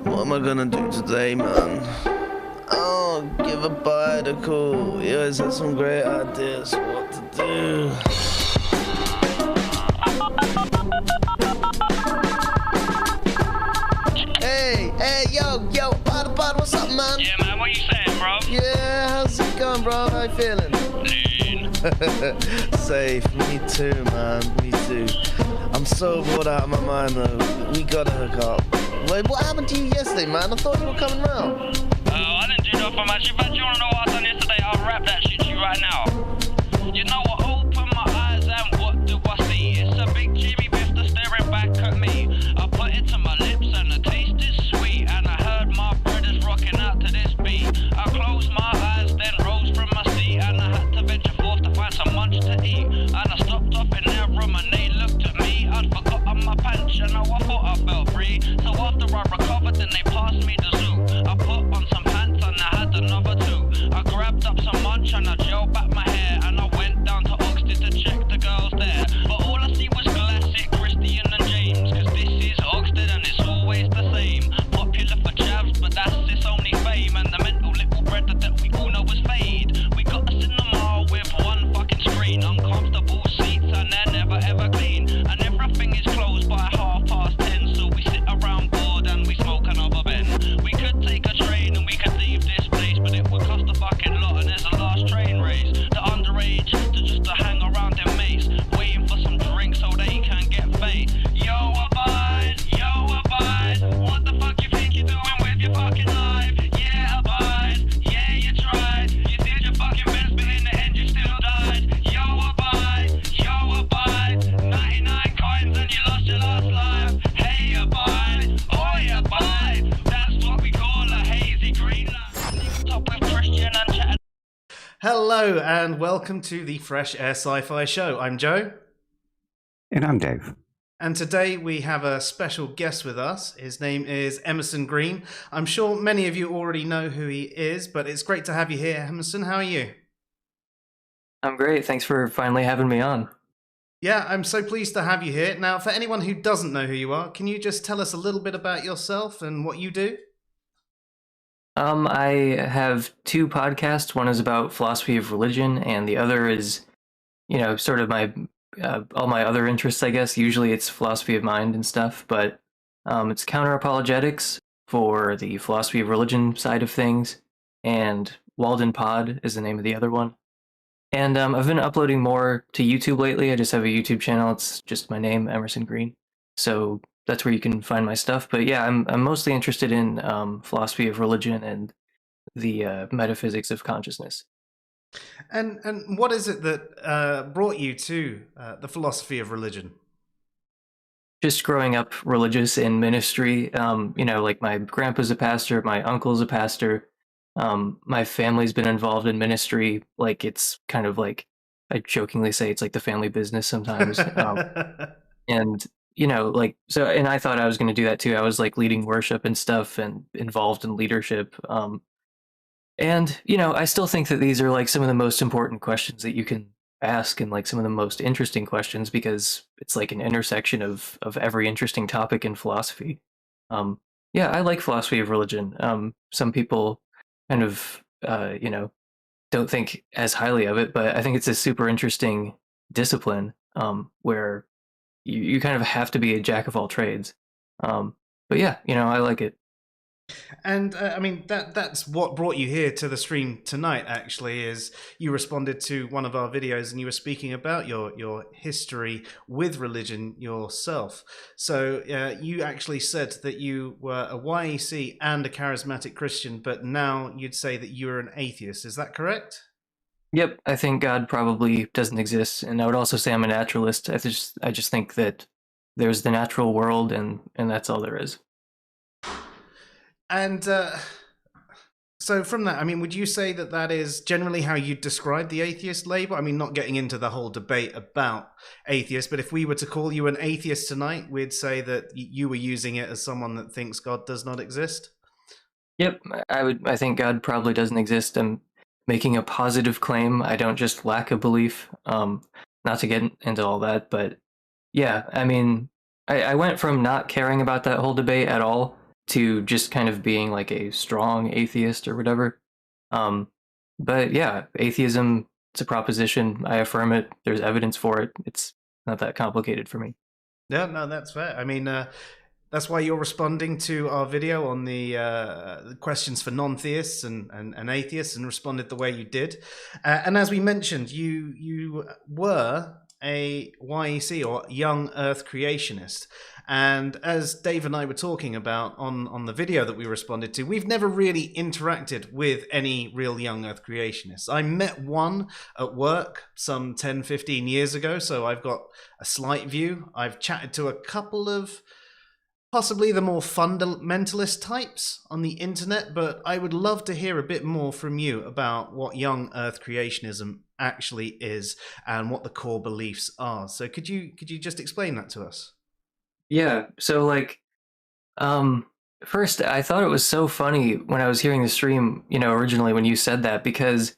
What am I gonna do today, man? Oh, give a bite a call. He always has some great ideas what to do. Hey, yo, bud, what's up, man? Yeah, man, what you saying, bro? Yeah, how's it going, bro? How you feeling? Lean. Safe, me too, man, me too. I'm so bored out of my mind, though. We gotta hook up. Wait, what happened to you yesterday, man? I thought you were coming round. I didn't do nothing, man. In fact, you wanna know what I done yesterday? I'll rap that shit to you right now. You know what? Open my eyes and what do I see? It's a big Jimmy Bifter staring back at me. I put it to my lips and the taste is sweet. And I heard my brothers rocking out to this beat. I closed my eyes, then rose from my seat. And I had to venture forth to find some munch to eat. And I stopped off in their room and they looked at me. I'd forgotten my pants, you know, I thought I felt free. So after I recovered, then they passed me the zoo. I put on some pants and I had another two. I grabbed up some munch and I gelled back my hair. And I went down to Oxford to check the girls there. But all I see was classic Christian and James. Cause this is Oxford and it's always the same. Popular for chavs, but that's its only fame. And the mental little bread that we all know is fade. We got a cinema with one fucking screen. Uncomfortable seats and they're never ever clean. And everything is closed by 10:30. So we sit around bored and we smoke another bin. We could take a train and we could leave this place. But it would cost a fucking lot and there's a last train race. The underage to just to hang around their mates. Waiting for some drinks so they can get fade. Yo, abide. What the fuck you think you're doing with your fucking life? Yeah, abide. Yeah, you tried. You did your fucking best, but in the end you still died. Yo, abide. 99 coins and you lost your last life. Hey, abide. Oi, abide. That's what we call a hazy green light. Top with Christian and chat. Hello and welcome to the Fresh Air Sci-Fi Show. I'm Joe, And I'm Dave. and today we have a special guest with us. His name is Emerson Green. I'm sure many of you already know who he is, but it's great to have you here, Emerson. How are you? I'm great. Thanks for finally having me on. Yeah, I'm so pleased to have you here. Now, for anyone who doesn't know who you are, can you just tell us a little bit about yourself and what you do? I have two podcasts. One is about philosophy of religion, and the other is, sort of my all my other interests, I guess. Usually it's philosophy of mind and stuff, but it's counter-apologetics for the philosophy of religion side of things, and Walden Pod is the name of the other one. And I've been uploading more to YouTube lately. I just have a YouTube channel. It's just my name, Emerson Green. So that's where you can find my stuff. But yeah, I'm mostly interested in philosophy of religion and the metaphysics of consciousness. And what is it that brought you to the philosophy of religion? Just growing up religious in ministry, like my grandpa's a pastor, my uncle's a pastor. My family's been involved in ministry. Like, it's kind of like, I jokingly say it's like the family business sometimes. And and I thought I was going to do that too. I was like leading worship and stuff and involved in leadership. And I still think that these are like some of the most important questions that you can ask, and like some of the most interesting questions, because it's like an intersection of every interesting topic in philosophy. Yeah, I like philosophy of religion. Some people kind of don't think as highly of it, but I think it's a super interesting discipline, where you kind of have to be a jack of all trades. But yeah, I like it. And I mean, that's what brought you here to the stream tonight, actually, is you responded to one of our videos and you were speaking about your history with religion yourself. So you actually said that you were a YEC and a Charismatic Christian, but now you'd say that you're an atheist. Is that correct? Yep, I think God probably doesn't exist, and I would also say I'm a naturalist. I just think that there's the natural world, and that's all there is. And so from that, I mean, would you say that that is generally how you describe the atheist label? I mean, not getting into the whole debate about atheists, but if we were to call you an atheist tonight, we'd say that you were using it as someone that thinks God does not exist? Yep, I think God probably doesn't exist. I'm making a positive claim. I don't just lack a belief. Not to get into all that, but Yeah, I mean, I went from not caring about that whole debate at all to just kind of being like a strong atheist or whatever. Um, but yeah, atheism, it's a proposition. I affirm it. There's evidence for it. It's not that complicated for me. Yeah, no, that's fair. I mean, that's why you're responding to our video on the questions for non-theists and atheists, and responded the way you did. And as we mentioned, you were a YEC, or Young Earth Creationist. And as Dave and I were talking about on the video that we responded to, we've never really interacted with any real Young Earth Creationists. I met one at work some 10, 15 years ago, so I've got a slight view. I've chatted to a couple of possibly the more fundamentalist types on the internet, but I would love to hear a bit more from you about what Young Earth Creationism actually is and what the core beliefs are. So could you just explain that to us? Yeah, so like, first, I thought it was so funny when I was hearing the stream, originally when you said that, because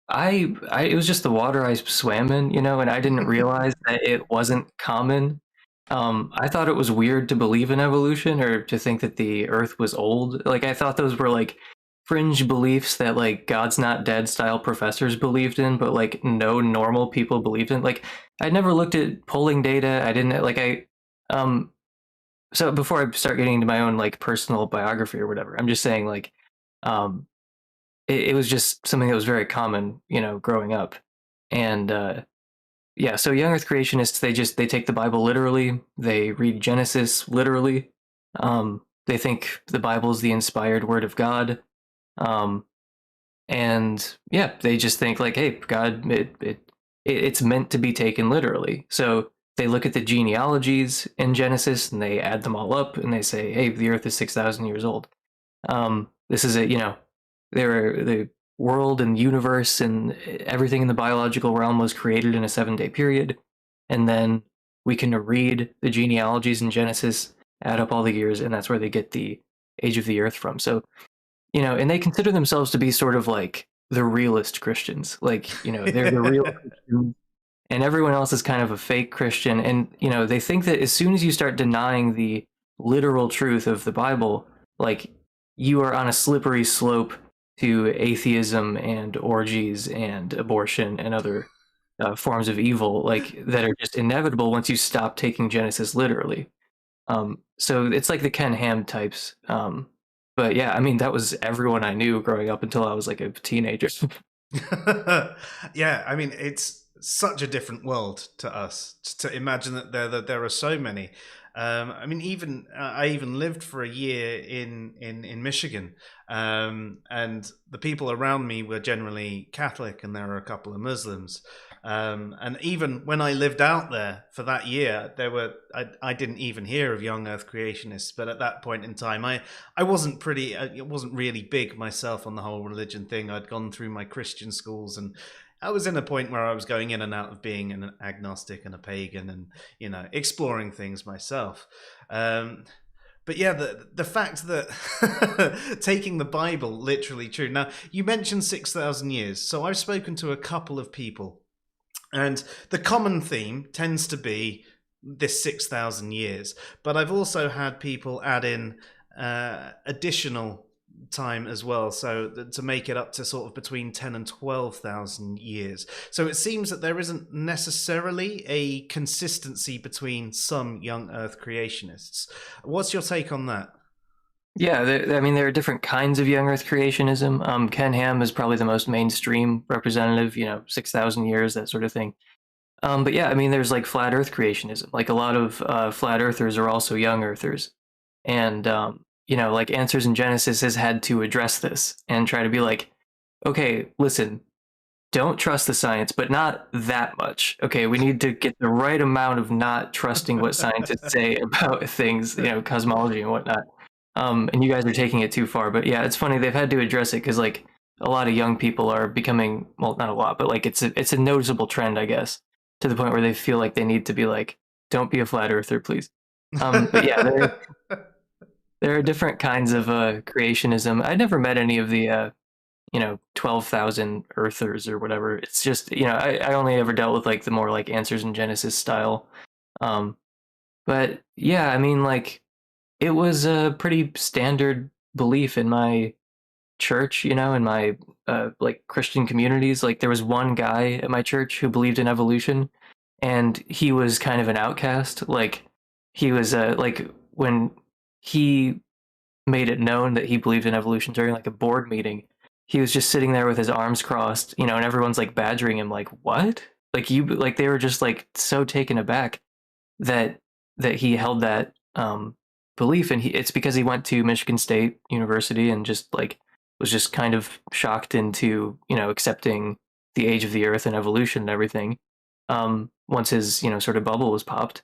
it was just the water I swam in, and I didn't realize that it wasn't common. I thought it was weird to believe in evolution or to think that the Earth was old. Like, I thought those were like fringe beliefs that like God's not dead style professors believed in, but like no normal people believed in. Like, I never looked at polling data. I didn't so before I start getting into my own like personal biography or whatever, I'm just saying like, it was just something that was very common, growing up. And yeah, so young Earth creationists, they take the Bible literally. They read Genesis literally. They think the Bible is the inspired word of God. And yeah, they just think like, hey, God, it's meant to be taken literally. So they look at the genealogies in Genesis and they add them all up and they say, hey, the Earth is 6,000 years old. This is the world and universe and everything in the biological realm was created in a 7-day period. And then we can read the genealogies in Genesis, add up all the years, and that's where they get the age of the Earth from. So, and they consider themselves to be sort of like the realist Christians. Like, they're the real Christians. And everyone else is kind of a fake Christian. And, they think that as soon as you start denying the literal truth of the Bible, like, you are on a slippery slope to atheism and orgies and abortion and other forms of evil, like, that are just inevitable once you stop taking Genesis literally. So it's like the Ken Ham types. But yeah, I mean, that was everyone I knew growing up until I was like a teenager. Yeah, I mean, it's such a different world to us to imagine that there are so many. I mean, I even lived for a year in Michigan, and the people around me were generally Catholic, and there were a couple of Muslims. And even when I lived out there for that year, I didn't even hear of Young Earth Creationists. But at that point in time, I wasn't really big myself on the whole religion thing. I'd gone through my Christian schools, and I was in a point where I was going in and out of being an agnostic and a pagan, and exploring things myself. But yeah, the fact that taking the Bible literally true. Now, you mentioned 6,000 years, so I've spoken to a couple of people, and the common theme tends to be this 6,000 years. But I've also had people add in additional time as well, so to make it up to sort of between 10 and 12,000 years. So it seems that there isn't necessarily a consistency between some young Earth creationists. What's your take on that? Yeah, there are different kinds of young Earth creationism. Ken Ham is probably the most mainstream representative, 6,000 years, that sort of thing. But yeah, I mean, there's like flat Earth creationism. Like, a lot of flat Earthers are also young Earthers. And like Answers in Genesis has had to address this and try to be like, okay, listen, don't trust the science, but not that much. Okay, we need to get the right amount of not trusting what scientists say about things, cosmology and whatnot. And you guys are taking it too far. But yeah, it's funny, they've had to address it because like a lot of young people are becoming, well, not a lot, but like it's a noticeable trend, I guess, to the point where they feel like they need to be like, don't be a flat earther, please. But yeah, there are different kinds of creationism. I never met any of the 12,000 earthers or whatever. It's just, I only ever dealt with like the more like Answers in Genesis style. But yeah, I mean, like, it was a pretty standard belief in my church, you know, in my like Christian communities. Like, there was one guy at my church who believed in evolution, and he was kind of an outcast. Like, he was like, when he made it known that he believed in evolution during like a board meeting, he was just sitting there with his arms crossed, you know, and everyone's like badgering him, like, what? Like, you, like, they were just like so taken aback that he held that belief. And it's because he went to Michigan State University and just like was just kind of shocked into, you know, accepting the age of the earth and evolution and everything, once his, you know, sort of bubble was popped.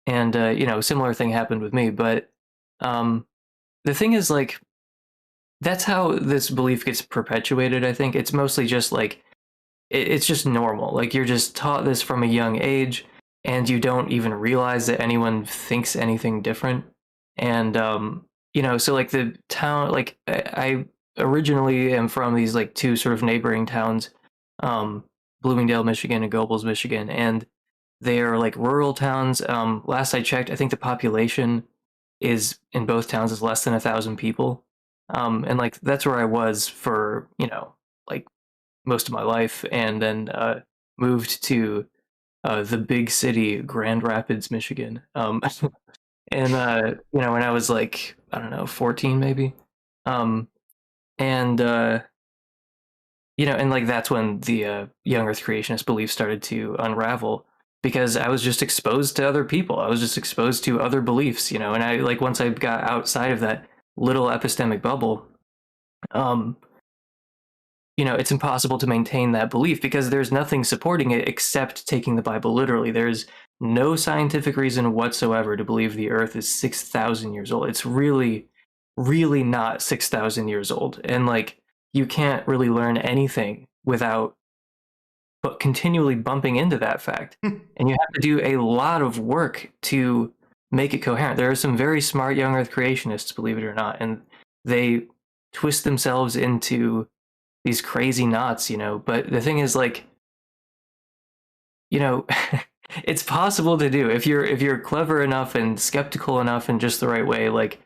And you know, similar thing happened with me. But the thing is, like, that's how this belief gets perpetuated. I think it's mostly just like it's just normal. Like, you're just taught this from a young age, and you don't even realize that anyone thinks anything different. And you know, so like the town, like I originally am from these like two sort of neighboring towns, Bloomingdale, Michigan, and Gobles, Michigan, and they are like rural towns. Last I checked, I think the population is in both towns is less than 1,000 people. And like that's where I was for, you know, like most of my life, and then moved to the big city, Grand Rapids, Michigan. And you know, when I was like, I don't know, 14 maybe. And you know, and like that's when the young Earth creationist belief started to unravel, because I was just exposed to other people. I was just exposed to other beliefs, you know, and I like once I got outside of that little epistemic bubble, you know, it's impossible to maintain that belief because there's nothing supporting it except taking the Bible literally. There's no scientific reason whatsoever to believe the earth is 6,000 years old. It's really, really not 6,000 years old. And like, you can't really learn anything without but continually bumping into that fact. And you have to do a lot of work to make it coherent. There are some very smart young earth creationists, believe it or not, and they twist themselves into these crazy knots, you know. But the thing is, like, you know, it's possible to do if you're clever enough and skeptical enough in just the right way. Like,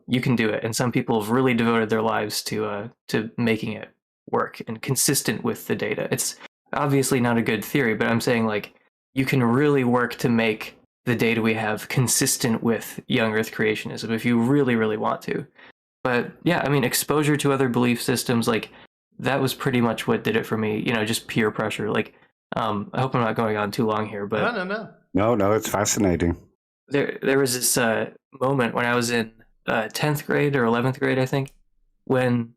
you can do it. And some people have really devoted their lives to making it work and consistent with the data. It's obviously not a good theory, but I'm saying, like, you can really work to make the data we have consistent with young earth creationism if you really, really want to. But yeah, I mean, exposure to other belief systems, like, that was pretty much what did it for me, you know, just peer pressure. Like, I hope I'm not going on too long here, but No, it's fascinating. There was this moment when I was in 10th grade or 11th grade, I think, when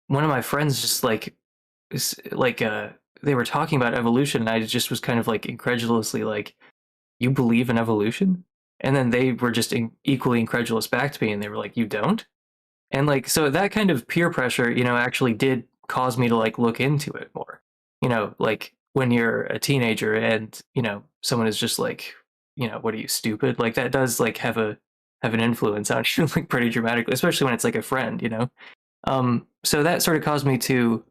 one of my friends just like they were talking about evolution, and I just was kind of like incredulously like, you believe in evolution? And then they were just equally incredulous back to me, and they were like, you don't? And like, so that kind of peer pressure, you know, actually did cause me to like look into it more. You know, like when you're a teenager and, you know, someone is just like, you know, what are you, stupid? Like, that does like have an influence on you, like, pretty dramatically, especially when it's like a friend, you know. So that sort of caused me to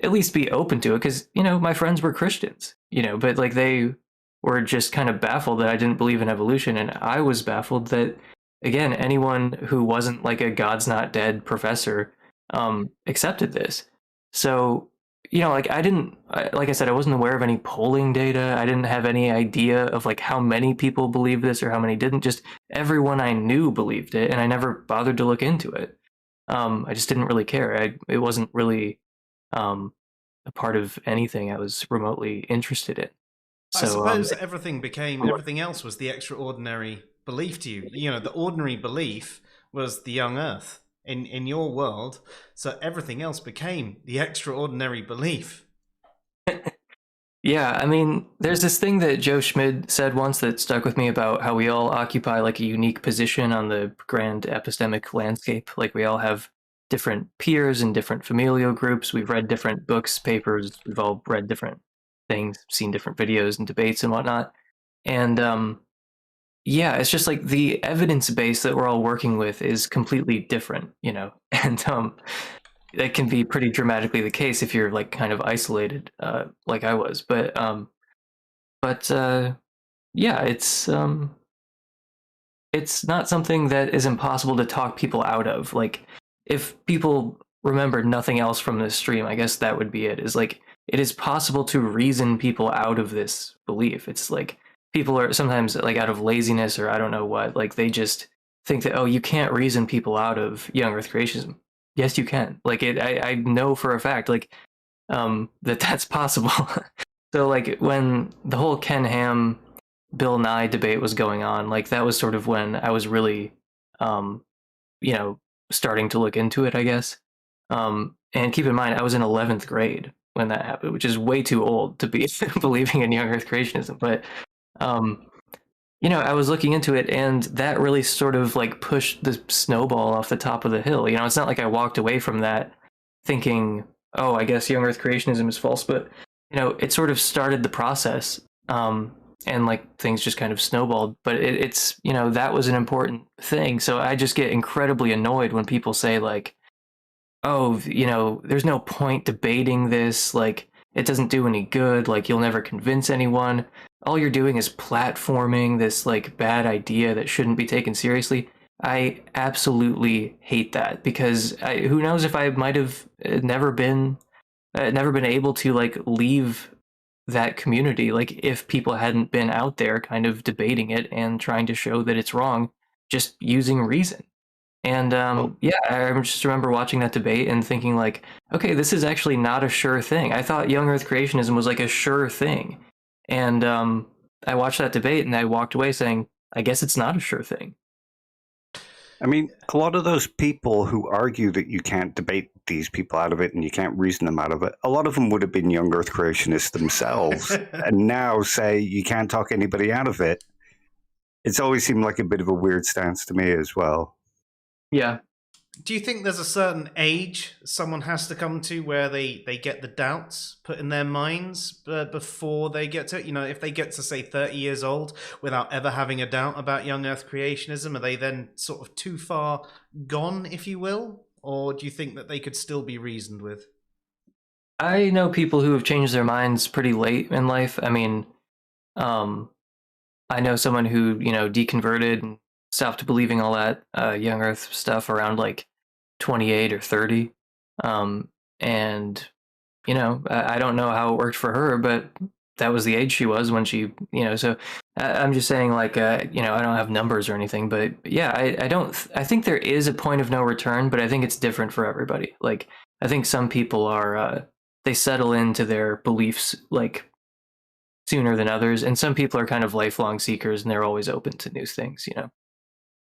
at least be open to it, because, you know, my friends were Christians, you know, but like they were just kind of baffled that I didn't believe in evolution, and I was baffled that, again, anyone who wasn't like a God's not dead professor accepted this. So, you know, like, like I said, I wasn't aware of any polling data. I didn't have any idea of like how many people believed this or how many didn't. Just everyone I knew believed it, and I never bothered to look into it. I just didn't really care. It wasn't really a part of anything I was remotely interested in. So, I suppose everything else was the extraordinary belief to you. You know, the ordinary belief was the young earth in your world, so everything else became the extraordinary belief. Yeah, I mean, there's this thing that Joe Schmid said once that stuck with me about how we all occupy like a unique position on the grand epistemic landscape. Like, we all have different peers and different familial groups. We've read different books, papers. We've all read different things, seen different videos and debates and whatnot. And yeah, it's just like the evidence base that we're all working with is completely different, you know. And that can be pretty dramatically the case if you're like kind of isolated, like I was. But yeah, it's not something that is impossible to talk people out of. Like, if people remember nothing else from this stream, I guess that would be it. Is like, it is possible to reason people out of this belief. It's like, people are sometimes like out of laziness or I don't know what, like they just think that, oh, you can't reason people out of young earth creationism. Yes, you can. Like, I know for a fact, like, that that's possible. So like, when the whole Ken Ham Bill Nye debate was going on, like that was sort of when I was really, you know, starting to look into it, I guess. And keep in mind, I was in 11th grade when that happened, which is way too old to be believing in young earth creationism. But, you know, I was looking into it, and that really sort of like pushed the snowball off the top of the hill. You know, it's not like I walked away from that thinking, oh, I guess young earth creationism is false, but, you know, it sort of started the process. And like things just kind of snowballed, but it's, you know, that was an important thing. So I just get incredibly annoyed when people say like, oh, you know, there's no point debating this, like it doesn't do any good, like you'll never convince anyone, all you're doing is platforming this like bad idea that shouldn't be taken seriously. I absolutely hate that, because who knows if I might have never been able to like leave that community, like if people hadn't been out there kind of debating it and trying to show that it's wrong, just using reason. And yeah, I just remember watching that debate and thinking like, okay, this is actually not a sure thing. I thought young earth creationism was like a sure thing. And I watched that debate and I walked away saying, I guess it's not a sure thing. I mean, a lot of those people who argue that you can't debate these people out of it and you can't reason them out of it, a lot of them would have been young earth creationists themselves and now say you can't talk anybody out of it. It's always seemed like a bit of a weird stance to me as well. Yeah. Do you think there's a certain age someone has to come to where they get the doubts put in their minds before they get to it? You know, if they get to, say, 30 years old without ever having a doubt about young earth creationism, are they then sort of too far gone, if you will? Or do you think that they could still be reasoned with? I know people who have changed their minds pretty late in life. I mean, I know someone who, you know, deconverted and stopped believing all that young earth stuff around like 28 or 30. And, you know, I don't know how it worked for her, but that was the age she was when she, you know, so I'm just saying like, you know, I don't have numbers or anything, but yeah, I think there is a point of no return, but I think it's different for everybody. Like, I think some people are, they settle into their beliefs like sooner than others. And some people are kind of lifelong seekers and they're always open to new things, you know?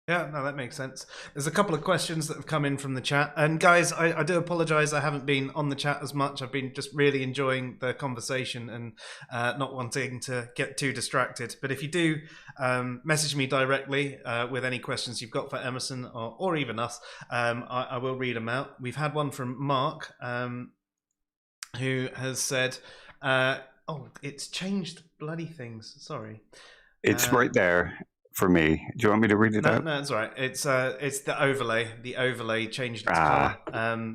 Yeah, no, that makes sense. There's a couple of questions that have come in from the chat. And guys, I do apologize. I haven't been on the chat as much. I've been just really enjoying the conversation and not wanting to get too distracted. But if you do message me directly with any questions you've got for Emerson or even us, I will read them out. We've had one from Mark who has said, oh, it's changed bloody things. Sorry. It's right there. For me, do you want me to read it out? No, it's all right. It's the overlay. The overlay changed its color,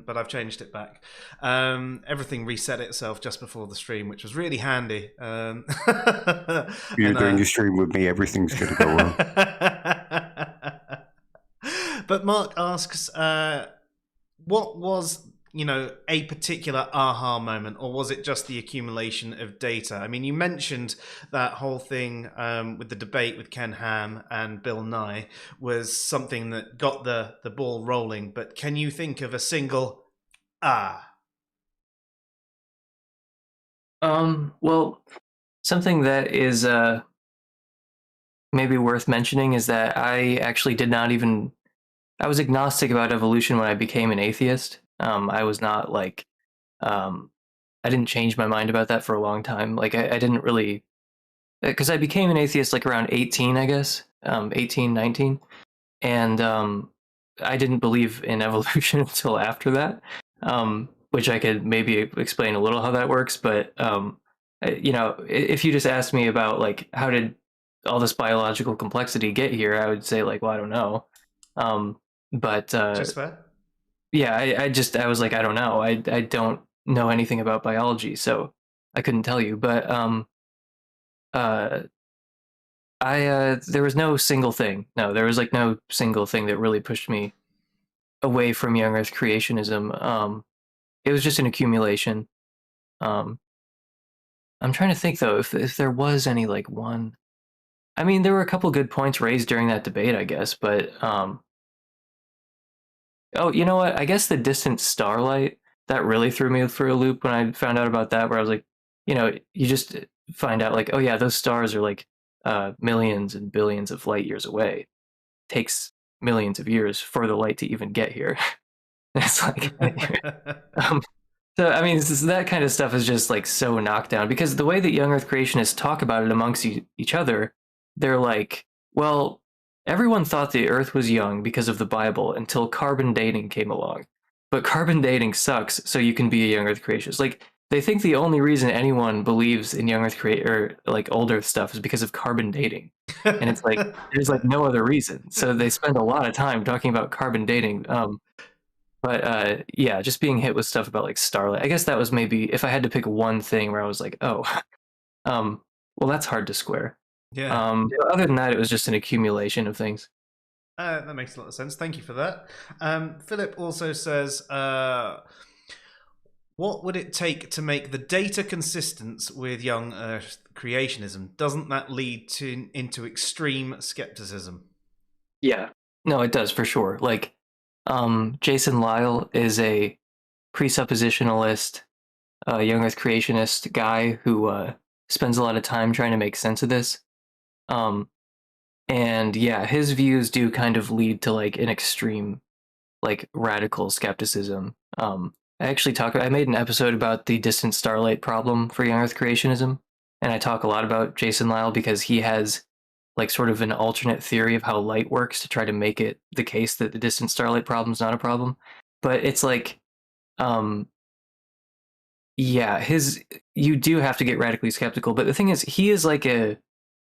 but I've changed it back. Everything reset itself just before the stream, which was really handy. You're doing your stream with me. Everything's going to go wrong. But Mark asks, what was, you know, a particular aha moment, or was it just the accumulation of data? I mean, you mentioned that whole thing with the debate with Ken Ham and Bill Nye was something that got the ball rolling, but can you think of a single Well, something that is maybe worth mentioning is that I actually I was agnostic about evolution when I became an atheist. I was not like, I didn't change my mind about that for a long time. Like I didn't really, because I became an atheist like around 18, I guess, 18, 19. And I didn't believe in evolution until after that, which I could maybe explain a little how that works. But, you know, if you just asked me about like, how did all this biological complexity get here, I would say like, well, I don't know. But just fair. Yeah, I was like, I don't know. I don't know anything about biology, so I couldn't tell you. But There was no single thing. No, there was like no single thing that really pushed me away from young Earth creationism. It was just an accumulation. Um, I'm trying to think though if there was any like one. I mean, there were a couple good points raised during that debate, I guess, but oh, you know what? I guess the distant starlight that really threw me for a loop when I found out about that. Where I was like, you just find out like, oh yeah, those stars are like millions and billions of light years away. Takes millions of years for the light to even get here. It's like, um, so I mean, that kind of stuff is just like so knocked down because the way that young Earth creationists talk about it amongst each other, they're like, well, everyone thought the Earth was young because of the Bible until carbon dating came along. But carbon dating sucks, so you can be a young Earth creationist. Like, they think the only reason anyone believes in young Earth or like old Earth stuff is because of carbon dating. And it's like, there's like no other reason. So they spend a lot of time talking about carbon dating. But yeah, just being hit with stuff about like starlight. I guess that was maybe if I had to pick one thing where I was like, oh, well, that's hard to square. Yeah. Other than that, it was just an accumulation of things. That makes a lot of sense. Thank you for that. Philip also says, what would it take to make the data consistent with young Earth creationism? Doesn't that lead into extreme skepticism? Yeah, no, it does for sure. Like, Jason Lyle is a presuppositionalist, young Earth creationist guy who spends a lot of time trying to make sense of this. And yeah, his views do kind of lead to like an extreme, like radical skepticism. I made an episode about the distant starlight problem for young Earth creationism, and I talk a lot about Jason Lyle because he has like sort of an alternate theory of how light works to try to make it the case that the distant starlight problem is not a problem. But it's like, yeah, you do have to get radically skeptical. But the thing is, he is like a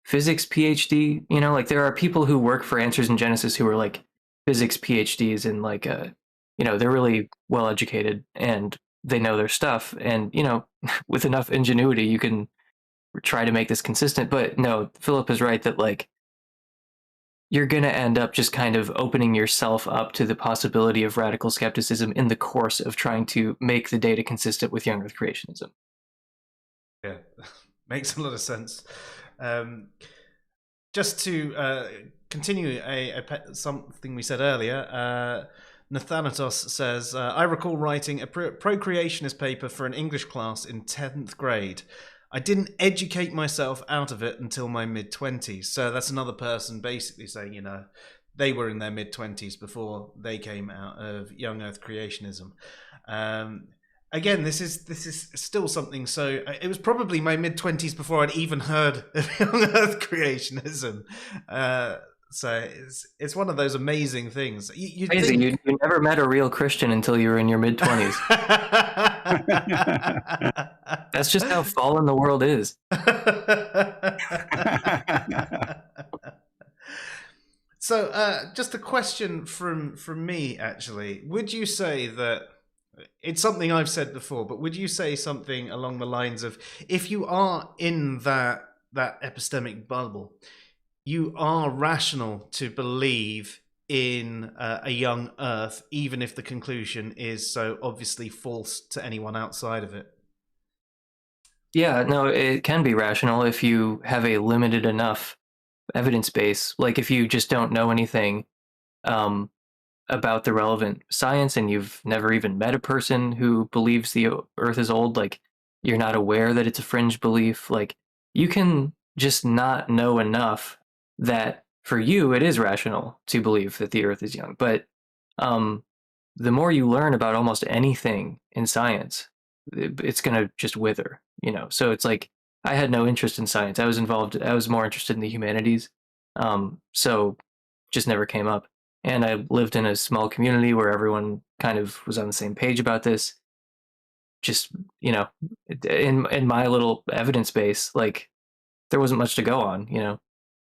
physics PhD. Like there are people who work for Answers in Genesis who are like physics PhDs and like they're really well educated and they know their stuff. And with enough ingenuity, you can try to make this consistent. But no, Philip is right that like you're going to end up just kind of opening yourself up to the possibility of radical skepticism in the course of trying to make the data consistent with young Earth creationism. Yeah, makes a lot of sense. Just to continue something we said earlier, Nathanatos says, I recall writing a pro-creationist paper for an English class in 10th grade. I didn't educate myself out of it until my mid-20s. So that's another person basically saying, they were in their mid-20s before they came out of young Earth creationism. Again, this is still something. So it was probably my mid-20s before I'd even heard of young Earth creationism. So it's one of those amazing things. You never met a real Christian until you were in your mid-20s. That's just how fallen the world is. So just a question from me, actually. Would you say that, it's something I've said before, but would you say something along the lines of, if you are in that epistemic bubble, you are rational to believe in a young Earth, even if the conclusion is so obviously false to anyone outside of it? Yeah, no, it can be rational if you have a limited enough evidence base. Like if you just don't know anything about the relevant science and you've never even met a person who believes the Earth is old, like you're not aware that it's a fringe belief, like you can just not know enough that for you it is rational to believe that the Earth is young. But the more you learn about almost anything in science, it's going to just wither, So it's like I had no interest in science. I was more interested in the humanities. So just never came up. And I lived in a small community where everyone kind of was on the same page about this. Just, in my little evidence base, like there wasn't much to go on,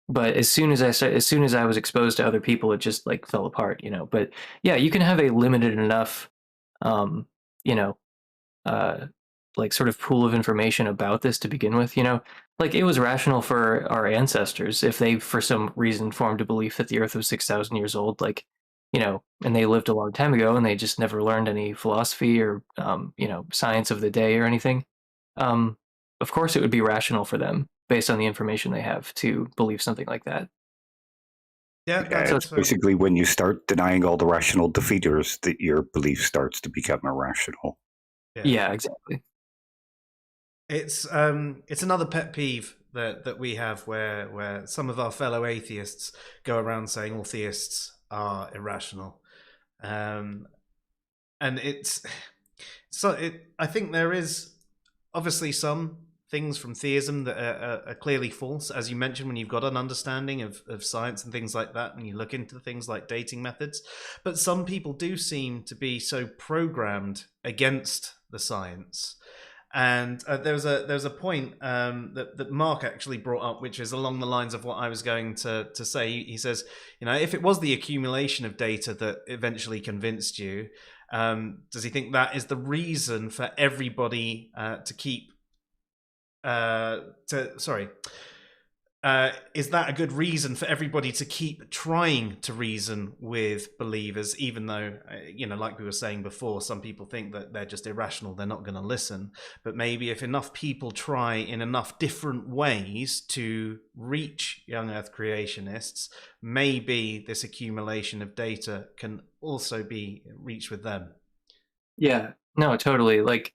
But as soon as I was exposed to other people, it just like fell apart, But yeah, you can have a limited enough, like sort of pool of information about this to begin with. Like it was rational for our ancestors if they for some reason formed a belief that the earth was 6,000 years old, like, and they lived a long time ago and they just never learned any philosophy or science of the day or anything. Of course it would be rational for them based on the information they have to believe something like that. Yeah, it's basically when you start denying all the rational defeaters that your belief starts to become irrational. Yeah, exactly. It's another pet peeve that we have where some of our fellow atheists go around saying all theists are irrational, and I think there is obviously some things from theism that are clearly false, as you mentioned, when you've got an understanding of science and things like that, when you look into things like dating methods. But some people do seem to be so programmed against the science. And there was a point that Mark actually brought up, which is along the lines of what I was going to say. He says, if it was the accumulation of data that eventually convinced you, does he think that is the reason for everybody to keep is that a good reason for everybody to keep trying to reason with believers, even though, like we were saying before, some people think that they're just irrational, they're not going to listen. But maybe if enough people try in enough different ways to reach young earth creationists, maybe this accumulation of data can also be reached with them. Yeah, no, totally. Like,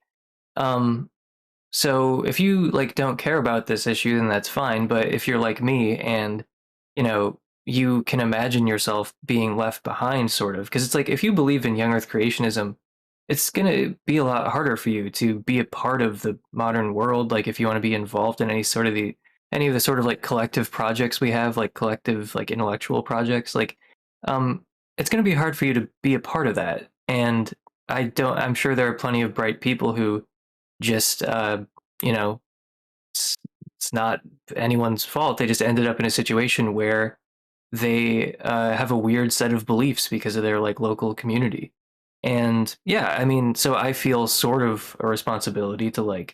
so if you don't care about this issue, then that's fine. But if you're like me and, you can imagine yourself being left behind, sort of, because it's like, if you believe in young earth creationism, it's going to be a lot harder for you to be a part of the modern world. Like if you want to be involved in any of the sort of collective projects we have, like collective, intellectual projects, it's going to be hard for you to be a part of that. And I'm sure there are plenty of bright people who just it's not anyone's fault. They just ended up in a situation where they have a weird set of beliefs because of their local community. And yeah, I mean, so I feel sort of a responsibility to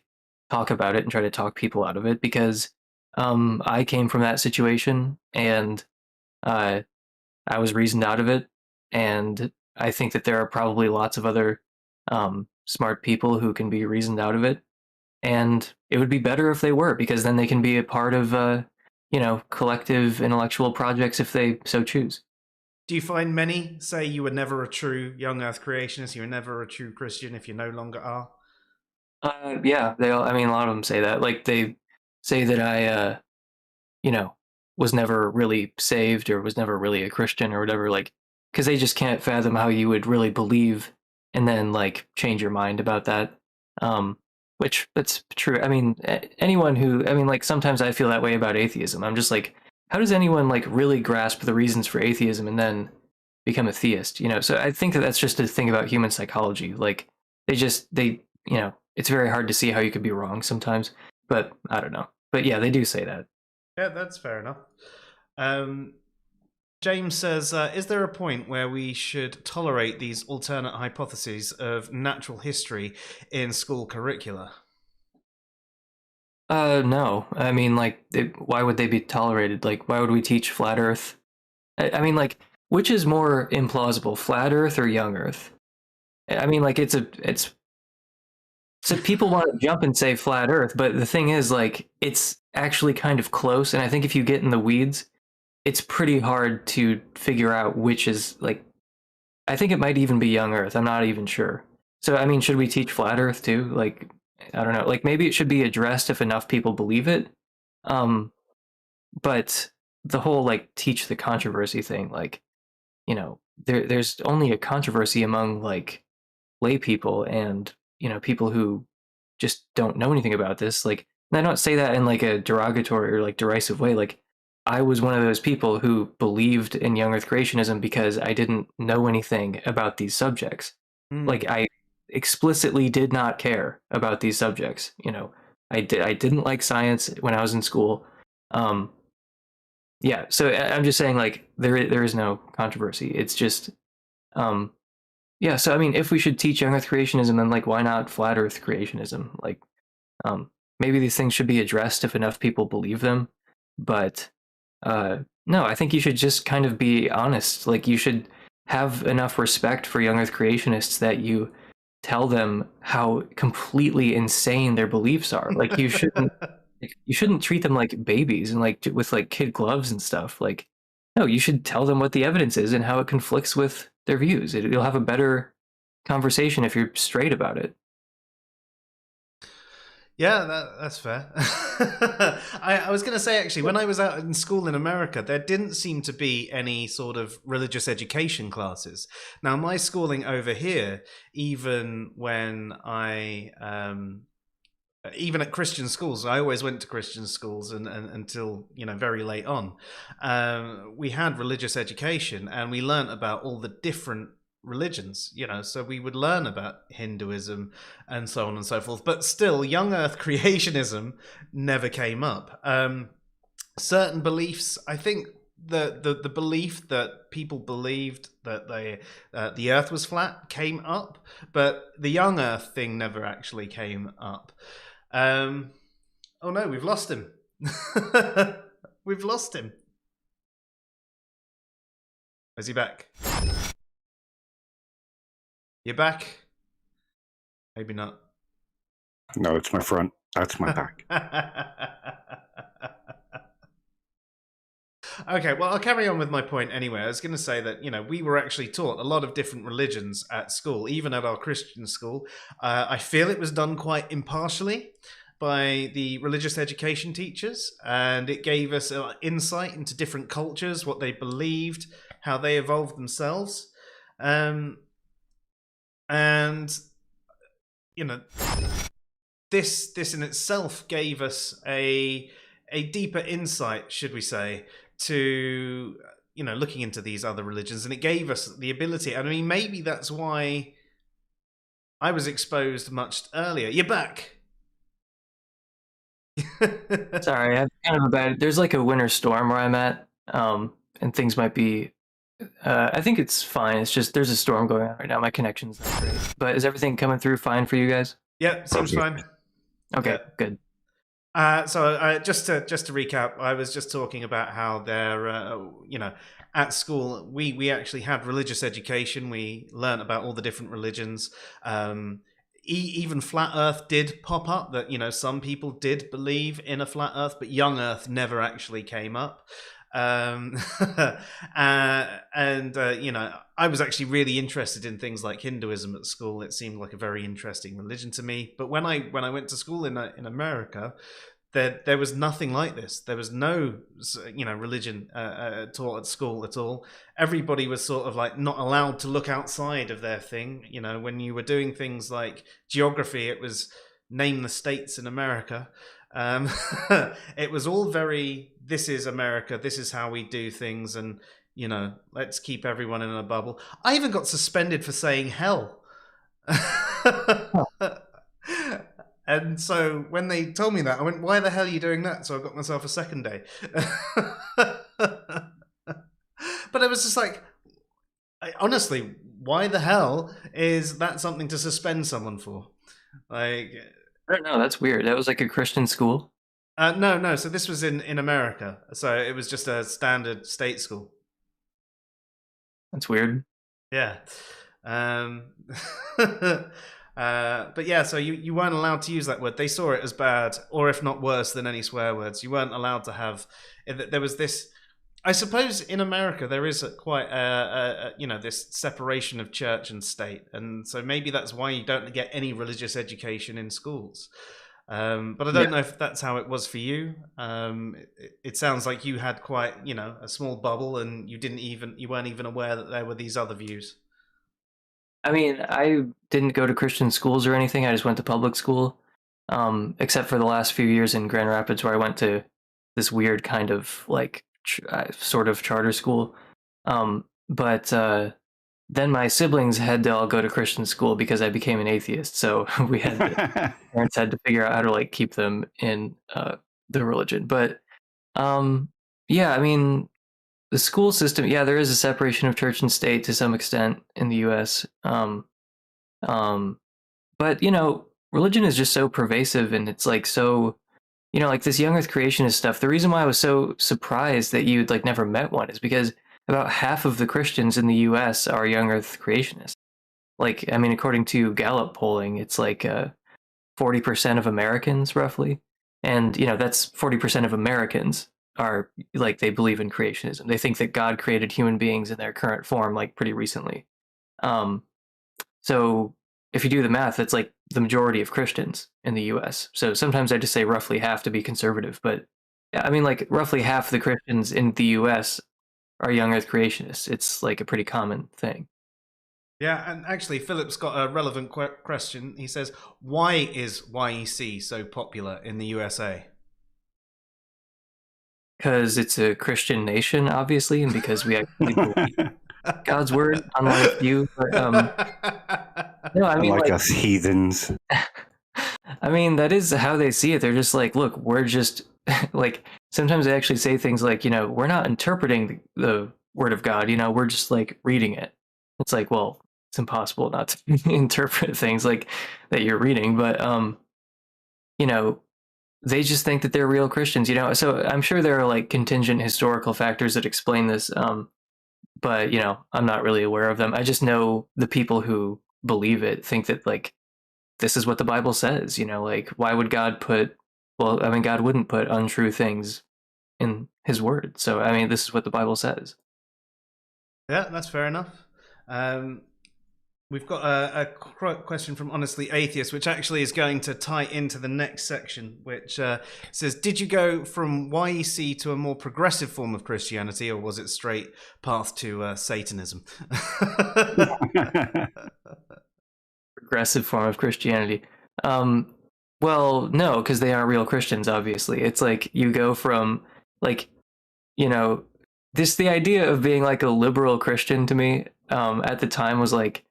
talk about it and try to talk people out of it, because I came from that situation and I was reasoned out of it. And I think that there are probably lots of other smart people who can be reasoned out of it. And it would be better if they were, because then they can be a part of, collective intellectual projects if they so choose. Do you find many say you were never a true young earth creationist, you were never a true Christian if you no longer are? Yeah, a lot of them say that. They say that I, was never really saved or was never really a Christian or whatever, because they just can't fathom how you would really believe and then change your mind about that. Which that's true. I mean, anyone who, sometimes I feel that way about atheism. I'm just how does anyone really grasp the reasons for atheism and then become a theist? So I think that that's just a thing about human psychology. It's very hard to see how you could be wrong sometimes, but I don't know. But yeah, they do say that. Yeah, that's fair enough. James says, is there a point where we should tolerate these alternate hypotheses of natural history in school curricula? No. I mean, why would they be tolerated? Why would we teach flat Earth? I mean, which is more implausible, flat Earth or young Earth? I mean, so people want to jump and say flat Earth, but the thing is, it's actually kind of close. And I think if you get in the weeds, it's pretty hard to figure out which is I think it might even be young Earth. I'm not even sure. So, I mean, should we teach flat Earth too? I don't know. Maybe it should be addressed if enough people believe it. But the whole teach the controversy thing, there's only a controversy among lay people and people who just don't know anything about this. And I don't say that in a derogatory or derisive way. I was one of those people who believed in young earth creationism because I didn't know anything about these subjects. I explicitly did not care about these subjects. I didn't like science when I was in school. Yeah, so I'm just saying there is no controversy. It's just Yeah, so I mean, if we should teach young Earth creationism, then like, why not flat Earth creationism? Like, maybe these things should be addressed if enough people believe them. But no, I think you should just kind of be honest. Like, you should have enough respect for young Earth creationists that you tell them how completely insane their beliefs are. Like, you shouldn't treat them like babies and like with like kid gloves and stuff. Like, no, you should tell them what the evidence is and how it conflicts with their views. You'll have a better conversation if you're straight about it. Yeah, that's fair. I was going to say, actually, when I was out in school in America, there didn't seem to be any sort of religious education classes. Now, my schooling over here, even when even at Christian schools, I always went to Christian schools and until, very late on, we had religious education and we learnt about all the different religions, so we would learn about Hinduism and so on and so forth, but still young earth creationism never came up. Certain beliefs, I think the belief that people believed that the earth was flat came up, but the young earth thing never actually came up. Oh no, we've lost him. We've lost him. Is he back? You're back? Maybe not. No, it's my front. That's my back. Okay, well, I'll carry on with my point anyway. I was going to say that, we were actually taught a lot of different religions at school, even at our Christian school. I feel it was done quite impartially by the religious education teachers, and it gave us insight into different cultures, what they believed, how they evolved themselves. And this in itself gave us a deeper insight, should we say, to looking into these other religions, and it gave us the ability. I mean, maybe that's why I was exposed much earlier. You're back. Sorry, I have kind of a bad. There's like a winter storm where I'm at, and things might be. I think it's fine. It's just there's a storm going on right now. My connection's not great. But is everything coming through fine for you guys? Yeah, seems fine. Okay, Yeah. good. So just to recap, I was just talking about how they're, at school we actually had religious education. We learned about all the different religions. Even flat Earth did pop up. That some people did believe in a flat Earth, but young Earth never actually came up. I was actually really interested in things like Hinduism at school. It seemed like a very interesting religion to me. But when I went to school in America, there was nothing like this. There was no religion taught at school at all. Everybody was sort of like not allowed to look outside of their thing. When you were doing things like geography, it was name the states in America. It was all very, this is America, this is how we do things, and let's keep everyone in a bubble. I even got suspended for saying hell. And so when they told me that, I went, why the hell are you doing that? So I got myself a second day. But it was just like, honestly, why the hell is that something to suspend someone for? Like, I don't know. That's weird. That was like a Christian school. No. So this was in America. So it was just a standard state school. That's weird. Yeah. But yeah, so you weren't allowed to use that word. They saw it as bad, or if not worse than any swear words. You weren't allowed to have. There was this. I suppose in America there is quite this separation of church and state, and so maybe that's why you don't get any religious education in schools. But I don't know if that's how it was for you. It sounds like you had quite a small bubble, and you weren't even aware that there were these other views. I mean, I didn't go to Christian schools or anything. I just went to public school, except for the last few years in Grand Rapids, where I went to this weird kind of like sort of charter school. But then my siblings had to all go to Christian school because I became an atheist. So parents had to figure out how to like keep them in the religion. But yeah, I mean, the school system, yeah, there is a separation of church and state to some extent in the U.S. But religion is just so pervasive, and it's like so, like this young Earth creationist stuff. The reason why I was so surprised that you'd like never met one is because about half of the Christians in the U.S. are young Earth creationists. Like, I mean, according to Gallup polling, it's like 40% of Americans roughly, and that's 40% of Americans are like they believe in creationism. They think that God created human beings in their current form, like pretty recently. So if you do the math, that's like the majority of Christians in the US. So sometimes I just say roughly half to be conservative, but yeah, I mean, like roughly half the Christians in the US are young Earth creationists. It's like a pretty common thing. Yeah, and actually, Philip's got a relevant question. He says, why is YEC so popular in the USA? Because it's a Christian nation, obviously, and because we actually believe God's word, unlike you. But, no, I mean, like us heathens. I mean, that is how they see it. They're just like, look, we're just like, sometimes they actually say things like, we're not interpreting the word of God, we're just like reading it. It's like, well, it's impossible not to interpret things like that you're reading, but they just think that they're real Christians, So I'm sure there are like contingent historical factors that explain this, but I'm not really aware of them. I just know the people who believe it think that like this is what the Bible says. Like why would God put? Well, I mean, God wouldn't put untrue things in His word. So I mean, this is what the Bible says. Yeah, that's fair enough. We've got a question from Honestly Atheist, which actually is going to tie into the next section, which says, did you go from YEC to a more progressive form of Christianity, or was it straight path to Satanism? Progressive form of Christianity. Well, no, because they aren't real Christians, obviously. It's like you go from, like, the idea of being like a liberal Christian to me at the time was like,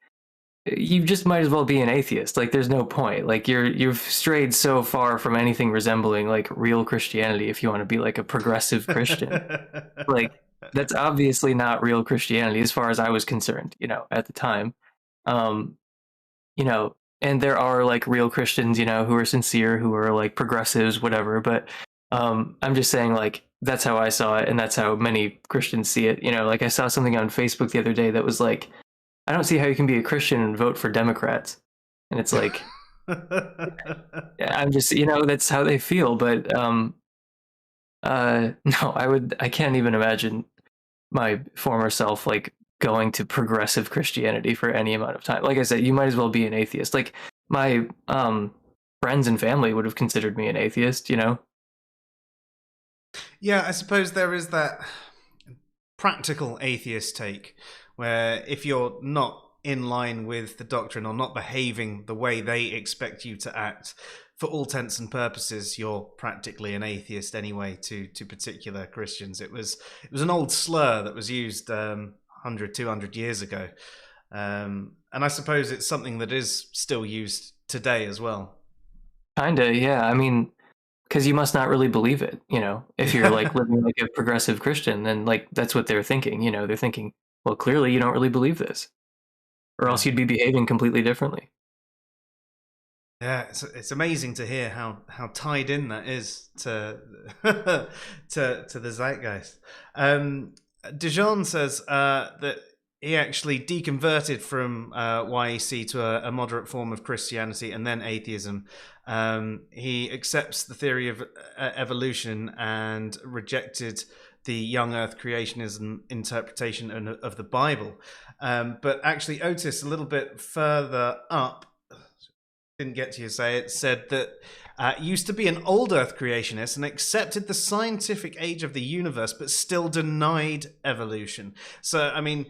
you just might as well be an atheist. Like there's no point. Like you've strayed so far from anything resembling like real Christianity if you want to be like a progressive Christian. Like that's obviously not real Christianity as far as I was concerned, at the time. And there are like real Christians, who are sincere, who are like progressives, whatever, but I'm just saying like that's how I saw it, and that's how many Christians see it. Like I saw something on Facebook the other day that was like, I don't see how you can be a Christian and vote for Democrats. And it's like, I'm just, that's how they feel. But no, I can't even imagine my former self like going to progressive Christianity for any amount of time. Like I said, you might as well be an atheist. Like my friends and family would have considered me an atheist, Yeah, I suppose there is that practical atheist take, where if you're not in line with the doctrine or not behaving the way they expect you to act, for all intents and purposes, you're practically an atheist anyway to particular Christians. It was an old slur that was used 100, 200 years ago. And I suppose it's something that is still used today as well. Kinda, yeah. I mean, because you must not really believe it, if you're like living like a progressive Christian, then like that's what they're thinking, they're thinking, well, clearly you don't really believe this, or else you'd be behaving completely differently. Yeah, it's amazing to hear how tied in that is to to the zeitgeist. Dijon says that he actually deconverted from YEC to a moderate form of Christianity and then atheism. He accepts the theory of evolution and rejected the young Earth creationism interpretation of the Bible. But actually, Otis, a little bit further up, didn't get to you say it, said that used to be an old Earth creationist and accepted the scientific age of the universe, but still denied evolution. So, I mean,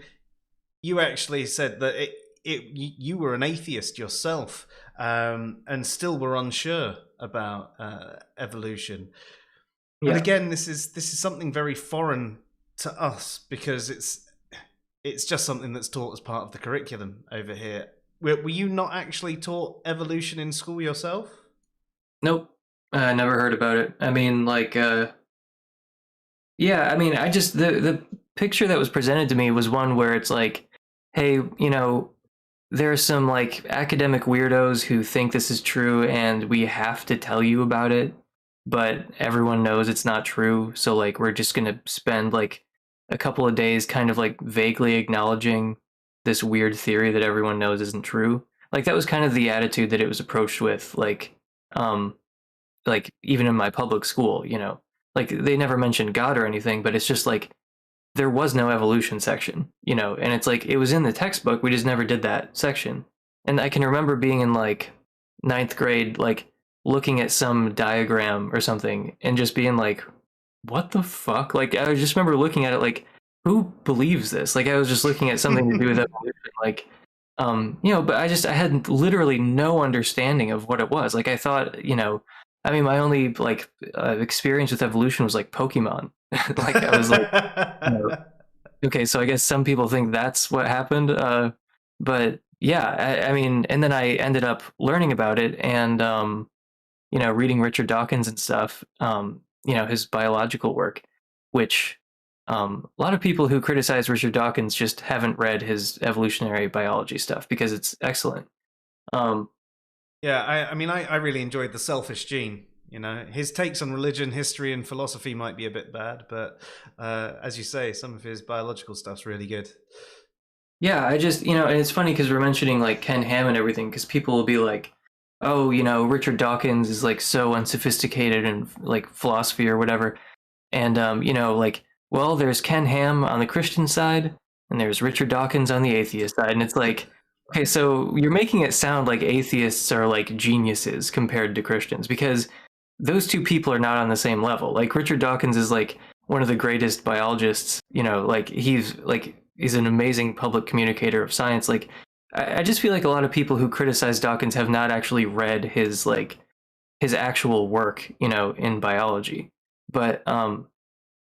you actually said that you were an atheist yourself, and still were unsure about evolution. Yeah. But again, this is something very foreign to us because it's just something that's taught as part of the curriculum over here. Were you not actually taught evolution in school yourself? Nope. I never heard about it. I mean, like, yeah, I mean, I just, the picture that was presented to me was one where it's like, hey, you know, there are some like academic weirdos who think this is true and we have to tell you about it, but everyone knows it's not true. So like we're just gonna spend like a couple of days kind of like vaguely acknowledging this weird theory that everyone knows isn't true. Like that was kind of the attitude that it was approached with, like even in my public school, you know. Like they never mentioned God or anything, but it's just like there was no evolution section, you know, and it's like it was in the textbook, we just never did that section. And I can remember being in like ninth grade, like looking at some diagram or something and just being like, what the fuck? Like I just remember looking at it like, who believes this? Like I was just looking at something to do with evolution, like you know, but I had literally no understanding of what it was. Like I thought, you know, I mean, my only like experience with evolution was like Pokemon. Like I was like, you know, okay, so I guess some people think that's what happened. But yeah, I mean, and then I ended up learning about it and you know, reading Richard Dawkins and stuff. You know, his biological work, which a lot of people who criticize Richard Dawkins just haven't read his evolutionary biology stuff because it's excellent. Yeah, I mean, I really enjoyed The Selfish Gene. You know, his takes on religion, history, and philosophy might be a bit bad, but as you say, some of his biological stuff's really good. Yeah, I just, you know, and it's funny because we're mentioning like Ken Ham and everything because people will be like, oh, you know, Richard Dawkins is like so unsophisticated in like philosophy or whatever. And, you know, like, well, there's Ken Ham on the Christian side and there's Richard Dawkins on the atheist side. And it's like, okay, so you're making it sound like atheists are like geniuses compared to Christians because those two people are not on the same level. Like Richard Dawkins is like one of the greatest biologists, you know, like he's an amazing public communicator of science. Like I just feel like a lot of people who criticize Dawkins have not actually read his actual work, you know, in biology. But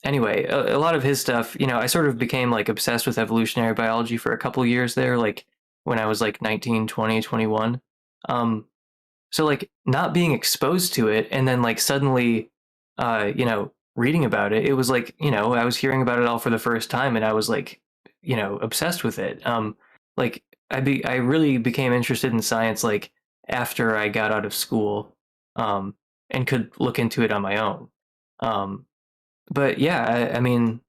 anyway, a lot of his stuff, you know, I sort of became like obsessed with evolutionary biology for a couple years there, like when I was like 19, 20, 21. So like not being exposed to it and then like suddenly, you know, reading about it, it was like, you know, I was hearing about it all for the first time and I was like, you know, obsessed with it. Like I really became interested in science like after I got out of school, and could look into it on my own. But yeah, I mean,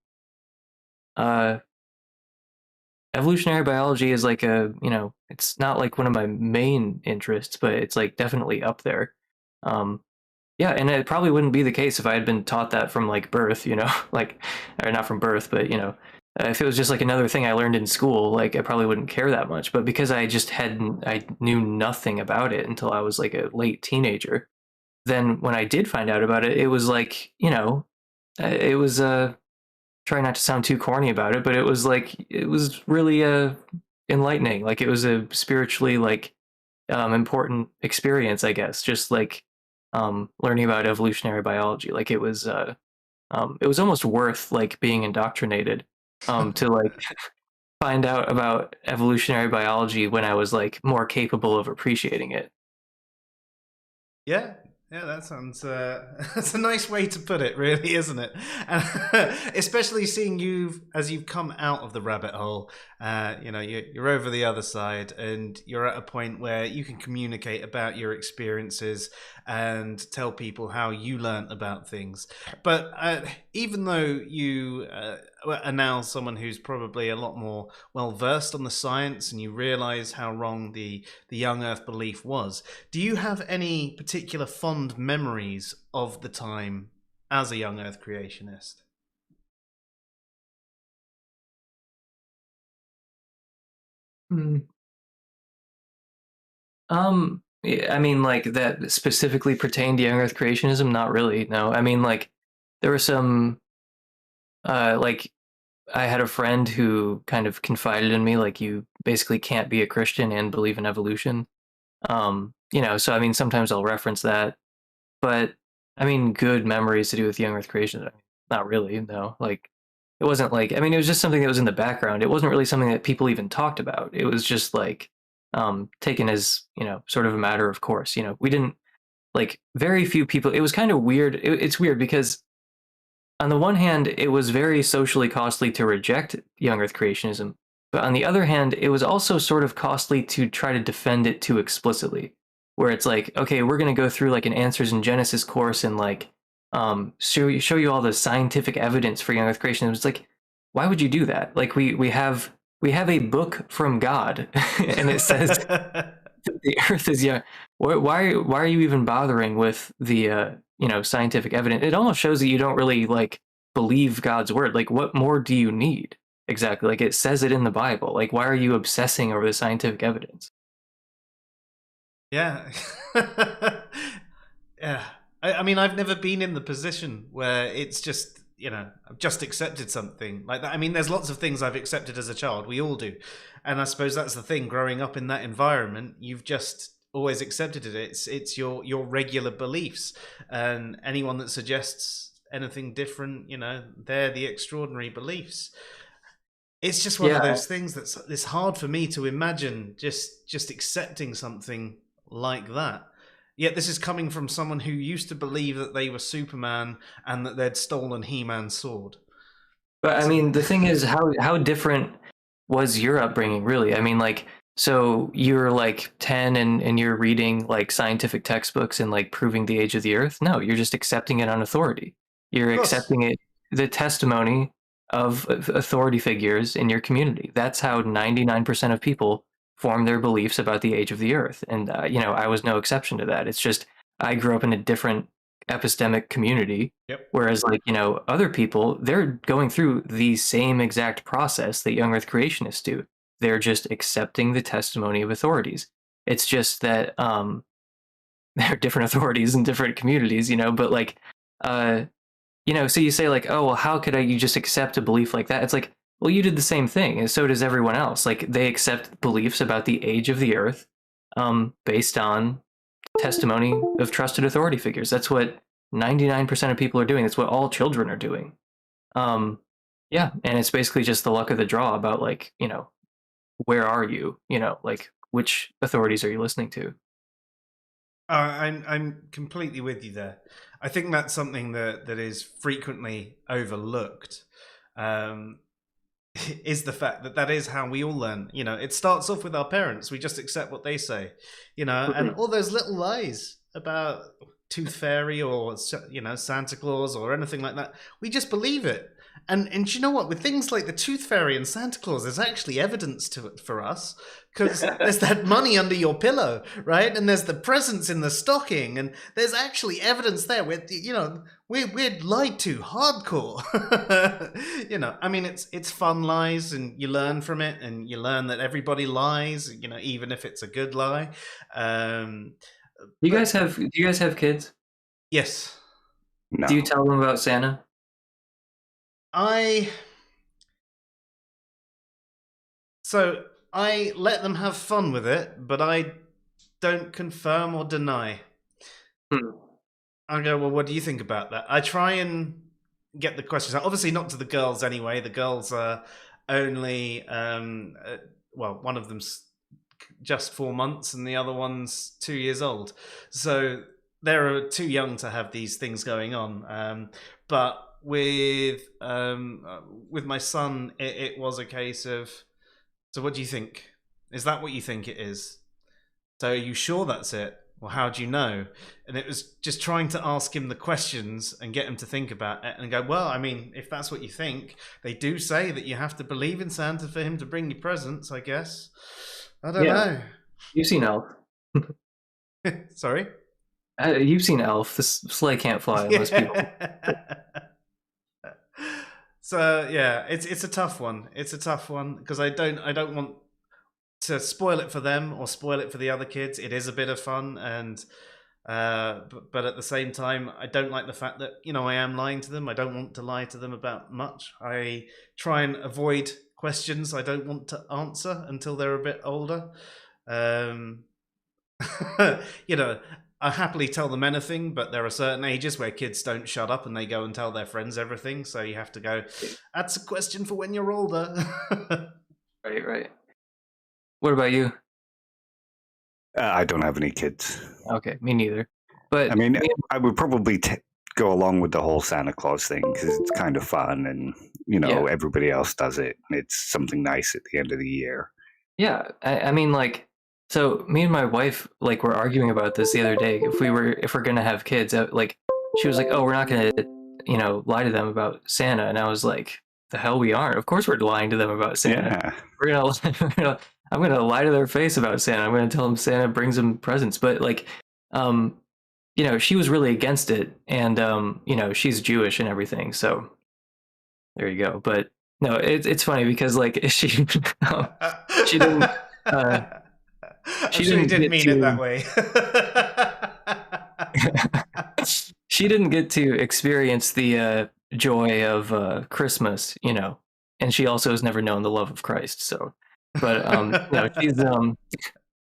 evolutionary biology is like a, you know, it's not like one of my main interests, but it's like definitely up there. Yeah, and it probably wouldn't be the case if I had been taught that from like birth, you know, like, or not from birth, but you know, if it was just like another thing I learned in school, like I probably wouldn't care that much. But because I knew nothing about it until I was like a late teenager. Then when I did find out about it, it was like, you know, it was try not to sound too corny about it, but it was like it was really enlightening. Like it was a spiritually like important experience, I guess. Just like learning about evolutionary biology. Like it was almost worth like being indoctrinated to like find out about evolutionary biology when I was like more capable of appreciating it. Yeah, yeah, that sounds that's a nice way to put it, really, isn't it? Especially seeing as you've come out of the rabbit hole, you know, you're over the other side, and you're at a point where you can communicate about your experiences and tell people how you learnt about things. But even though you are now someone who's probably a lot more well versed on the science, and you realize how wrong the young Earth belief was, do you have any particular fond memories of the time as a young Earth creationist? I mean, like that specifically pertained to young Earth creationism? Not really. No, I mean, like there were some, like I had a friend who kind of confided in me, like you basically can't be a Christian and believe in evolution. You know, so I mean, sometimes I'll reference that, but I mean, good memories to do with young Earth creation. Not really. No, like it wasn't like, I mean, it was just something that was in the background. It wasn't really something that people even talked about. It was just like taken as, you know, sort of a matter of course. You know, we didn't, like, very few people. It was kind of weird. It's weird because on the one hand, it was very socially costly to reject young Earth creationism, but on the other hand, it was also sort of costly to try to defend it too explicitly, where it's like, okay, we're going to go through like an Answers in Genesis course and like show you all the scientific evidence for young Earth creationism. It's like, why would you do that? Like we have a book from God, and it says the Earth is young. Why are you even bothering with the scientific evidence? It almost shows that you don't really like believe God's word. Like, what more do you need exactly? Like, it says it in the Bible. Like, why are you obsessing over the scientific evidence? Yeah. Yeah. I mean, I've never been in the position where it's just, I've just accepted something like that. I mean, there's lots of things I've accepted as a child. We all do. And I suppose that's the thing. Growing up in that environment, you've just always accepted it. It's your regular beliefs. And anyone that suggests anything different, they're the extraordinary beliefs. It's just one of those things it's hard for me to imagine just accepting something like that. Yet this is coming from someone who used to believe that they were Superman and that they'd stolen He-Man's sword. But I mean, the thing is, how different was your upbringing, really? I mean, like, so you're like 10 and you're reading like scientific textbooks and like proving the age of the Earth? No, you're just accepting it on authority. You're accepting it, the testimony of authority figures in your community. That's how 99% of people form their beliefs about the age of the Earth. And, I was no exception to that. It's just, I grew up in a different epistemic community, whereas like, other people, they're going through the same exact process that young Earth creationists do. They're just accepting the testimony of authorities. It's just that there are different authorities in different communities, but like, so you say like, oh, well, how could you just accept a belief like that? It's like, well, you did the same thing, and so does everyone else. Like, they accept beliefs about the age of the Earth based on testimony of trusted authority figures. That's what 99% of people are doing. That's what all children are doing. And it's basically just the luck of the draw about like, where are you? Like, which authorities are you listening to? I'm completely with you there. I think that's something that is frequently overlooked. Is the fact that is how we all learn. It starts off with our parents. We just accept what they say, and all those little lies about Tooth Fairy or Santa Claus or anything like that, we just believe it. And you know what? With things like the Tooth Fairy and Santa Claus, there's actually evidence to it for us, because there's that money under your pillow, right? And there's the presents in the stocking, and there's actually evidence there. We're lied to hardcore. I mean, it's fun lies, and you learn from it, and you learn that everybody lies, even if it's a good lie. Do you guys have kids? Yes. No. Do you tell them about Santa? I let them have fun with it, but I don't confirm or deny. I go, well, what do you think about that? I try and get the questions out. Obviously not to the girls anyway. The girls are only, one of them's just 4 months and the other one's 2 years old. So they're too young to have these things going on. But with my son, it was a case of, so what do you think? Is that what you think it is? So are you sure that's it? Well, how do you know? And it was just trying to ask him the questions and get him to think about it and go, well, I mean, if that's what you think, they do say that you have to believe in Santa for him to bring you presents, I guess. I don't know. You've seen Elf. Sorry? You've seen Elf. The sleigh can't fly unless people... So yeah, it's a tough one. It's a tough one because I don't want to spoil it for them or spoil it for the other kids. It is a bit of fun, and but at the same time, I don't like the fact that I am lying to them. I don't want to lie to them about much. I try and avoid questions I don't want to answer until they're a bit older. I happily tell them anything, but there are certain ages where kids don't shut up and they go and tell their friends everything. So you have to go, that's a question for when you're older. Right. What about you? I don't have any kids. Okay, me neither. But I mean, I would probably go along with the whole Santa Claus thing because it's kind of fun, and everybody else does it, and it's something nice at the end of the year. Yeah, I mean, like, so me and my wife, like, were arguing about this the other day. If we're gonna have kids, like, she was like, "Oh, we're not gonna, lie to them about Santa," and I was like, "The hell we aren't! Of course we're lying to them about Santa. Yeah. I'm gonna lie to their face about Santa. I'm gonna tell them Santa brings them presents." But like, she was really against it, and she's Jewish and everything, so there you go. But no, it's funny because like she she didn't she didn't mean it that way. She didn't get to experience the joy of Christmas, and she also has never known the love of Christ. So, but she's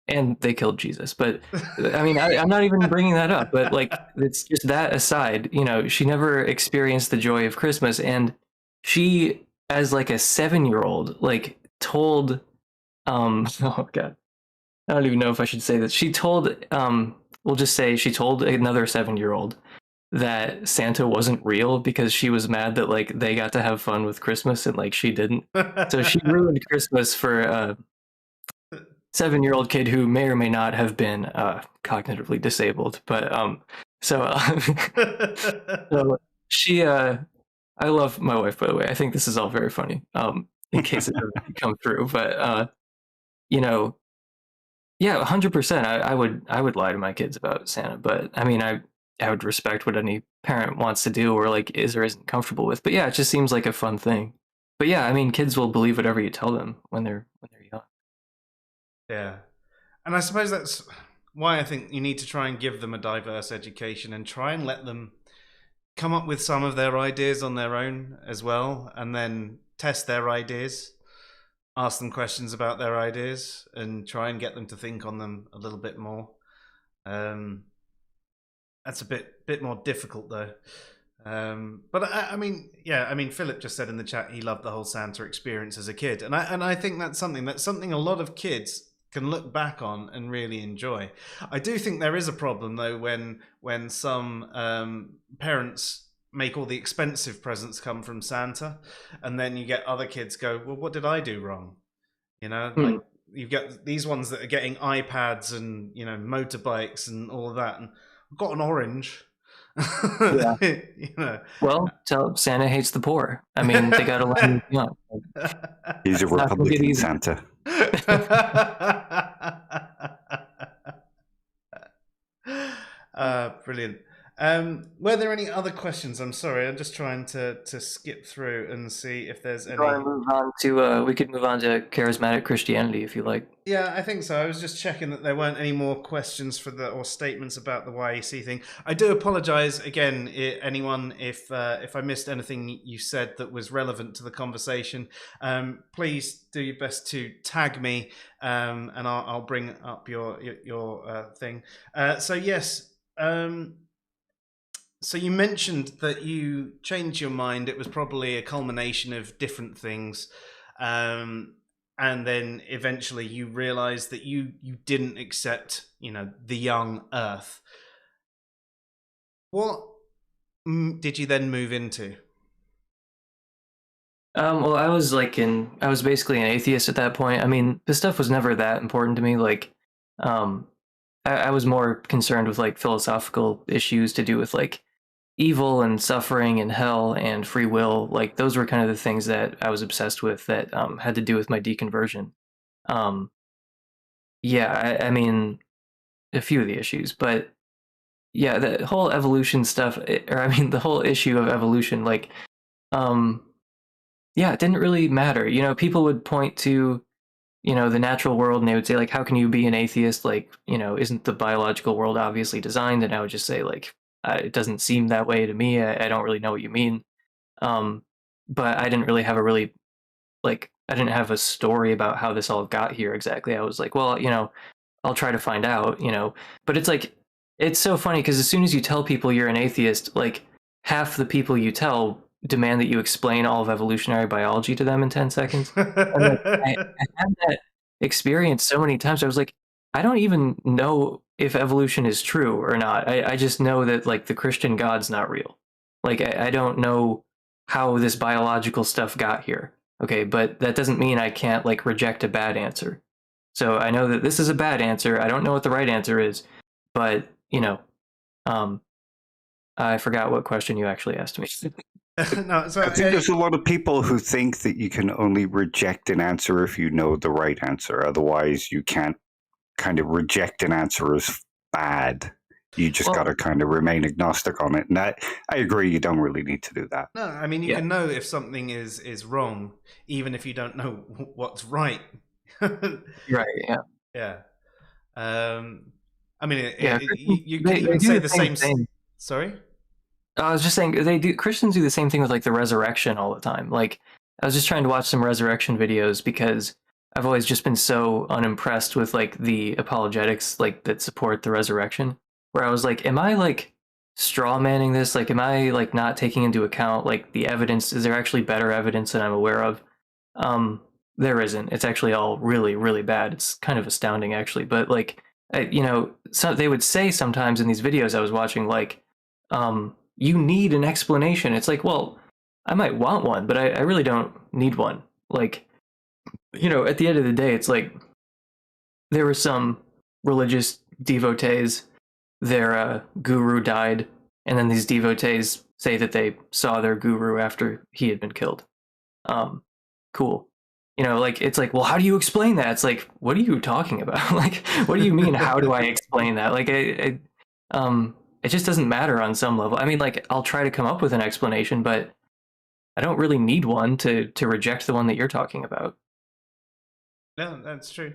and they killed Jesus. But I mean, I'm not even bringing that up. But like, it's just that aside, she never experienced the joy of Christmas, and she, as like a 7-year-old, like told, oh God, I don't even know if I should say this. She told, we'll just say she told another 7-year-old that Santa wasn't real because she was mad that like they got to have fun with Christmas and like she didn't. So she ruined Christmas for a 7-year-old kid who may or may not have been cognitively disabled. But so she I love my wife, by the way. I think this is all very funny. In case it doesn't come through, but yeah, 100%. I would lie to my kids about Santa, but I mean, I would respect what any parent wants to do or like is or isn't comfortable with. But yeah, it just seems like a fun thing. But yeah, I mean, kids will believe whatever you tell them when they're young. Yeah, and I suppose that's why I think you need to try and give them a diverse education and try and let them come up with some of their ideas on their own as well, and then test their ideas, ask them questions about their ideas, and try and get them to think on them a little bit more. That's a bit more difficult though. But I mean, Philip just said in the chat he loved the whole Santa experience as a kid, and I think that's something a lot of kids can look back on and really enjoy. I do think there is a problem though when some parents make all the expensive presents come from Santa, and then you get other kids go, well, what did I do wrong? Like you've got these ones that are getting iPads and motorbikes and all of that, and I've got an orange. Yeah. Well, tell Santa hates the poor. I mean, they got to let him young. He's a Republican Santa. Brilliant. Were there any other questions? I'm sorry, I'm just trying to skip through and see if there's any. We could move on to Charismatic Christianity if you like. Yeah, I think so. I was just checking that there weren't any more questions or statements about the YEC thing. I do apologize again, anyone, if I missed anything you said that was relevant to the conversation. Please do your best to tag me, and I'll bring up your thing. So yes. So you mentioned that you changed your mind. It was probably a culmination of different things. And then eventually you realized that you didn't accept, the young earth. What did you then move into? Well, I was basically an atheist at that point. I mean, this stuff was never that important to me. Like, I was more concerned with like philosophical issues to do with like evil and suffering and hell and free will. Like those were kind of the things that I was obsessed with that had to do with my deconversion. I mean, a few of the issues, but yeah, the whole evolution stuff, the whole issue of evolution, like, it didn't really matter. People would point to, the natural world, and they would say, like, how can you be an atheist? Like, isn't the biological world obviously designed? And I would just say, like, it doesn't seem that way to me. I don't really know what you mean. But I didn't really have I didn't have a story about how this all got here exactly. I was like, well, I'll try to find out, But it's like, it's so funny because as soon as you tell people you're an atheist, like half the people you tell demand that you explain all of evolutionary biology to them in 10 seconds. And like, I had that experience so many times. I was like, I don't even know if evolution is true or not. I just know that like the Christian God's not real. Like, I don't know how this biological stuff got here. Okay, but that doesn't mean I can't like reject a bad answer. So I know that this is a bad answer. I don't know what the right answer is, but I forgot what question you actually asked me. No, so I think there's a lot of people who think that you can only reject an answer if you know the right answer. Otherwise, you can't kind of reject an answer as bad. You just got to kind of remain agnostic on it. And I agree, you don't really need to do that. No, I mean, you can know if something is wrong, even if you don't know what's right. Right, yeah. Yeah. I mean, Yeah, you can even say the same thing. Sorry? I was just saying, Christians do the same thing with like the resurrection all the time. Like, I was just trying to watch some resurrection videos because I've always just been so unimpressed with like the apologetics like that support the resurrection, where I was like, am I like straw manning this? Like, am I like not taking into account like the evidence? Is there actually better evidence than I'm aware of? There isn't. It's actually all really, really bad. It's kind of astounding actually. But like, so they would say sometimes in these videos I was watching, like, you need an explanation. It's like, well, I might want one, but I really don't need one. Like, at the end of the day, it's like there were some religious devotees, their guru died, and then these devotees say that they saw their guru after he had been killed. Cool. Like, it's like, well, how do you explain that? It's like, what are you talking about? Like, what do you mean, how do I explain that? Like, it just doesn't matter on some level. I mean, like, I'll try to come up with an explanation, but I don't really need one to reject the one that you're talking about. No, that's true.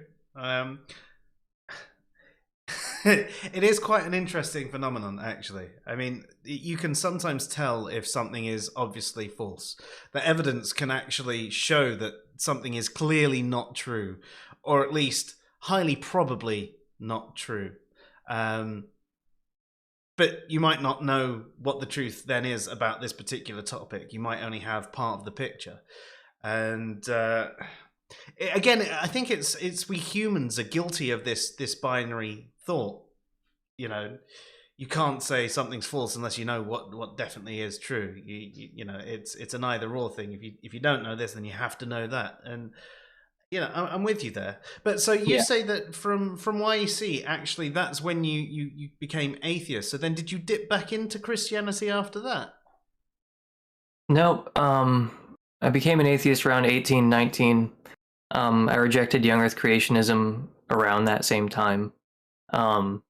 It is quite an interesting phenomenon, actually. I mean, you can sometimes tell if something is obviously false. The evidence can actually show that something is clearly not true, or at least highly probably not true. But you might not know what the truth then is about this particular topic. You might only have part of the picture. And again, I think it's we humans are guilty of this binary thought. You can't say something's false unless you know what definitely is true. It's an either or thing. If you don't know this, then you have to know that. And I'm with you there. But so you say that from YEC, actually, that's when you became atheist. So then did you dip back into Christianity after that? Nope. I became an atheist around 18, 19. I rejected young earth creationism around that same time. For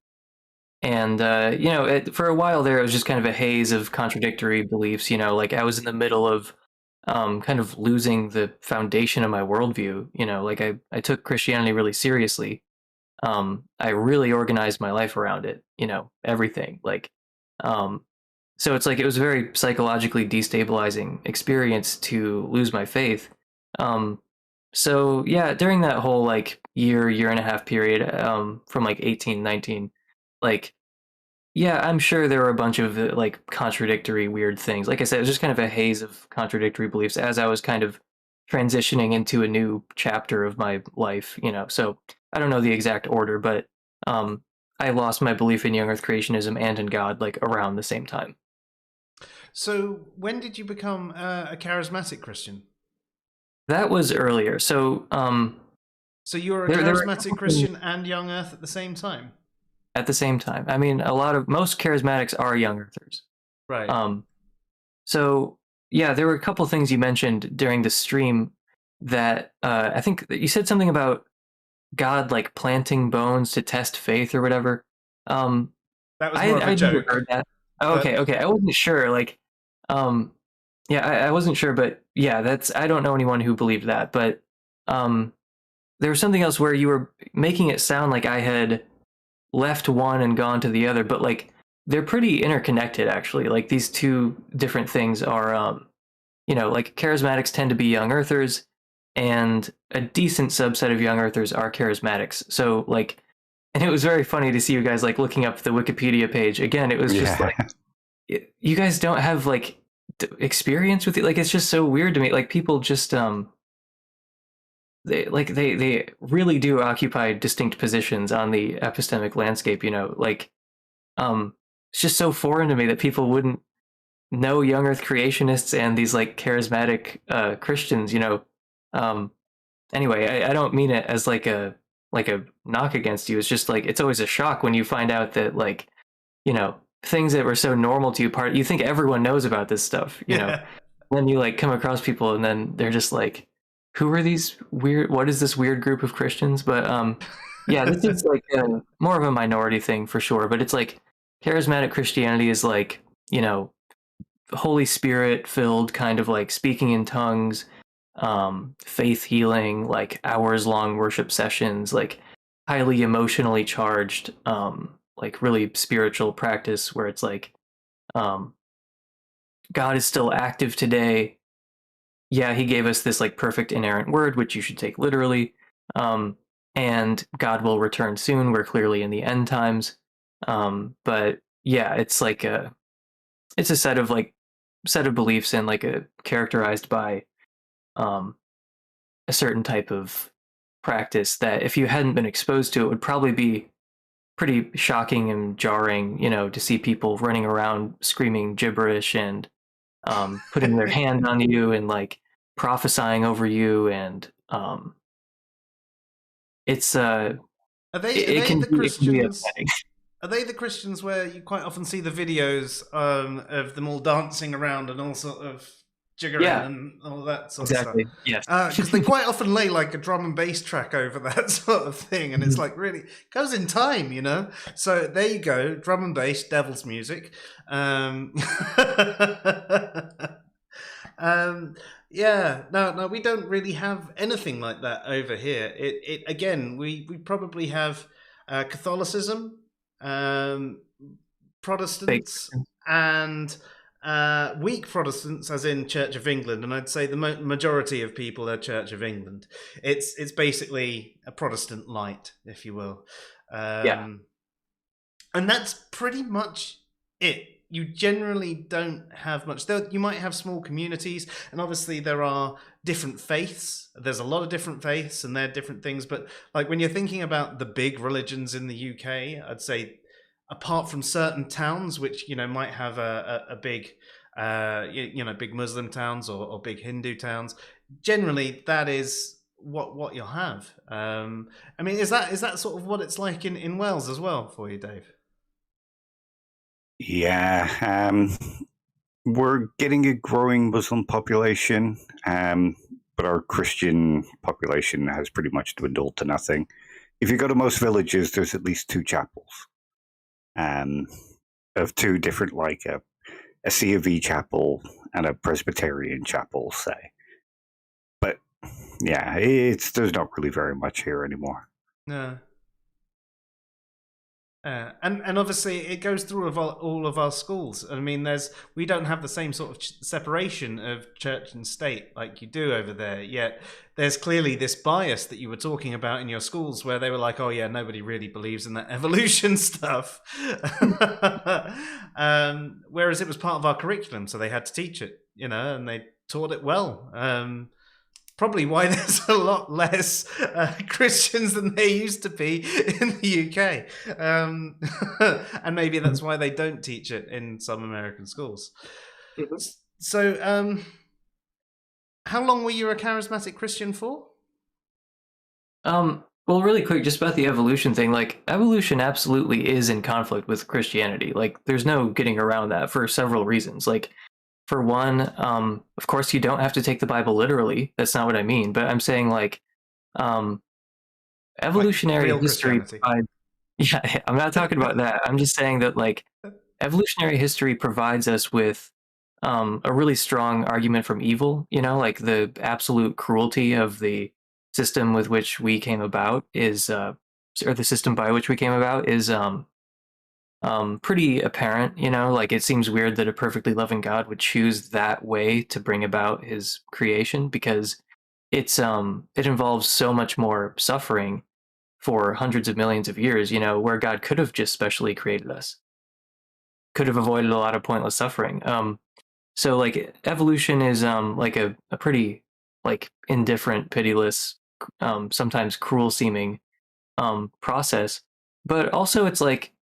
a while there, it was just kind of a haze of contradictory beliefs. Like, I was in the middle of kind of losing the foundation of my worldview. Like, I took Christianity really seriously. I really organized my life around it, everything. Like, so it's like, it was a very psychologically destabilizing experience to lose my faith. So yeah, during that whole like year and a half period, from like 18, 19, like, yeah, I'm sure there were a bunch of like contradictory weird things. Like I said, it was just kind of a haze of contradictory beliefs as I was kind of transitioning into a new chapter of my life, So I don't know the exact order, but I lost my belief in young earth creationism and in God like around the same time. So when did you become a charismatic Christian? That was earlier. So so you were a charismatic Christian and young earth at the same time? At the same time. I mean, most charismatics are young earthers. Right. So yeah, there were a couple things you mentioned during the stream that I think you said something about God like planting bones to test faith or whatever. That was more of a joke. Never heard that. Oh, okay. I wasn't sure. Like, I wasn't sure, but yeah, I don't know anyone who believed that. But there was something else where you were making it sound like I had left one and gone to the other, but like they're pretty interconnected actually. Like, these two different things are like charismatics tend to be young earthers, and a decent subset of young earthers are charismatics. So like, and it was very funny to see you guys like looking up the Wikipedia page again. It was just like, you guys don't have like experience with it. Like, it's just so weird to me. Like, people just they really do occupy distinct positions on the epistemic landscape, like, it's just so foreign to me that people wouldn't no young earth creationists and these like charismatic Christians, anyway, I don't mean it as like a knock against you. It's just like it's always a shock when you find out that like, things that were so normal to you, you think everyone knows about this stuff, Yeah. then you like come across people and then they're just like, who are these what is this weird group of Christians? But yeah, this is like more of a minority thing for sure, but it's like charismatic Christianity is like, Holy Spirit filled kind of like speaking in tongues, faith healing, like hours long worship sessions, like highly emotionally charged, like really spiritual practice where it's like, God is still active today. Yeah, he gave us this like perfect inerrant word, which you should take literally. And God will return soon. We're clearly in the end times. But yeah, it's like it's a set of beliefs and like characterized by a certain type of practice that if you hadn't been exposed to, it would probably be pretty shocking and jarring, to see people running around screaming gibberish and putting their hand on you and like prophesying over you, and it's Are they it can the be Christians? upsetting. Are they the Christians where you quite often see the videos of them all dancing around and all sort of jiggering Yeah. and all that sort Exactly. of Yes. stuff? Because they quite often lay like a drum and bass track over that sort of thing, and it's like really goes in time, So there you go, drum and bass, devil's music. Yeah, no, we don't really have anything like that over here. It again, we probably have Catholicism, Protestants, and weak Protestants, as in Church of England, and I'd say the majority of people are Church of England. It's basically a Protestant light, if you will. Yeah. And that's pretty much it. You generally don't have much. You might have small communities, and obviously there are different faiths. There's a lot of different faiths, and they're different things. But like when you're thinking about the big religions in the UK, I'd say apart from certain towns, which might have a big, big Muslim towns or big Hindu towns, generally that is what you'll have. I mean, is that sort of what it's like in Wales as well for you, Dave? Yeah, we're getting a growing Muslim population, but our Christian population has pretty much dwindled to nothing. If you go to most villages, there's at least 2 chapels, of 2 different, like a C of E chapel and a Presbyterian chapel, say. But yeah, there's not really very much here anymore. No. And obviously it goes through all of our schools. I mean, we don't have the same sort of separation of church and state like you do over there. Yet there's clearly this bias that you were talking about in your schools, where they were like, "Oh yeah, nobody really believes in that evolution stuff," whereas it was part of our curriculum, so they had to teach it, and they taught it well. Probably why there's a lot less Christians than there used to be in the UK. And maybe that's why they don't teach it in some American schools. Mm-hmm. So, how long were you a charismatic Christian for? Well, really quick, just about the evolution thing. Like, evolution absolutely is in conflict with Christianity. Like, there's no getting around that for several reasons. Like, for one, of course, you don't have to take the Bible literally. That's not what I mean. But I'm saying, like, evolutionary like history. Yeah, I'm not talking about that. I'm just saying that, like, evolutionary history provides us with a really strong argument from evil. Like the absolute cruelty of the system with which we came about is, or the system by which we came about is pretty apparent. Like it seems weird that a perfectly loving God would choose that way to bring about his creation, because it involves so much more suffering for hundreds of millions of years, where God could have just specially created us, could have avoided a lot of pointless suffering. So like evolution is like a pretty like indifferent, pitiless, sometimes cruel seeming process, but also it's like,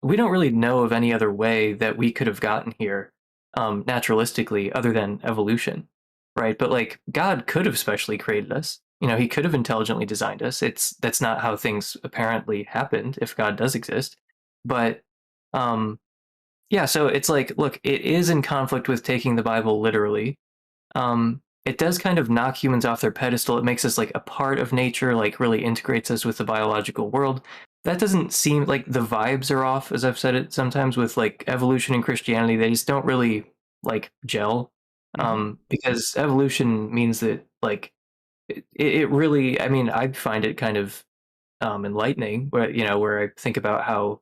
we don't really know of any other way that we could have gotten here naturalistically other than evolution, right? But like God could have specially created us. You know, he could have intelligently designed us. That's not how things apparently happened if God does exist. But yeah, so it's like, look, it is in conflict with taking the Bible literally. It does kind of knock humans off their pedestal. It makes us like a part of nature, like really integrates us with the biological world. That doesn't seem like the vibes are off, as I've said it sometimes with like evolution and Christianity. They just don't really like gel. Because evolution means that like it really, I mean, I find it kind of enlightening where, you know, where I think about how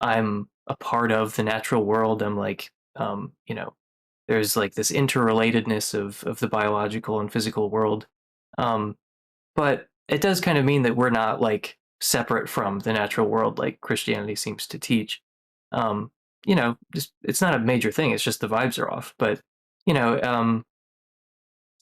I'm a part of the natural world. I'm like, you know, there's like this interrelatedness of the biological and physical world. But it does kind of mean that we're not like separate from the natural world like Christianity seems to teach. You know, just it's not a major thing. It's just the vibes are off. But, you know,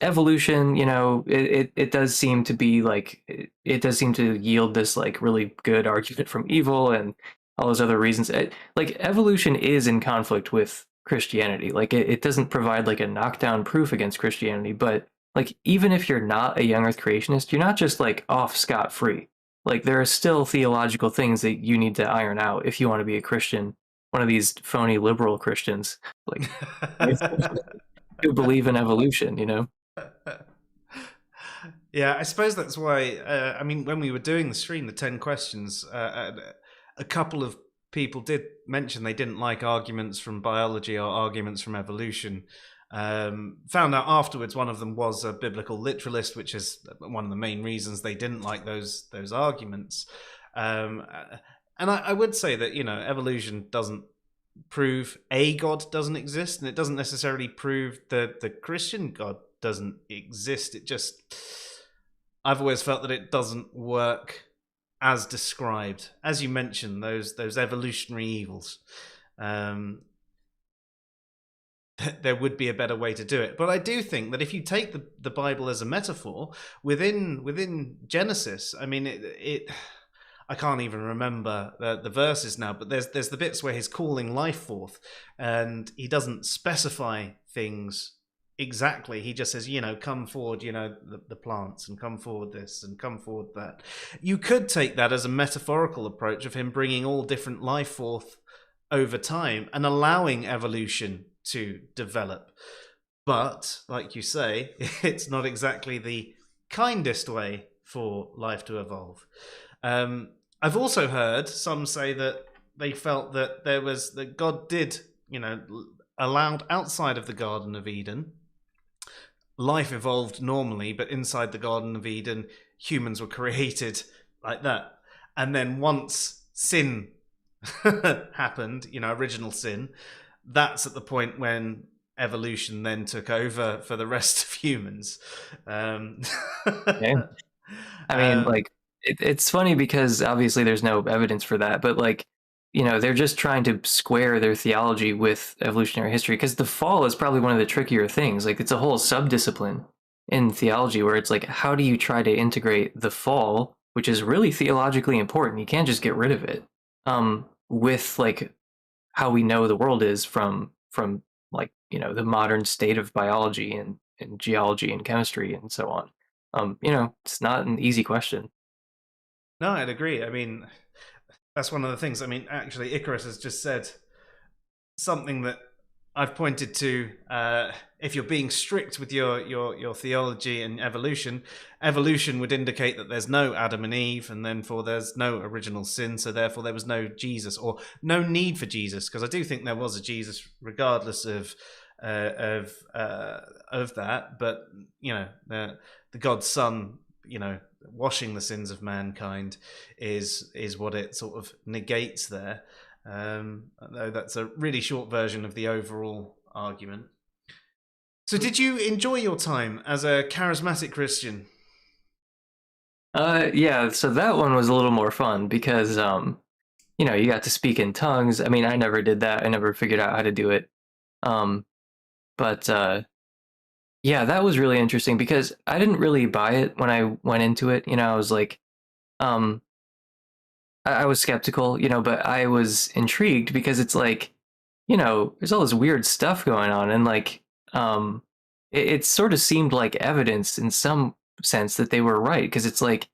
evolution, you know, it does seem to be like, it does seem to yield this like really good argument from evil and all those other reasons. Like evolution is in conflict with Christianity. Like it doesn't provide like a knockdown proof against Christianity, but like even if you're not a young earth creationist, you're not just like off scot-free. Like there are still theological things that you need to iron out if you want to be a Christian, one of these phony liberal Christians like who believe in evolution, you know. Yeah, I suppose that's why I mean, when we were doing the stream, the 10 questions, a couple of people did mention they didn't like arguments from biology or arguments from evolution. Found out afterwards one of them was a biblical literalist, which is one of the main reasons they didn't like those arguments. And I would say that, you know, evolution doesn't prove a God doesn't exist, and it doesn't necessarily prove that the Christian God doesn't exist. It just, I've always felt that it doesn't work as described, as you mentioned, those evolutionary evils. There would be a better way to do it. But I do think that if you take the Bible as a metaphor, within Genesis, I mean, it I can't even remember the verses now, but there's the bits where he's calling life forth, and he doesn't specify things exactly. He just says, you know, come forward, you know, the plants, and come forward this, and come forward that. You could take that as a metaphorical approach of him bringing all different life forth over time and allowing evolution to develop. But, like you say, it's not exactly the kindest way for life to evolve. I've also heard some say that they felt that that God did, you know, allowed outside of the Garden of Eden, life evolved normally, but inside the Garden of Eden, humans were created like that. And then once sin happened, you know, original sin, that's at the point when evolution then took over for the rest of humans. Yeah. I mean, like, it's funny because obviously there's no evidence for that, but like, you know, they're just trying to square their theology with evolutionary history, because the fall is probably one of the trickier things. Like, it's a whole subdiscipline in theology where it's like, how do you try to integrate the fall, which is really theologically important? You can't just get rid of it, with like how we know the world is from like, you know, the modern state of biology and geology and chemistry and so on. You know, it's not an easy question. No, I'd agree. I mean, that's one of the things. I mean, actually, Icarus has just said something that I've pointed to. If you're being strict with your theology and evolution would indicate that there's no Adam and Eve, and therefore there's no original sin. So therefore there was no Jesus, or no need for Jesus, because I do think there was a Jesus, regardless of that. But you know, the God's Son, you know, washing the sins of mankind is what it sort of negates there. Though that's a really short version of the overall argument. So did you enjoy your time as a charismatic Christian? Yeah, so that one was a little more fun because you know, you got to speak in tongues. I mean, I never did that. I never figured out how to do it. But yeah, that was really interesting because I didn't really buy it when I went into it. You know, I was like, I was skeptical, but I was intrigued because it's like, there's all this weird stuff going on, and like, it sort of seemed like evidence in some sense that they were right, because it's like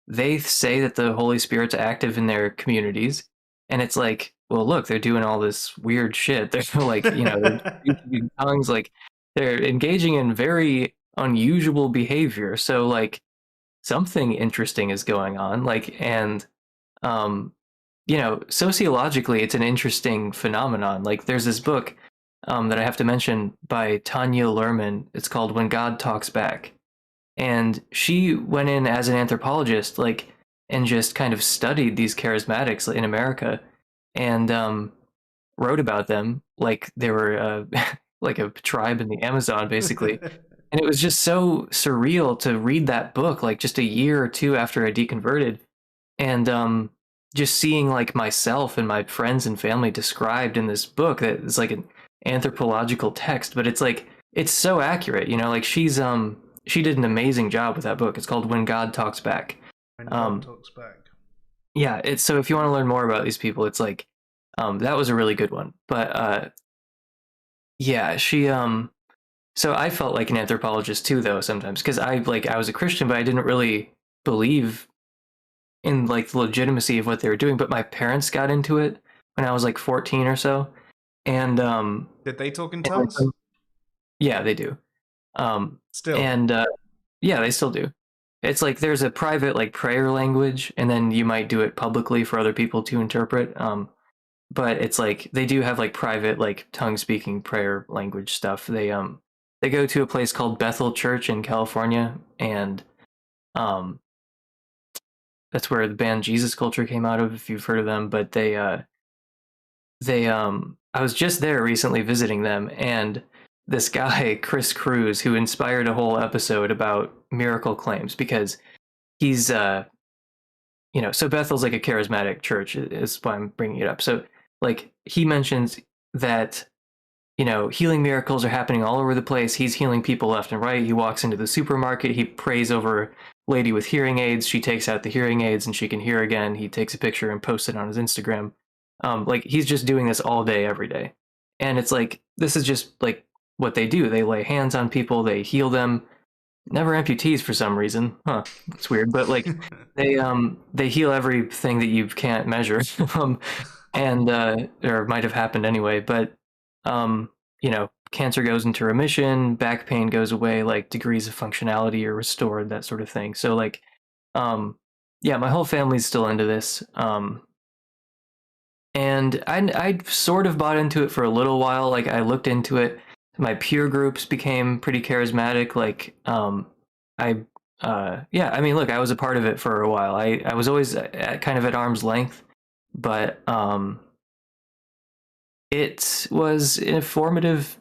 they say that the Holy Spirit's active in their communities, and it's like, well, look, they're doing all this weird shit. They're like, they're speaking in tongues, like they're engaging in very unusual behavior. So like something interesting is going on, like, and um sociologically it's an interesting phenomenon. Like there's this book that I have to mention by Tanya Luhrmann. It's called When God Talks Back, and she went in as an anthropologist, like, and just kind of studied these charismatics in America, and wrote about them like they were like a tribe in the Amazon basically. And it was just so surreal to read that book like just a year or two after I deconverted, and just seeing like myself and my friends and family described in this book that is like an anthropological text, but it's like it's so accurate, like she did an amazing job with that book. It's called When God Talks Back. When God Talks Back. Yeah, it's so if you want to learn more about these people, it's like that was a really good one. But yeah, she so I felt like an anthropologist too though sometimes, because I was a Christian, but I didn't really believe in like the legitimacy of what they were doing. But my parents got into it when I was like 14 or so. And did they talk in tongues? Yeah, they do. Still. And yeah, they still do. It's like there's a private like prayer language, and then you might do it publicly for other people to interpret. But it's like they do have like private like tongue speaking prayer language stuff. They go to a place called Bethel Church in California, and that's where the band Jesus Culture came out of, if you've heard of them. But they I was just there recently visiting them, and this guy, Chris Cruz, who inspired a whole episode about miracle claims, because he's so Bethel's like a charismatic church is why I'm bringing it up. So like he mentions that healing miracles are happening all over the place. He's healing people left and right. He walks into the supermarket, he prays over a lady with hearing aids, she takes out the hearing aids and she can hear again. He takes a picture and posts it on his Instagram. Like he's just doing this all day, every day. And it's like, this is just like what they do. They lay hands on people, they heal them. Never amputees for some reason. Huh. It's weird. But like they heal everything that you can't measure. And or might have happened anyway. But cancer goes into remission, back pain goes away, like degrees of functionality are restored, that sort of thing. So like yeah, my whole family's still into this. And I sort of bought into it for a little while. Like I looked into it. My peer groups became pretty charismatic. Like yeah, I mean, look, I was a part of it for a while. I was always kind of at arm's length, but it was a formative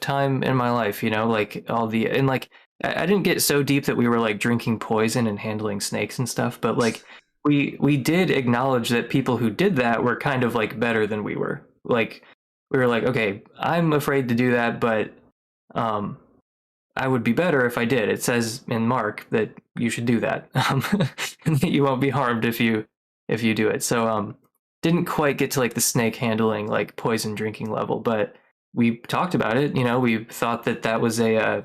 time in my life, like all the, and like I didn't get so deep that we were like drinking poison and handling snakes and stuff, but like we did acknowledge that people who did that were kind of like better than we were. Like we were like, okay, I'm afraid to do that, but I would be better if I did. It says in Mark that you should do that, and that you won't be harmed if you do it. So didn't quite get to like the snake handling, like poison drinking level, but we talked about it. We thought that was a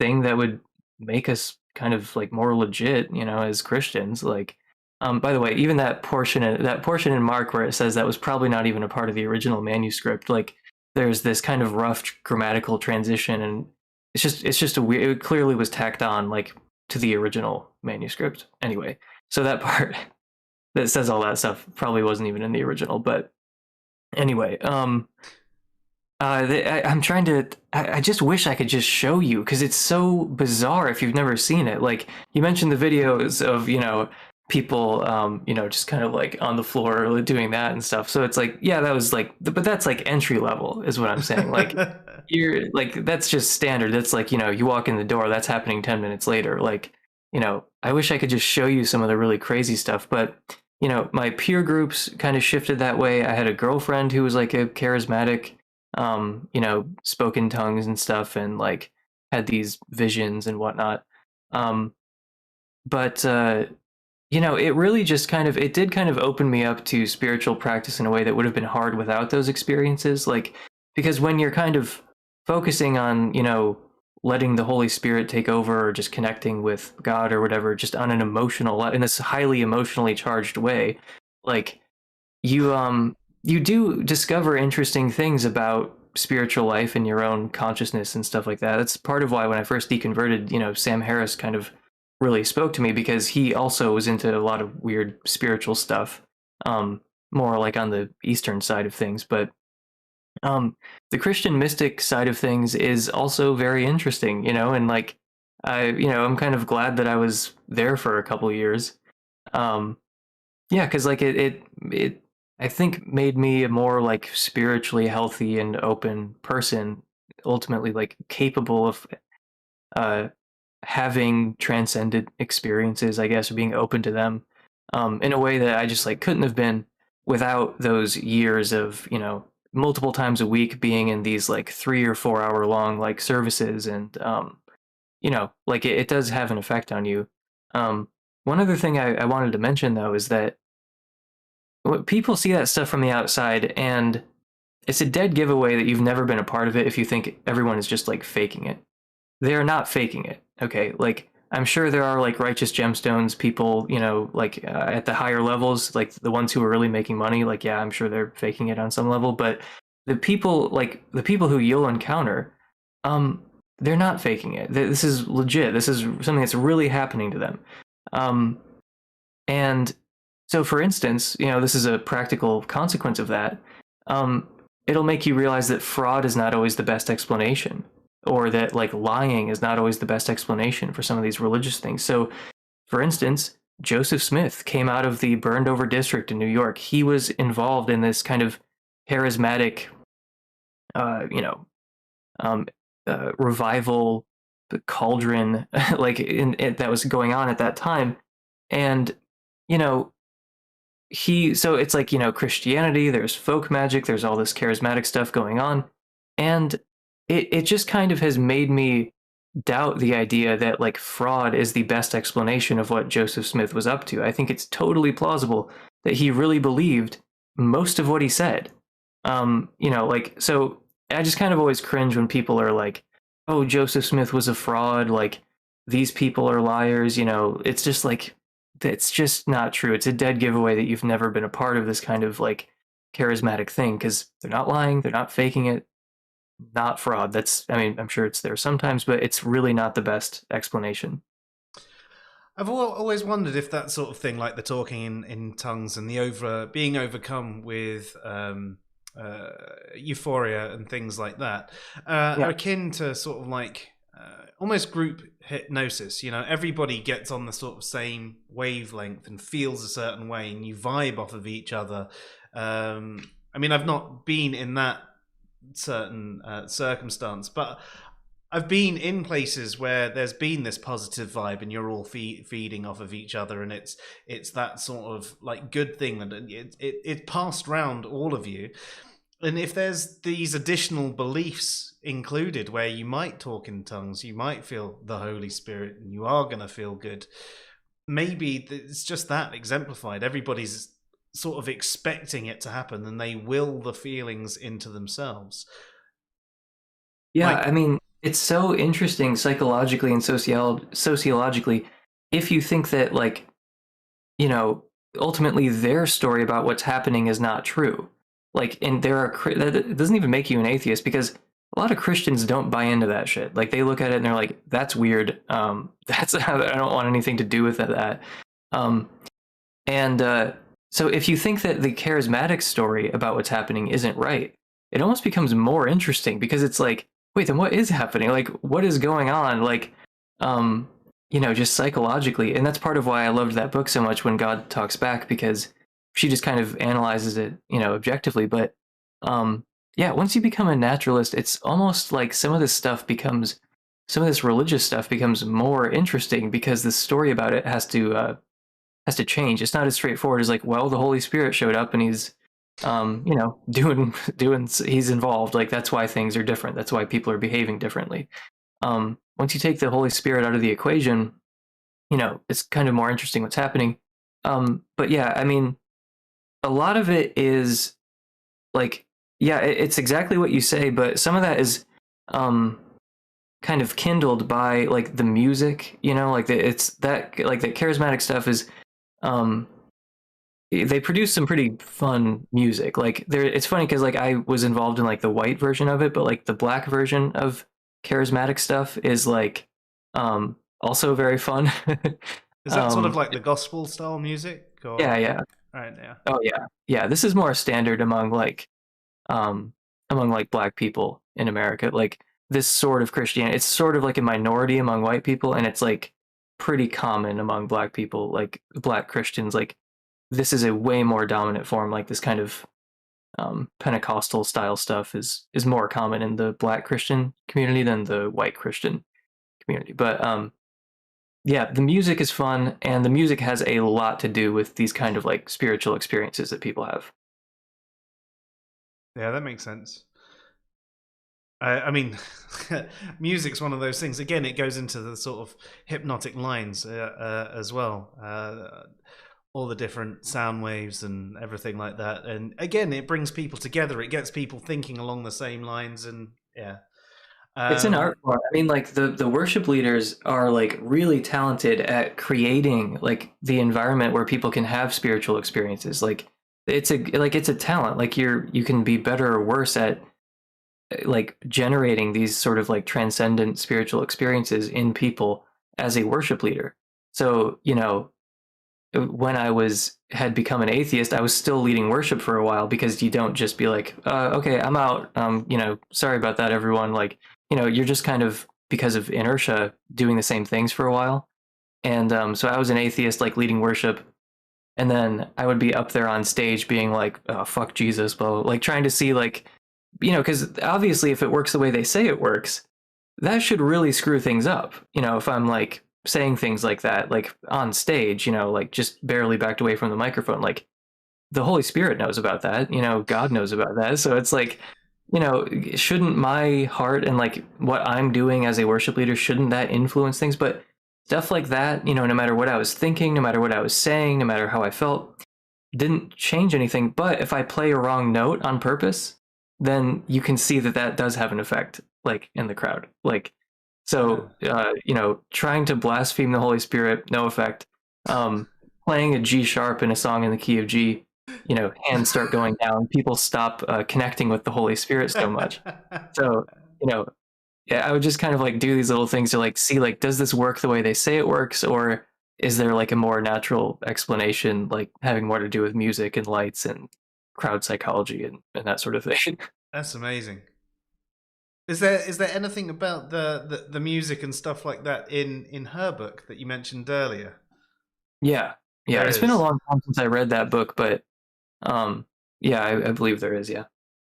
thing that would make us kind of like more legit, as Christians. Like, by the way, even that portion in Mark where it says that was probably not even a part of the original manuscript. Like, there's this kind of rough grammatical transition, and it's just a weird. It clearly was tacked on like to the original manuscript. Anyway, so that part that says all that stuff probably wasn't even in the original. But anyway, I'm trying to. I just wish I could just show you, because it's so bizarre if you've never seen it. Like you mentioned the videos of people just kind of like on the floor doing that and stuff. So it's like, yeah, that was like, but that's like entry level is what I'm saying. Like you're like, that's just standard. That's like, you walk in the door, that's happening 10 minutes later. Like, I wish I could just show you some of the really crazy stuff, but my peer groups kind of shifted that way. I had a girlfriend who was like a charismatic, spoke in tongues and stuff, and like had these visions and whatnot. But it really just it did kind of open me up to spiritual practice in a way that would have been hard without those experiences. Like, because when you're kind of focusing on, letting the Holy Spirit take over or just connecting with God or whatever, just on an in this highly emotionally charged way, like you do discover interesting things about spiritual life and your own consciousness and stuff like that. That's part of why when I first deconverted, Sam Harris kind of really spoke to me, because he also was into a lot of weird spiritual stuff, more like on the Eastern side of things. But the Christian mystic side of things is also very interesting, and like I'm kind of glad that I was there for a couple of years. Yeah, because like it I think made me a more like spiritually healthy and open person, ultimately like capable of having transcendent experiences, I guess, or being open to them in a way that I just like couldn't have been without those years of, multiple times a week being in these like 3 or 4 hour long like services. And, like it does have an effect on you. One other thing I wanted to mention, though, is that people see that stuff from the outside, and it's a dead giveaway that you've never been a part of it if you think everyone is just like faking it. They are not faking it. Okay, like I'm sure there are like righteous gemstones people, like at the higher levels, like the ones who are really making money. Like, yeah, I'm sure they're faking it on some level. But the people who you'll encounter, they're not faking it. This is legit. This is something that's really happening to them. And so, for instance, this is a practical consequence of that. It'll make you realize that fraud is not always the best explanation, or that like lying is not always the best explanation for some of these religious things. So, for instance, Joseph Smith came out of the burned over district in New York. He was involved in this kind of charismatic, revival cauldron, like that was going on at that time. And, so it's like, Christianity, there's folk magic, there's all this charismatic stuff going on. And it just kind of has made me doubt the idea that like fraud is the best explanation of what Joseph Smith was up to. I think it's totally plausible that he really believed most of what he said. So I just kind of always cringe when people are like, oh, Joseph Smith was a fraud, like these people are liars. It's just like, it's just not true. It's a dead giveaway that you've never been a part of this kind of like charismatic thing, because they're not lying, they're not faking it, not fraud. I'm sure it's there sometimes, but it's really not the best explanation. I've always wondered if that sort of thing, like the talking in tongues and the being overcome with euphoria and things like that, are akin to sort of like almost group hypnosis. Everybody gets on the sort of same wavelength and feels a certain way, and you vibe off of each other. I've not been in that certain circumstance, but I've been in places where there's been this positive vibe, and you're all feeding off of each other, and it's that sort of like good thing that it passed round all of you. And if there's these additional beliefs included, where you might talk in tongues, you might feel the Holy Spirit, and you are going to feel good, maybe it's just that exemplified. Everybody's sort of expecting it to happen, and they will the feelings into themselves. Yeah, it's so interesting psychologically and sociologically if you think that, like, ultimately their story about what's happening is not true. Like, and that doesn't even make you an atheist, because a lot of Christians don't buy into that shit. Like, they look at it and they're like, that's weird. I don't want anything to do with that. So if you think that the charismatic story about what's happening isn't right, it almost becomes more interesting, because it's like, wait, then what is happening? Like, what is going on? Like, just psychologically. And that's part of why I loved that book so much, When God Talks Back, because she just kind of analyzes it, objectively. But once you become a naturalist, it's almost like some of this religious stuff becomes more interesting, because the story about it has to change. It's not as straightforward as like, well, the Holy Spirit showed up and he's he's involved. Like, that's why things are different. That's why people are behaving differently. Once you take the Holy Spirit out of the equation, it's kind of more interesting what's happening. But yeah, I mean, a lot of it is like, yeah, it's exactly what you say, but some of that is kind of kindled by like the music, you know, like it's that like the charismatic stuff is they produce some pretty fun music. Like there, it's funny because like I was involved in like the white version of it, but like the black version of charismatic stuff is like also very fun. Is that sort of like the gospel style music? Or... Yeah. Right, yeah. Oh yeah. This is more standard among like black people in America. Like this sort of Christianity, it's sort of like a minority among white people, and it's like pretty common among black people, like black Christians. Like this is a way more dominant form. Like this kind of Pentecostal style stuff is more common in the black Christian community than the white Christian community. But yeah, the music is fun, and the music has a lot to do with these kind of like spiritual experiences that people have. Yeah, that makes sense. I mean, music's one of those things. Again, it goes into the sort of hypnotic lines as well. All the different sound waves and everything like that. And again, it brings people together. It gets people thinking along the same lines. And yeah. It's an art form. I mean, like the worship leaders are like really talented at creating like the environment where people can have spiritual experiences. Like it's a talent. Like you can be better or worse at like generating these sort of like transcendent spiritual experiences in people as a worship leader. So, you know, when I had become an atheist, I was still leading worship for a while, because you don't just be like, okay, I'm out. You know, sorry about that, everyone. Like, you know, you're just kind of, because of inertia, doing the same things for a while. And so I was an atheist, like leading worship. And then I would be up there on stage being like, oh, fuck Jesus, blah, like trying to see like, you know, because obviously if it works the way they say it works, that should really screw things up. You know, if I'm like saying things like that, like on stage, you know, like just barely backed away from the microphone, like the Holy Spirit knows about that, you know, God knows about that. So it's like, you know, shouldn't my heart and like what I'm doing as a worship leader, shouldn't that influence things? But stuff like that, you know, no matter what I was thinking, no matter what I was saying, no matter how I felt, didn't change anything. But if I play a wrong note on purpose, then you can see that that does have an effect, like in the crowd. Like, so, you know, trying to blaspheme the Holy Spirit, no effect. Playing a G sharp in a song in the key of G, you know, hands start going down. People stop connecting with the Holy Spirit so much. So, you know, yeah, I would just kind of like do these little things to like see, like, does this work the way they say it works? Or is there like a more natural explanation, like having more to do with music and lights and crowd psychology and that sort of thing? That's amazing. Is there anything about the music and stuff like that in her book that you mentioned earlier? Yeah. It's been a long time since I read that book, but yeah, I believe there is. Yeah.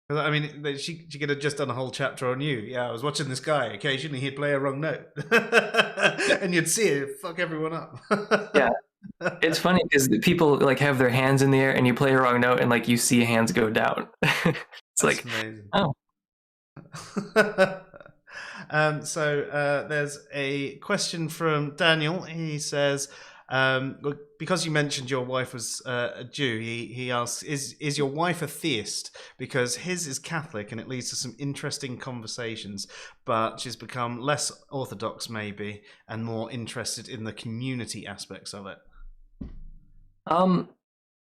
I mean, she could have just done a whole chapter on you. Yeah, I was watching this guy. Occasionally, he'd play a wrong note, and you'd see it fuck everyone up. Yeah. It's funny because people like have their hands in the air and you play a wrong note and like you see hands go down. It's That's like, amazing. oh. So there's a question from Daniel. He says, because you mentioned your wife was a Jew, he asks, is your wife a theist? Because his is Catholic and it leads to some interesting conversations, but she's become less orthodox maybe and more interested in the community aspects of it.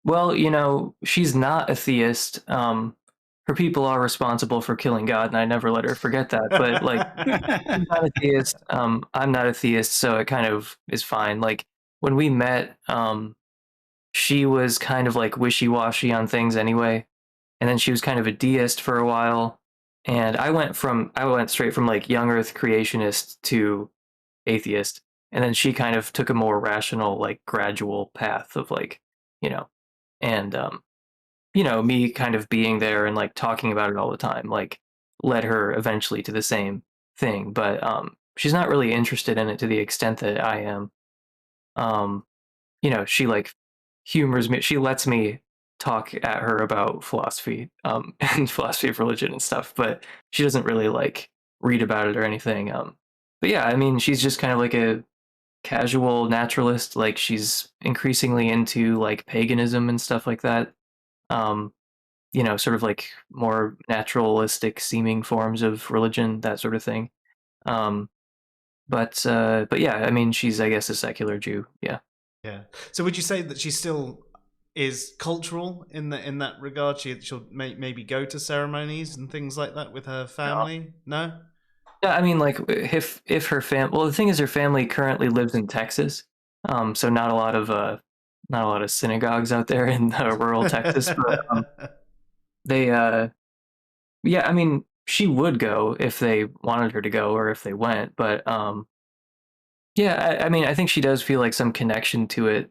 Well, you know, she's not a theist. Her people are responsible for killing God, and I never let her forget that. But like, she's not a theist. I'm not a theist, so it kind of is fine. Like when we met, she was kind of like wishy-washy on things anyway, and then she was kind of a deist for a while. And I went straight from like young Earth creationist to atheist, and then she kind of took a more rational, like gradual path of like, you know, and you know, me kind of being there and like talking about it all the time, like led her eventually to the same thing. But she's not really interested in it to the extent that I am. You know, she like humors me. She lets me talk at her about philosophy and philosophy of religion and stuff, but she doesn't really like read about it or anything. But yeah, I mean, she's just kind of like a casual naturalist. Like she's increasingly into like paganism and stuff like that. You know, sort of like more naturalistic seeming forms of religion, that sort of thing. Um, but yeah, I mean, she's, I guess, a secular Jew. Yeah. Yeah. So would you say that she still is cultural in that regard? She'll maybe go to ceremonies and things like that with her family? No? Yeah, I mean, like if her well, the thing is, her family currently lives in Texas, so not a lot of synagogues out there in rural Texas, but they yeah, I mean, she would go if they wanted her to go or if they went, but yeah, I mean, I think she does feel like some connection to it,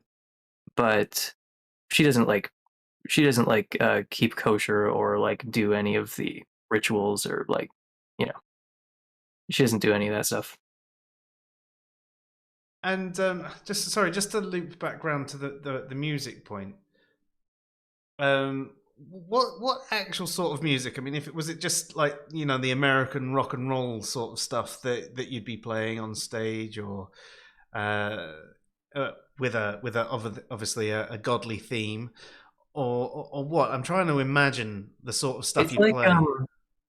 but she doesn't like keep kosher or like do any of the rituals or like, you know, she doesn't do any of that stuff. And just to loop back round to the music point. What actual sort of music? I mean, if it was it just like, you know, the American rock and roll sort of stuff that you'd be playing on stage, or with obviously a godly theme, or what? I'm trying to imagine the sort of stuff It's you like play.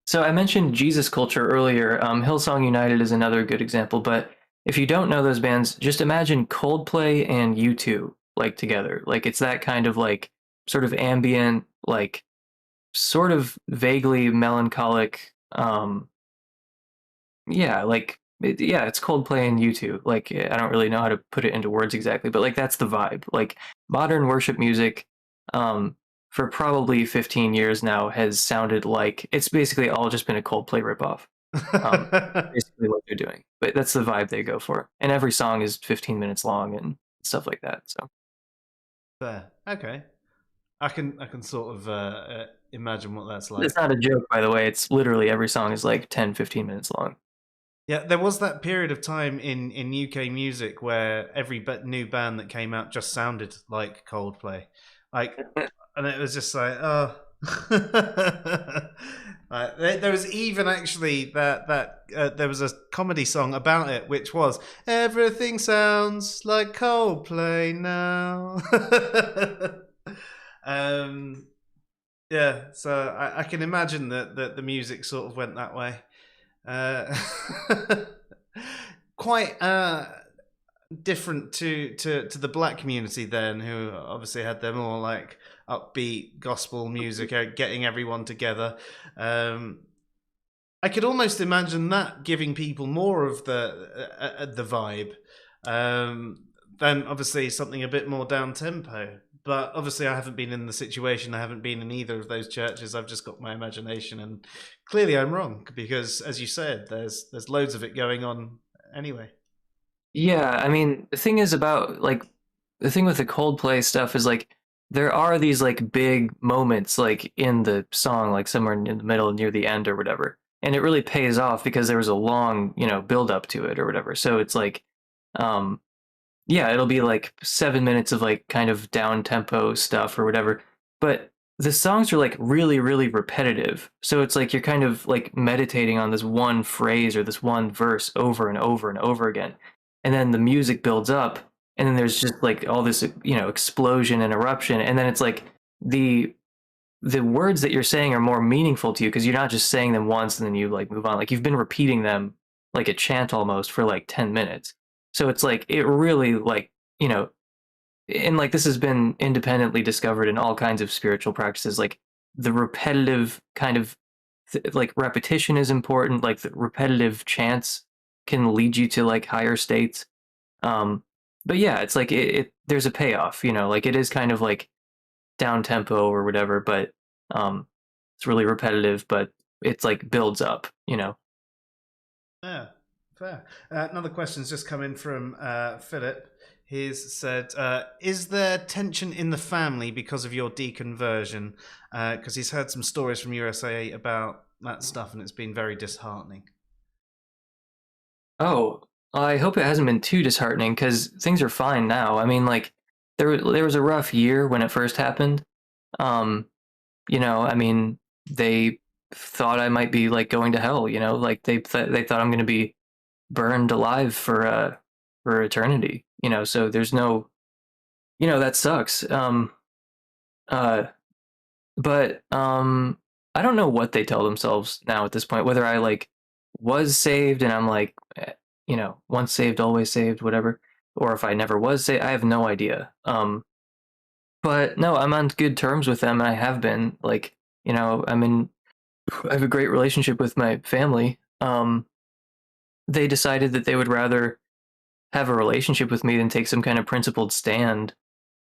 so I mentioned Jesus Culture earlier. Hillsong United is another good example, but if you don't know those bands, just imagine Coldplay and U2 like together. Like it's that kind of like sort of ambient, like sort of vaguely melancholic. Yeah, like yeah, it's Coldplay and U2. Like I don't really know how to put it into words exactly, but like that's the vibe. Like modern worship music, for probably 15 years now has sounded like it's basically all just been a Coldplay ripoff. Basically what they're doing. But that's the vibe they go for. And every song is 15 minutes long and stuff like that. So Fair. Okay. I can sort of imagine what that's like. it's not a joke, by the way. It's literally every song is like 10, 15 minutes long. Yeah, there was that period of time in UK music where every new band that came out just sounded like Coldplay, like, and it was just like, oh. There was even actually there was a comedy song about it, which was "Everything Sounds Like Coldplay Now." Yeah, so I can imagine that the music sort of went that way. Quite different to the black community then, who obviously had their more like upbeat gospel music, getting everyone together. I could almost imagine that giving people more of the vibe than obviously something a bit more down tempo. But obviously, I haven't been in the situation. I haven't been in either of those churches. I've just got my imagination, and clearly, I'm wrong because, as you said, there's loads of it going on anyway. Yeah, I mean, the thing is about like the thing with the Coldplay stuff is like there are these like big moments like in the song, like somewhere in the middle near the end or whatever. And it really pays off because there was a long, you know, build up to it or whatever. So it's like yeah, it'll be like 7 minutes of like kind of down tempo stuff or whatever. But the songs are like really, really repetitive. So it's like you're kind of like meditating on this one phrase or this one verse over and over and over again. And then the music builds up, and then there's just like all this, you know, explosion and eruption. And then it's like the words that you're saying are more meaningful to you because you're not just saying them once and then you like move on. Like you've been repeating them like a chant almost for like 10 minutes. So it's like it really like, you know, and like this has been independently discovered in all kinds of spiritual practices. Like the repetitive kind of like repetition is important. Like the repetitive chants can lead you to like higher states. But yeah, it's like there's a payoff, you know, like it is kind of like down tempo or whatever, but it's really repetitive, but it's like builds up, you know. Yeah, fair. Another question's just come in from Philip. He's said, is there tension in the family because of your deconversion? Because he's heard some stories from USA about that stuff, and it's been very disheartening. Oh, I hope it hasn't been too disheartening because things are fine now. I mean, like there was a rough year when it first happened. You know, I mean, they thought I might be like going to hell. You know, like they thought I'm going to be burned alive for for eternity, so there's no, that sucks. But I don't know what they tell themselves now at this point, whether I like was saved and I'm like, once saved, always saved, whatever, or if I never was saved, I have no idea. But no, I'm on good terms with them. And I have been like, I have a great relationship with my family. They decided that they would rather have a relationship with me than take some kind of principled stand.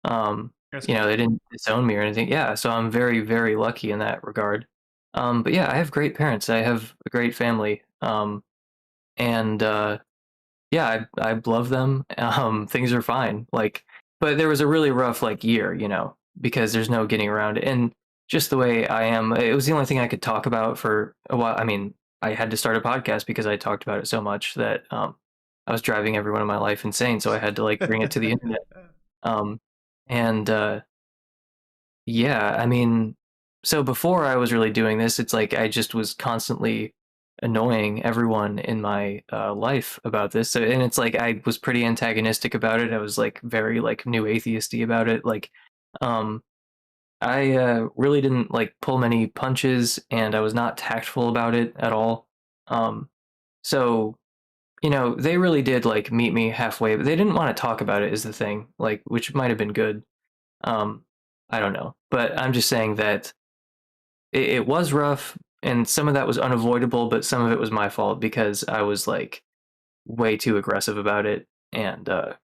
They didn't disown me or anything. Yeah, so I'm very, very lucky in that regard. But yeah, I have great parents. I have a great family. And yeah, I love them. Things are fine. Like, but there was a really rough year, because there's no getting around it. And just the way I am, it was the only thing I could talk about for a while. I mean, I had to start a podcast because I talked about it so much that I was driving everyone in my life insane. So I had to bring it to the internet. Yeah, I mean, so before I was really doing this, it's like I just was constantly annoying everyone in my life about this. So, and it's like I was pretty antagonistic about it. I was very new atheisty about it. I really didn't pull many punches, and I was not tactful about it at all. So they really did meet me halfway, but they didn't want to talk about it is the thing, which might have been good. I don't know, but I'm just saying that it was rough, and some of that was unavoidable, but some of it was my fault because I was way too aggressive about it. And it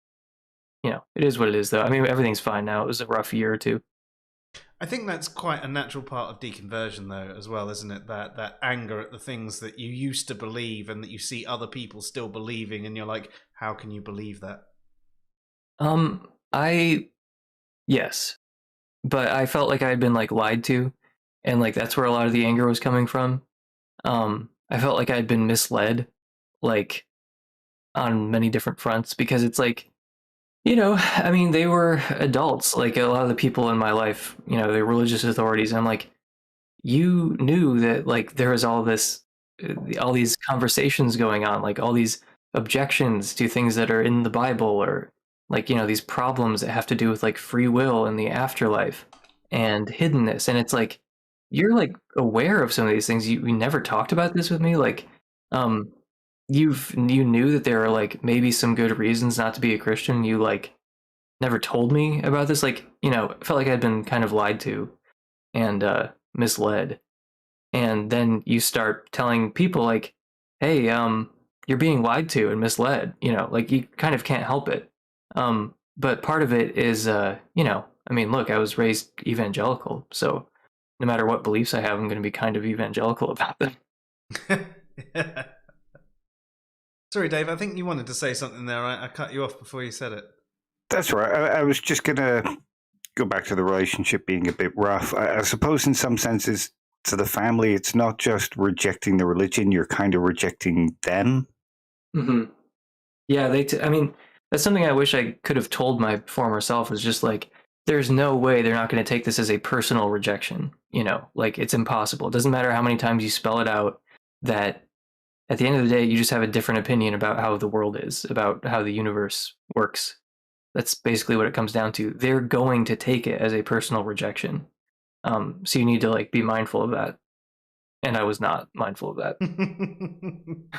is what it is, though. I mean, everything's fine now. It was a rough year or two. I think that's quite a natural part of deconversion, though, as well, isn't it? That anger at the things that you used to believe and that you see other people still believing, and you're like, how can you believe that? Yes, but I felt like I had been lied to, and that's where a lot of the anger was coming from. I felt like I'd been misled, on many different fronts, because it's I mean, they were adults. A lot of the people in my life, they're religious authorities. And I'm like, you knew that there was all these conversations going on, all these objections to things that are in the Bible, or these problems that have to do with free will and the afterlife and hiddenness. And it's you're aware of some of these things. You never talked about this with me. You knew that there are maybe some good reasons not to be a Christian. You never told me about this. It felt like I'd been kind of lied to and misled. And then you start telling people hey, you're being lied to and misled. You kind of can't help it. But part of it is I mean, look, I was raised evangelical, so no matter what beliefs I have, I'm going to be kind of evangelical about them. Yeah. Sorry, Dave, I think you wanted to say something there. I cut you off before you said it. That's right. I was just going to go back to the relationship being a bit rough. I suppose in some senses to the family, it's not just rejecting the religion, you're kind of rejecting them. Mm-hmm. Yeah, I mean, that's something I wish I could have told my former self, was just there's no way they're not going to take this as a personal rejection. It's impossible. It doesn't matter how many times you spell it out, that at the end of the day, you just have a different opinion about how the world is, about how the universe works. That's basically what it comes down to. They're going to take it as a personal rejection. So you need to be mindful of that. And I was not mindful of that.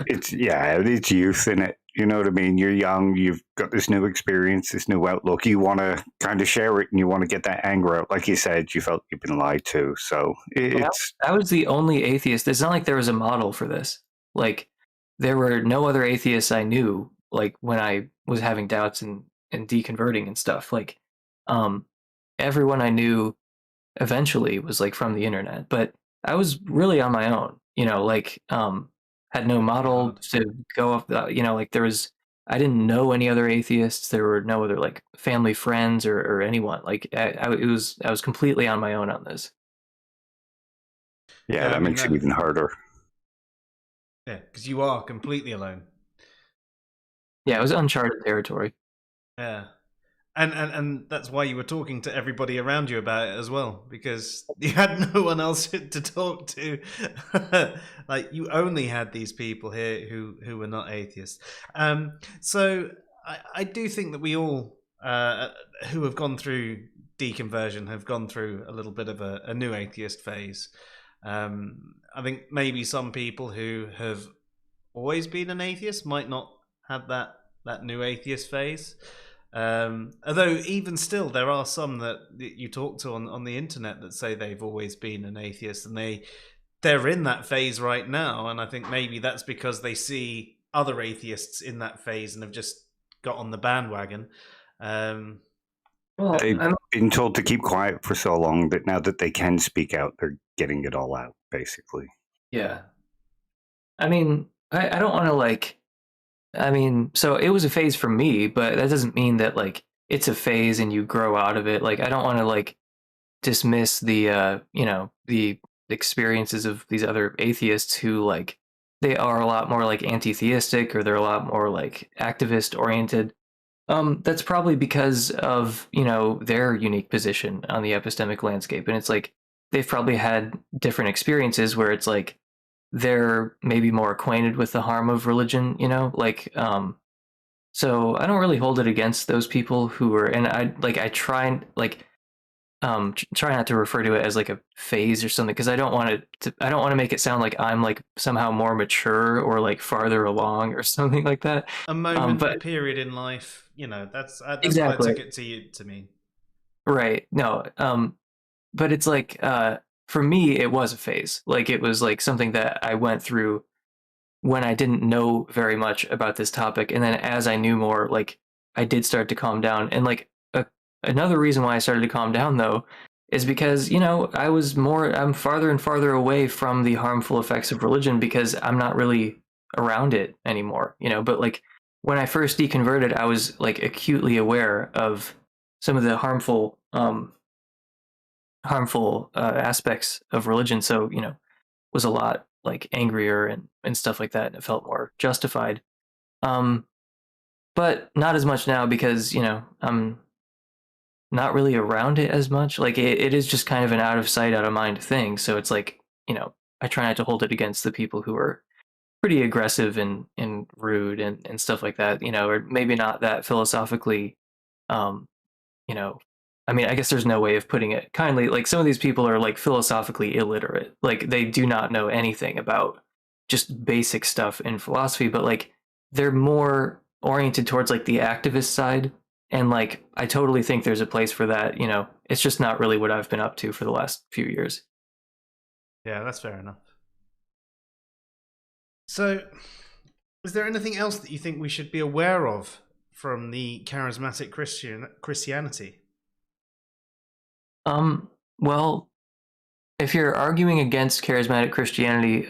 It's youth in it. You know what I mean? You're young, you've got this new experience, this new outlook. You want to kind of share it, and you want to get that anger out. Like you said, you felt you've been lied to. So I was the only atheist. It's not like there was a model for this. There were no other atheists I knew, when I was having doubts and deconverting and stuff. Everyone I knew eventually was from the internet, but I was really on my own, had no model to go off, I didn't know any other atheists. There were no other family friends or anyone. I was completely on my own on this. Yeah, that makes it even harder. Yeah, because you are completely alone. Yeah, it was uncharted territory. Yeah. And that's why you were talking to everybody around you about it as well, because you had no one else to talk to. You only had these people here who were not atheists. So I do think that we all who have gone through deconversion have gone through a little bit of a new atheist phase. I think maybe some people who have always been an atheist might not have that new atheist phase. Although even still, there are some that you talk to on the internet that say they've always been an atheist, and they're in that phase right now. And I think maybe that's because they see other atheists in that phase and have just got on the bandwagon. Well, They've been told to keep quiet for so long that now that they can speak out, they're getting it all out, basically. yeah. I mean, I don't want to like. I mean, so it was a phase for me, but that doesn't mean that like it's a phase and you grow out of it. Like I don't want to like dismiss the the experiences of these other atheists who like they are a lot more like anti-theistic or they're a lot more like activist oriented. That's probably because of their unique position on the epistemic landscape, and it's like they've probably had different experiences where it's like they're maybe more acquainted with the harm of religion, so I don't really hold it against those people who are, and I try and try not to refer to it as like a phase or something, because I don't want to make it sound like I'm like somehow more mature or like farther along or something like that. A moment, a period in life, that's exactly what I took it to mean. Right. No. But it's like for me, it was a phase. Like it was like something that I went through when I didn't know very much about this topic, and then as I knew more, like I did start to calm down. And like another reason why I started to calm down though is because I'm farther and farther away from the harmful effects of religion because I'm not really around it anymore. But like when I first deconverted, I was like acutely aware of some of the harmful aspects of religion, so was a lot like angrier and stuff like that, and it felt more justified, but not as much now because I'm not really around it as much. Like it is just kind of an out of sight out of mind thing, so it's like I try not to hold it against the people who are pretty aggressive and rude and stuff like that, or maybe not that philosophically I mean, I guess there's no way of putting it kindly. Like some of these people are like philosophically illiterate. Like they do not know anything about just basic stuff in philosophy, but like they're more oriented towards like the activist side. And like I totally think there's a place for that. It's just not really what I've been up to for the last few years. Yeah, that's fair enough. So, is there anything else that you think we should be aware of from the charismatic Christianity? Well, if you're arguing against charismatic Christianity,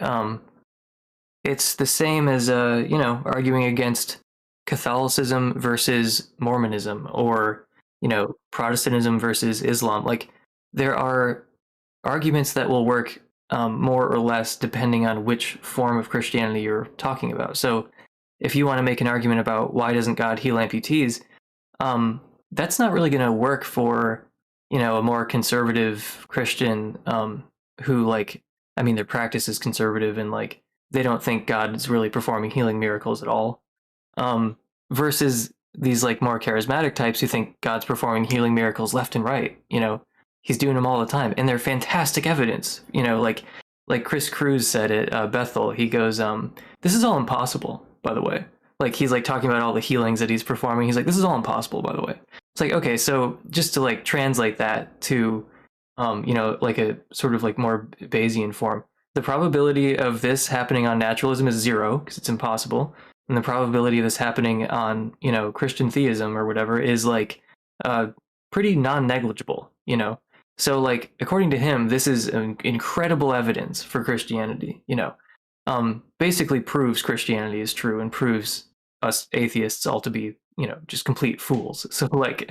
it's the same as arguing against Catholicism versus Mormonism, or Protestantism versus Islam. Like there are arguments that will work more or less depending on which form of Christianity you're talking about. So if you want to make an argument about why doesn't God heal amputees, that's not really going to work for a more conservative Christian who their practice is conservative and like they don't think God is really performing healing miracles at all, versus these like more charismatic types who think God's performing healing miracles left and right. He's doing them all the time, and they're fantastic evidence. Like Chris Cruz said at Bethel, he goes, "This is all impossible." By the way, like he's like talking about all the healings that he's performing. He's like, "This is all impossible." By the way, it's like, okay, so just to like translate that to, like a sort of like more Bayesian form, the probability of this happening on naturalism is 0 because it's impossible, and the probability of this happening on Christian theism or whatever is like pretty non-negligible. So like according to him, this is incredible evidence for Christianity. Basically proves Christianity is true and proves us atheists all to be just complete fools. So like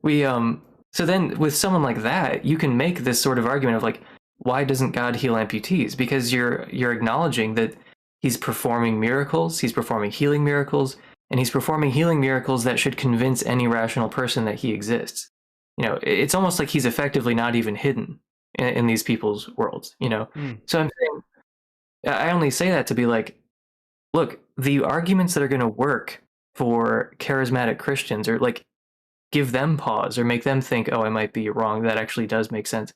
so then with someone like that, you can make this sort of argument of like, why doesn't God heal amputees? Because you're acknowledging that he's performing miracles, he's performing healing miracles, and he's performing healing miracles that should convince any rational person that he exists. It's almost like he's effectively not even hidden in these people's worlds. So I'm saying, I only say that to be like, look, the arguments that are going to work for charismatic Christians, or like give them pause or make them think, oh, I might be wrong, that actually does make sense,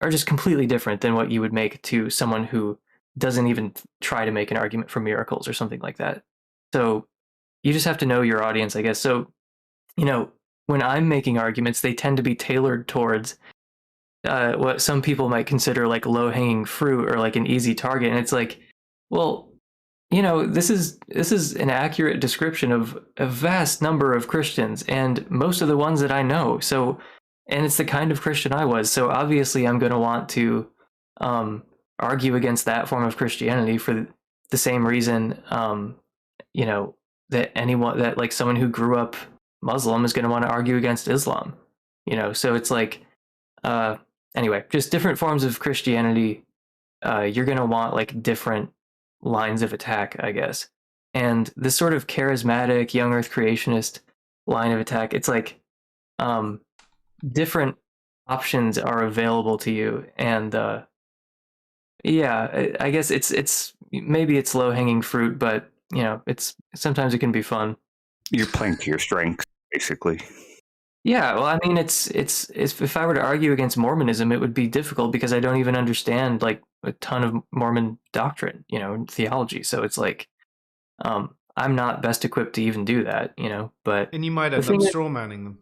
are just completely different than what you would make to someone who doesn't even try to make an argument for miracles or something like that. So you just have to know your audience, I guess. So, you know, when I'm making arguments, they tend to be tailored towards what some people might consider like low-hanging fruit or like an easy target. And it's like, well, you know, this is an accurate description of a vast number of Christians and most of the ones that I know. So, and it's the kind of Christian I was. So obviously I'm going to want to argue against that form of Christianity for the same reason, you know, that like someone who grew up Muslim is going to want to argue against Islam, you know? So it's like, anyway, just different forms of Christianity. You're going to want like different lines of attack, I guess. And this sort of charismatic young earth creationist line of attack, it's like different options are available to you. And yeah, I guess it's maybe it's low-hanging fruit, but you know, it's sometimes it can be fun. You're playing to your strengths, basically. Yeah, well, I mean, it's if I were to argue against Mormonism, it would be difficult because I don't even understand like a ton of Mormon doctrine, you know, theology. So it's like, I'm not best equipped to even do that, you know. But And you might end up straw manning them.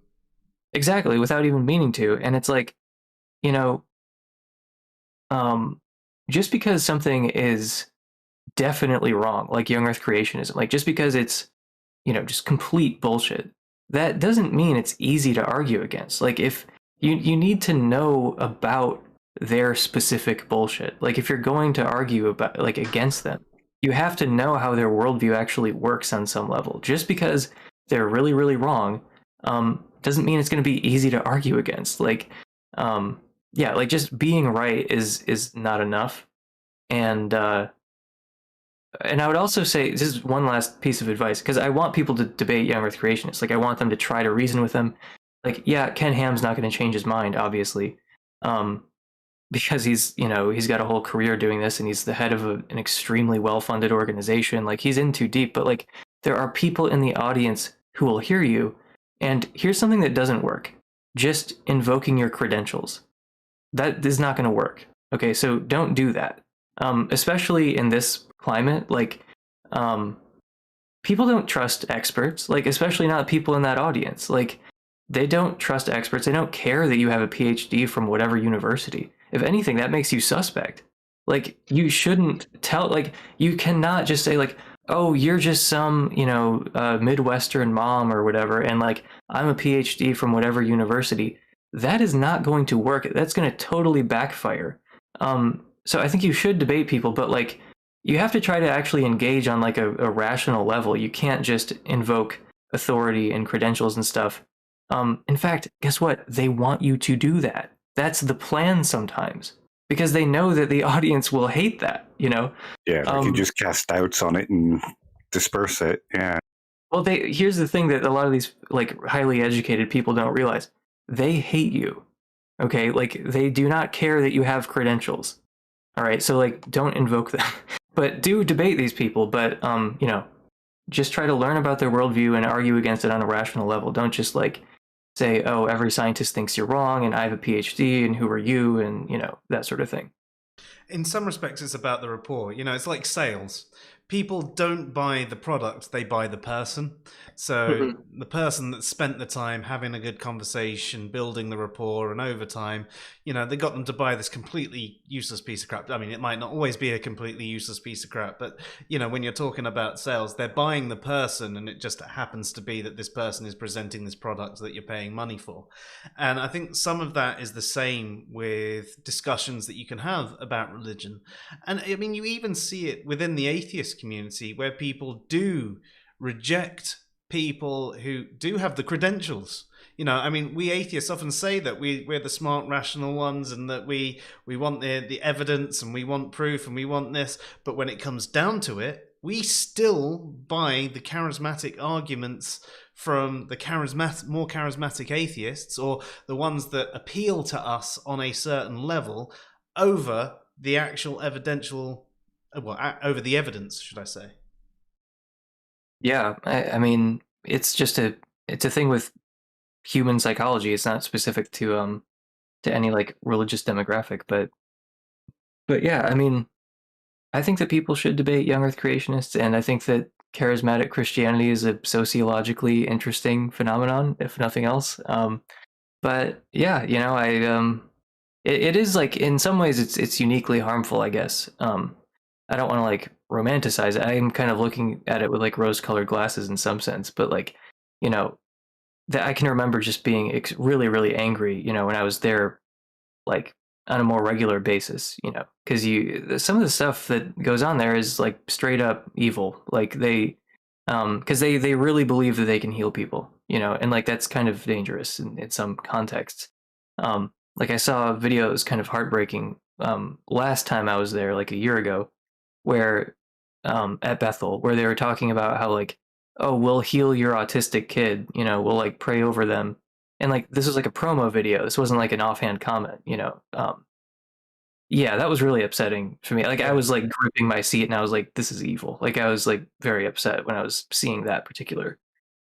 Exactly, without even meaning to. And it's like, you know, just because something is definitely wrong, like young earth creationism, like just because it's, you know, just complete bullshit, that doesn't mean it's easy to argue against. Like if you need to know about their specific bullshit. Like if you're going to argue about like against them, you have to know how their worldview actually works on some level. Just because they're really, really wrong, doesn't mean it's going to be easy to argue against. Like, yeah, like just being right is not enough. And I would also say, this is one last piece of advice, because I want people to debate young earth creationists. Like I want them to try to reason with them. Like, yeah, Ken Ham's not going to change his mind, obviously, because he's got a whole career doing this, and he's the head of an extremely well-funded organization. Like he's in too deep, but like there are people in the audience who will hear you. And here's something that doesn't work: just invoking your credentials. That is not going to work. Okay, so don't do that. Especially in this climate, like people don't trust experts, like especially not people in that audience. Like they don't trust experts. They don't care that you have a PhD from whatever university. If anything, that makes you suspect. Like you shouldn't tell, like you cannot just say like, oh, you're just some, you know, Midwestern mom or whatever, and like I'm a PhD from whatever university. That is not going to work. That's going to totally backfire. So I think you should debate people, but like you have to try to actually engage on like a rational level. You can't just invoke authority and credentials and stuff. In fact, guess what? They want you to do that. That's the plan sometimes, because they know that the audience will hate that, you know? Yeah, they can just cast doubts on it and disperse it. Yeah. Well, here's the thing that a lot of these like highly educated people don't realize. They hate you. Okay? Like they do not care that you have credentials. All right, so like don't invoke them, but do debate these people. But you know, just try to learn about their worldview and argue against it on a rational level. Don't just like say, "Oh, every scientist thinks you're wrong, and I have a PhD, and who are you?" and you know, that sort of thing. In some respects, it's about the rapport. You know, it's like sales. People don't buy the product; they buy the person. So the person that spent the time having a good conversation, building the rapport, and over time, you know, they got them to buy this completely useless piece of crap. I mean, it might not always be a completely useless piece of crap, but, you know, when you're talking about sales, they're buying the person, and it just happens to be that this person is presenting this product that you're paying money for. And I think some of that is the same with discussions that you can have about religion. And I mean, you even see it within the atheist community, where people do reject people who do have the credentials. You know, I mean, we atheists often say that we're the smart, rational ones, and that we want the evidence, and we want proof, and we want this. But when it comes down to it, we still buy the charismatic arguments from the more charismatic atheists, or the ones that appeal to us on a certain level, over the actual over the evidence, should I say. Yeah, I mean, it's a thing with human psychology. It's not specific to any like religious demographic, but yeah, I mean, I think that people should debate young Earth creationists, and I think that charismatic Christianity is a sociologically interesting phenomenon, if nothing else. But yeah, it is like in some ways it's uniquely harmful, I guess. I don't want to like romanticize it. I'm kind of looking at it with like rose-colored glasses in some sense, but like, you know, that I can remember just being really, really angry, when I was there, like on a more regular basis, because some of the stuff that goes on there is like straight up evil. Like because they really believe that they can heal people, and like that's kind of dangerous in some contexts. Like I saw a video that was kind of heartbreaking last time I was there, like a year ago, where at Bethel, where they were talking about how like, oh, we'll heal your autistic kid, we'll like pray over them. And like this was like a promo video. This wasn't like an offhand comment, yeah, that was really upsetting for me. Like I was like gripping my seat and I was like, this is evil. Like I was like very upset when I was seeing that particular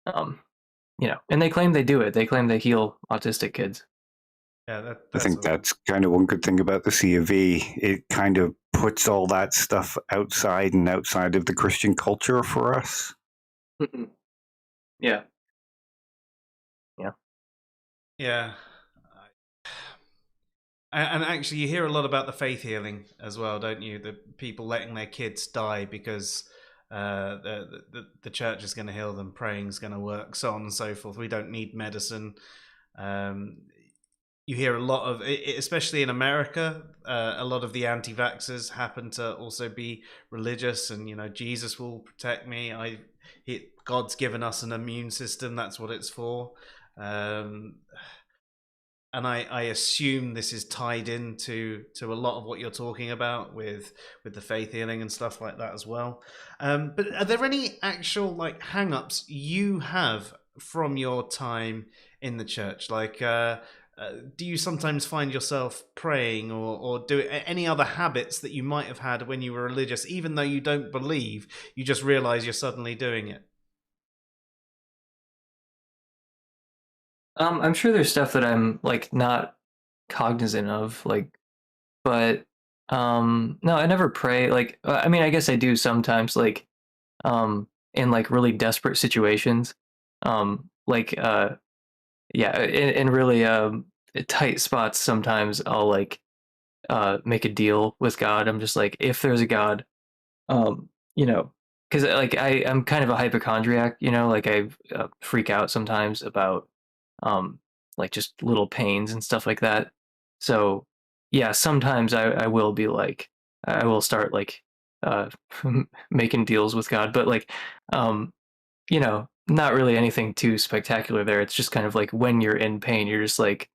um and they claim they do it. They claim they heal autistic kids. Yeah, I think that's kind of one good thing about the C of E. It kind of puts all that stuff outside of the Christian culture for us. Yeah. Yeah. And actually, you hear a lot about the faith healing as well, don't you? The people letting their kids die because the church is going to heal them, praying is going to work, so on and so forth. We don't need medicine. You hear a lot of, especially in America, a lot of the anti-vaxxers happen to also be religious, and Jesus will protect me. God's given us an immune system. That's what it's for. And I assume this is tied into a lot of what you're talking about with the faith healing and stuff like that as well. But are there any actual like hang-ups you have from your time in the church? Like, do you sometimes find yourself praying or do any other habits that you might have had when you were religious, even though you don't believe, you just realize you're suddenly doing it? I'm sure there's stuff that I'm like not cognizant of, like, but no, I never pray. Like, I mean, I guess I do sometimes, like, in like really desperate situations, like, yeah, in really tight spots. Sometimes I'll like make a deal with God. I'm just like, if there's a God, because like I'm kind of a hypochondriac, like I freak out sometimes about like just little pains and stuff like that. So yeah, sometimes I will be like, I will start like making deals with God, but like not really anything too spectacular there. It's just kind of like when you're in pain, you're just like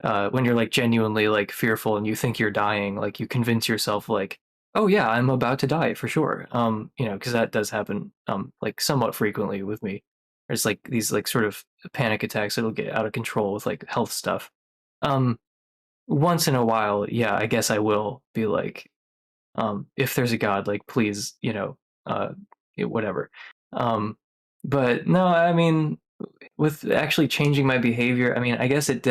when you're like genuinely like fearful and you think you're dying, like you convince yourself like, oh yeah, I'm about to die for sure. Because that does happen like somewhat frequently with me. There's like these like sort of panic attacks that'll get out of control with like health stuff. Once in a while, yeah, I guess I will be like, if there's a God, like please, whatever. But no, I mean, with actually changing my behavior, I mean, I guess it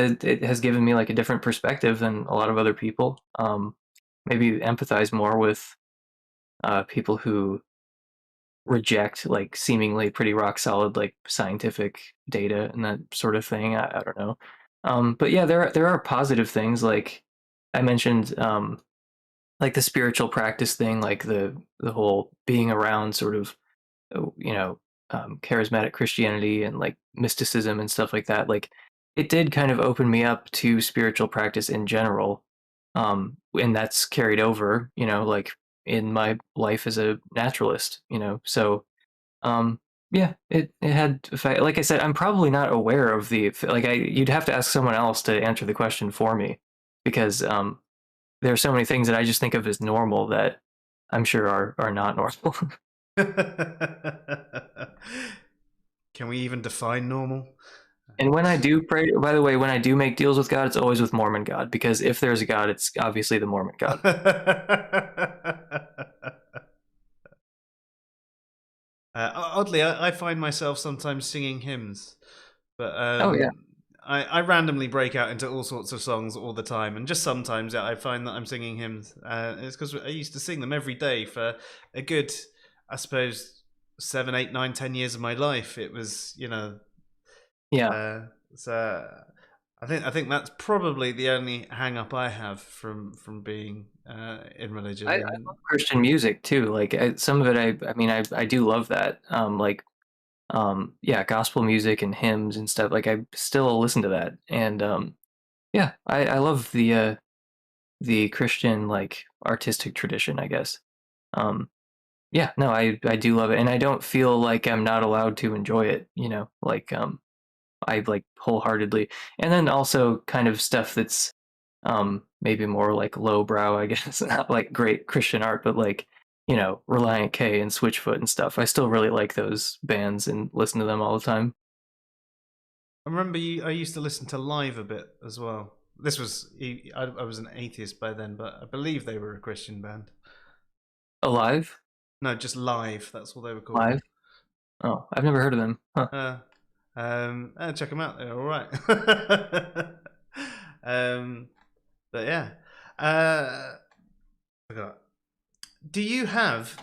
has given me like a different perspective than a lot of other people. Maybe empathize more with people who reject like seemingly pretty rock solid like scientific data and that sort of thing. I don't know. But yeah, there are positive things, like I mentioned, like the spiritual practice thing, like the whole being around sort of charismatic Christianity and like mysticism and stuff like that. Like it did kind of open me up to spiritual practice in general, and that's carried over, like in my life as a naturalist, so yeah, it had effect. Like I said, I'm probably not aware of you'd have to ask someone else to answer the question for me, because there are so many things that I just think of as normal that I'm sure are not normal. Can we even define normal? And when I do pray, by the way, when I do make deals with God, it's always with Mormon God, because if there's a God, it's obviously the Mormon God. Oddly, I find myself sometimes singing hymns, but Oh yeah. I randomly break out into all sorts of songs all the time, and just sometimes I find that I'm singing hymns. It's because I used to sing them every day for a good, I suppose, 7, 8, 9, 10 years of my life. It was, Yeah. So I think that's probably the only hang up I have from being in religion. I love Christian music too. Like some of it, I mean, I do love that. Yeah, gospel music and hymns and stuff. Like I still listen to that, and yeah, I love the Christian like artistic tradition, I guess. Yeah, no, I do love it, and I don't feel like I'm not allowed to enjoy it. Like I like wholeheartedly, and then also kind of stuff that's maybe more like lowbrow, I guess, not like great Christian art, but like Reliant K and Switchfoot and stuff. I still really like those bands and listen to them all the time. I remember I used to listen to Live a bit as well. This was I was an atheist by then, but I believe they were a Christian band. Alive? No, just Live. That's what they were called. Live? Oh, I've never heard of them. Huh. Check them out. They're all right. But yeah, I forgot. Do you have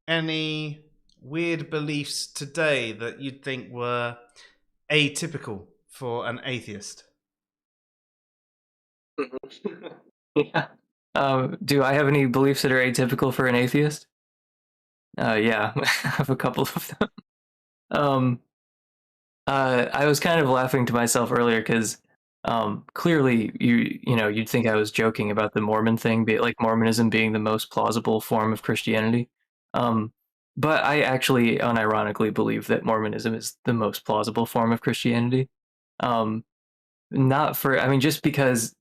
any weird beliefs today that you'd think were atypical for an atheist? Yeah. Do I have any beliefs that are atypical for an atheist? Yeah, I have a couple of them. I was kind of laughing to myself earlier because clearly you'd think I was joking about the Mormon thing, like Mormonism being the most plausible form of Christianity. But I actually unironically believe that Mormonism is the most plausible form of Christianity. Just because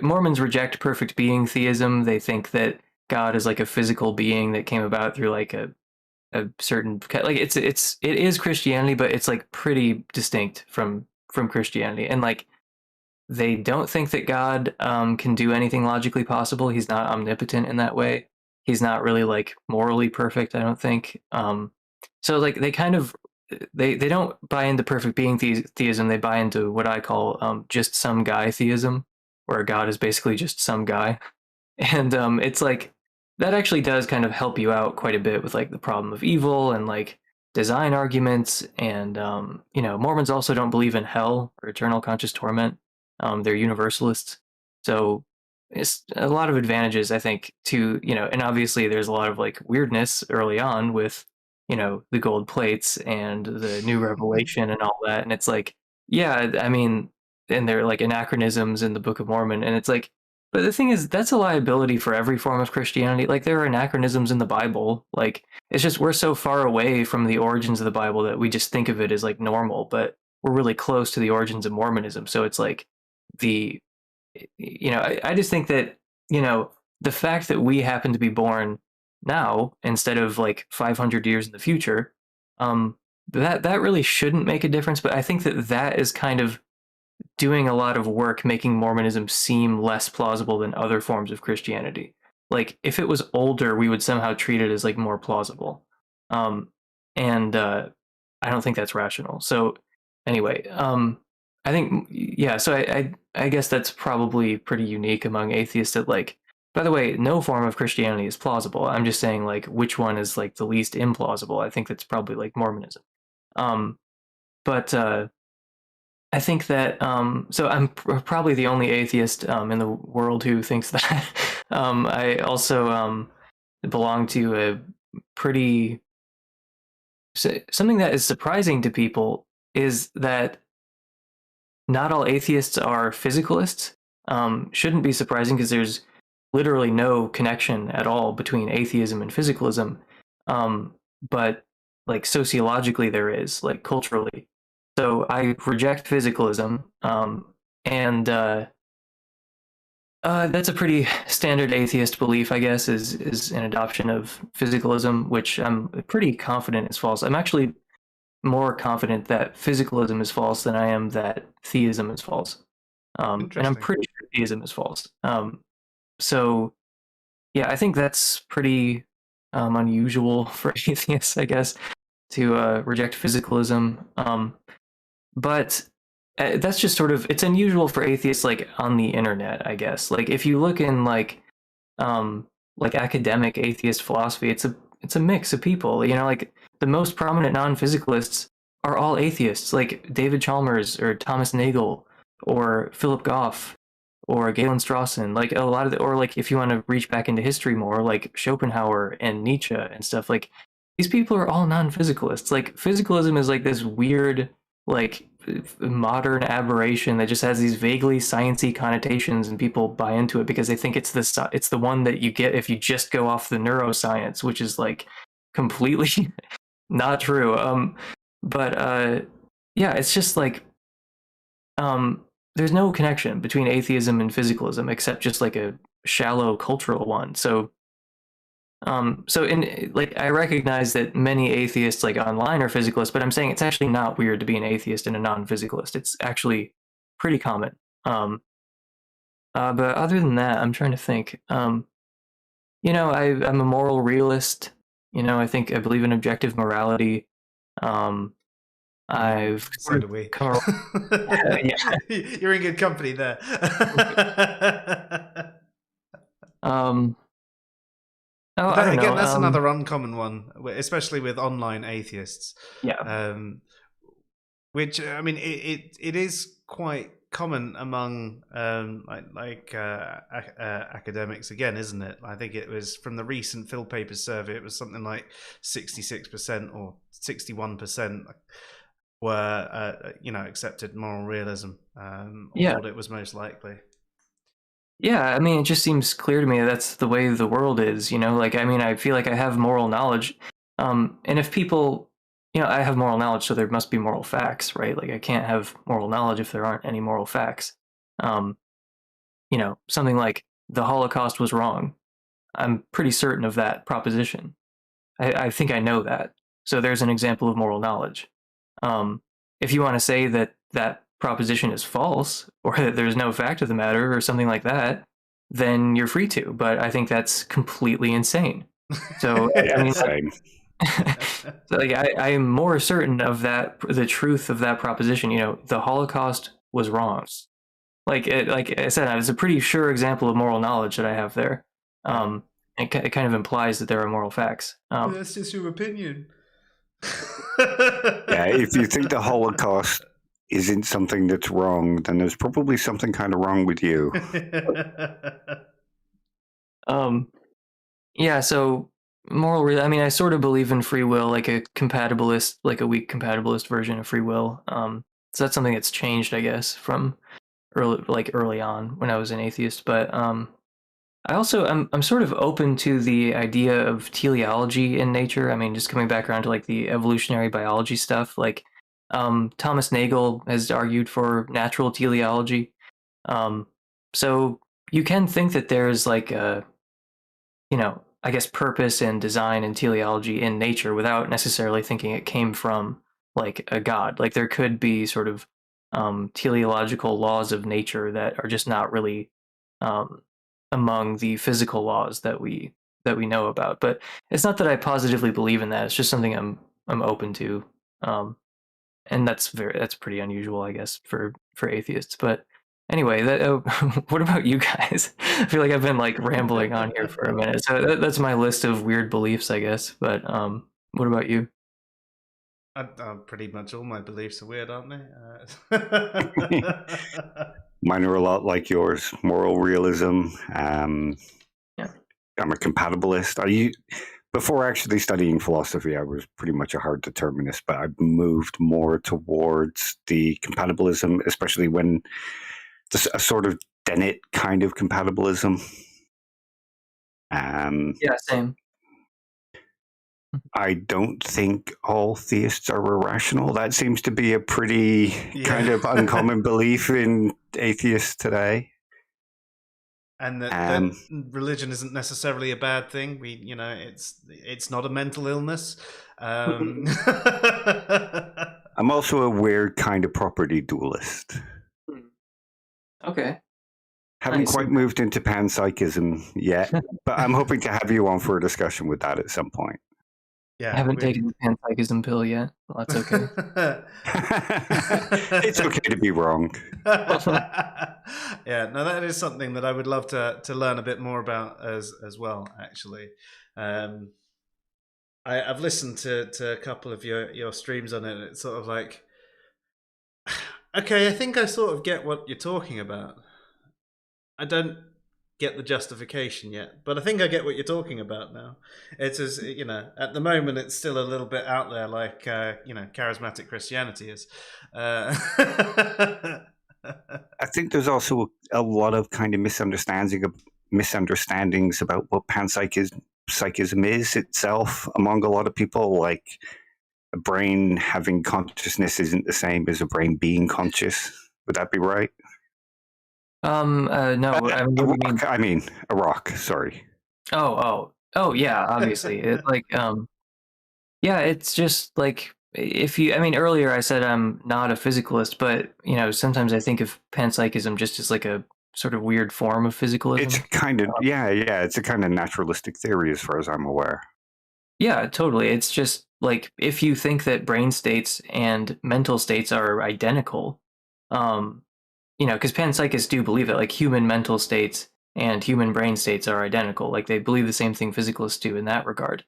Mormons reject perfect being theism. They think that God is like a physical being that came about through like a certain, like it is Christianity, but it's like pretty distinct from Christianity. And like they don't think that God can do anything logically possible. He's not omnipotent in that way. He's not really like morally perfect, I don't think. So like they kind of they don't buy into perfect being theism. They buy into what I call just some guy theism, where God is basically just some guy. And it's like that actually does kind of help you out quite a bit with like the problem of evil and like design arguments. And Mormons also don't believe in hell or eternal conscious torment. They're universalists, so it's a lot of advantages, I think, to and obviously there's a lot of like weirdness early on with the gold plates and the new revelation and all that. And it's like, yeah, I mean, and they're like anachronisms in the Book of Mormon, and it's like, but the thing is, that's a liability for every form of Christianity. Like there are anachronisms in the Bible. Like it's just we're so far away from the origins of the Bible that we just think of it as like normal, but we're really close to the origins of Mormonism. So it's like I just think that the fact that we happen to be born now instead of like 500 years in the future, that really shouldn't make a difference. But I think that is kind of doing a lot of work making Mormonism seem less plausible than other forms of Christianity. Like if it was older, we would somehow treat it as like more plausible. And I don't think that's rational. So anyway, I think, yeah, so I guess that's probably pretty unique among atheists that like, by the way, no form of Christianity is plausible. I'm just saying like which one is like the least implausible. I think that's probably like Mormonism. But I think that so I'm probably the only atheist in the world who thinks that. I also belong to a pretty something that is surprising to people is that not all atheists are physicalists. Shouldn't be surprising because there's literally no connection at all between atheism and physicalism. But like sociologically there is, like culturally. So I reject physicalism, and that's a pretty standard atheist belief, I guess, is an adoption of physicalism, which I'm pretty confident is false. I'm actually more confident that physicalism is false than I am that theism is false. And I'm pretty sure theism is false. So yeah, I think that's pretty unusual for atheists, I guess. to reject physicalism. But that's just sort of, it's unusual for atheists like on the internet, I guess. Like if you look in like academic atheist philosophy, it's a mix of people. You know, like the most prominent non-physicalists are all atheists, like David Chalmers or Thomas Nagel or Philip Goff or Galen Strawson. Like a lot of or like if you want to reach back into history more, like Schopenhauer and Nietzsche and stuff, like these people are all non-physicalists. Like physicalism is like this weird, like modern aberration that just has these vaguely sciencey connotations, and people buy into it because they think it's the one that you get if you just go off the neuroscience, which is like completely not true. Yeah, it's just like there's no connection between atheism and physicalism except just like a shallow cultural one. So in like I recognize that many atheists like online are physicalists, but I'm saying it's actually not weird to be an atheist and a non-physicalist. It's actually pretty common. But other than that, I'm trying to think. You know, I'm a moral realist. You know, I believe in objective morality. So do we. Yeah. You're in good company there. Again, that's another uncommon one, especially with online atheists. Yeah. Which I mean, it is quite common among academics again, isn't it? I think it was from the recent Phil Papers survey. It was something like 66% or 61% were accepted moral realism. Or thought it was most likely. Yeah, I mean, it just seems clear to me that's the way the world is, you know? Like, I mean, I feel like I have moral knowledge. And if people, you know, I have moral knowledge, so there must be moral facts, right? Like, I can't have moral knowledge if there aren't any moral facts. You know, something like the Holocaust was wrong. I'm pretty certain of that proposition. I think I know that. So there's an example of moral knowledge. If you want to say that proposition is false or that there's no fact of the matter or something like that, then you're free to. But I think that's completely insane. So I mean, so like I am more certain of the truth of that proposition. You know, the Holocaust was wrong. Like I said, it's a pretty sure example of moral knowledge that I have there. It kind of implies that there are moral facts. That's just your opinion. Yeah, if you think the Holocaust isn't something that's wrong, then there's probably something kind of wrong with you. Yeah, so I mean, I sort of believe in free will, like a compatibilist, like a weak compatibilist version of free will. So that's something that's changed, I guess, from early on when I was an atheist. But I also I'm sort of open to the idea of teleology in nature. I mean, just coming back around to like the evolutionary biology stuff, like Thomas Nagel has argued for natural teleology. So you can think that there's like a, you know, I guess purpose and design and teleology in nature without necessarily thinking it came from like a god. Like there could be sort of teleological laws of nature that are just not really among the physical laws that we know about. But it's not that I positively believe in that. It's just something I'm open to. And that's pretty unusual, I guess, for atheists. But anyway, what about you guys? I feel like I've been like rambling on here for a minute. So that's my list of weird beliefs, I guess. But what about you? Pretty much all my beliefs are weird, aren't they? Mine are a lot like yours. Moral realism. Yeah. I'm a compatibilist. Before actually studying philosophy, I was pretty much a hard determinist, but I've moved more towards the compatibilism, especially when a sort of Dennett kind of compatibilism. Yeah, same. I don't think all theists are irrational. That seems to be a pretty kind of uncommon belief in atheists today. And that religion isn't necessarily a bad thing. It's not a mental illness. I'm also a weird kind of property dualist. Okay. Haven't quite moved into panpsychism yet, but I'm hoping to have you on for a discussion with that at some point. Yeah, I haven't taken the panpsychism pill yet. Well, that's okay. It's okay to be wrong. Yeah, no, that is something that I would love to learn a bit more about as well. Actually, I've listened to a couple of your streams on it. And it's sort of like, okay, I think I sort of get what you're talking about. I don't get the justification yet, but I think I get what you're talking about now. It's as at the moment it's still a little bit out there, like charismatic Christianity is. I think there's also a lot of kind of misunderstandings about what panpsychism is itself among a lot of people. Like, a brain having consciousness isn't the same as a brain being conscious. Would that be right? No. I mean, a rock. Sorry. Oh, yeah. Obviously, it's like, yeah. It's just like earlier I said I'm not a physicalist, but sometimes I think of panpsychism just as like a sort of weird form of physicalism. It's kind of it's a kind of naturalistic theory, as far as I'm aware. Yeah, totally. It's just like, if you think that brain states and mental states are identical, because panpsychists do believe that like human mental states and human brain states are identical. Like, they believe the same thing physicalists do in that regard.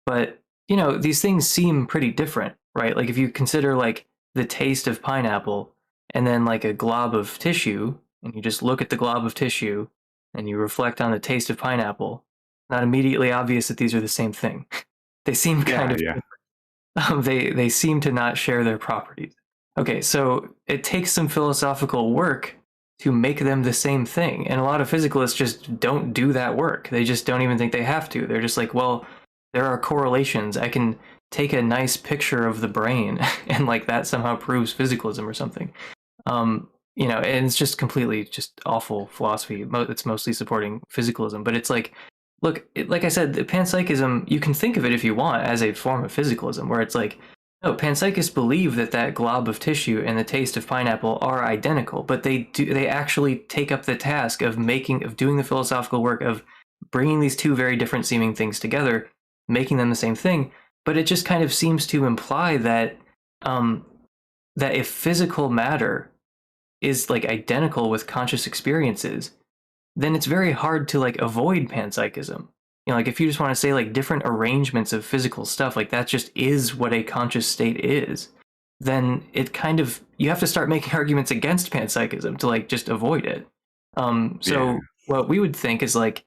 But, these things seem pretty different, right? Like, if you consider like the taste of pineapple and then like a glob of tissue, and you just look at the glob of tissue and you reflect on the taste of pineapple, not immediately obvious that these are the same thing. They seem kind of different. They seem to not share their properties. Okay, so it takes some philosophical work to make them the same thing. And a lot of physicalists just don't do that work. They just don't even think they have to. They're just like, well, there are correlations. I can take a nice picture of the brain and like that somehow proves physicalism or something. And it's just completely just awful philosophy. It's mostly supporting physicalism, but it's like, look, like I said, the panpsychism, you can think of it if you want as a form of physicalism, where it's like, no, panpsychists believe that glob of tissue and the taste of pineapple are identical, but they actually take up the task of doing the philosophical work of bringing these two very different seeming things together, making them the same thing. But it just kind of seems to imply that that if physical matter is like identical with conscious experiences, then it's very hard to like avoid panpsychism. Like, if you just want to say like different arrangements of physical stuff, like that just is what a conscious state is, then it kind of, you have to start making arguments against panpsychism to like just avoid it. What we would think is like,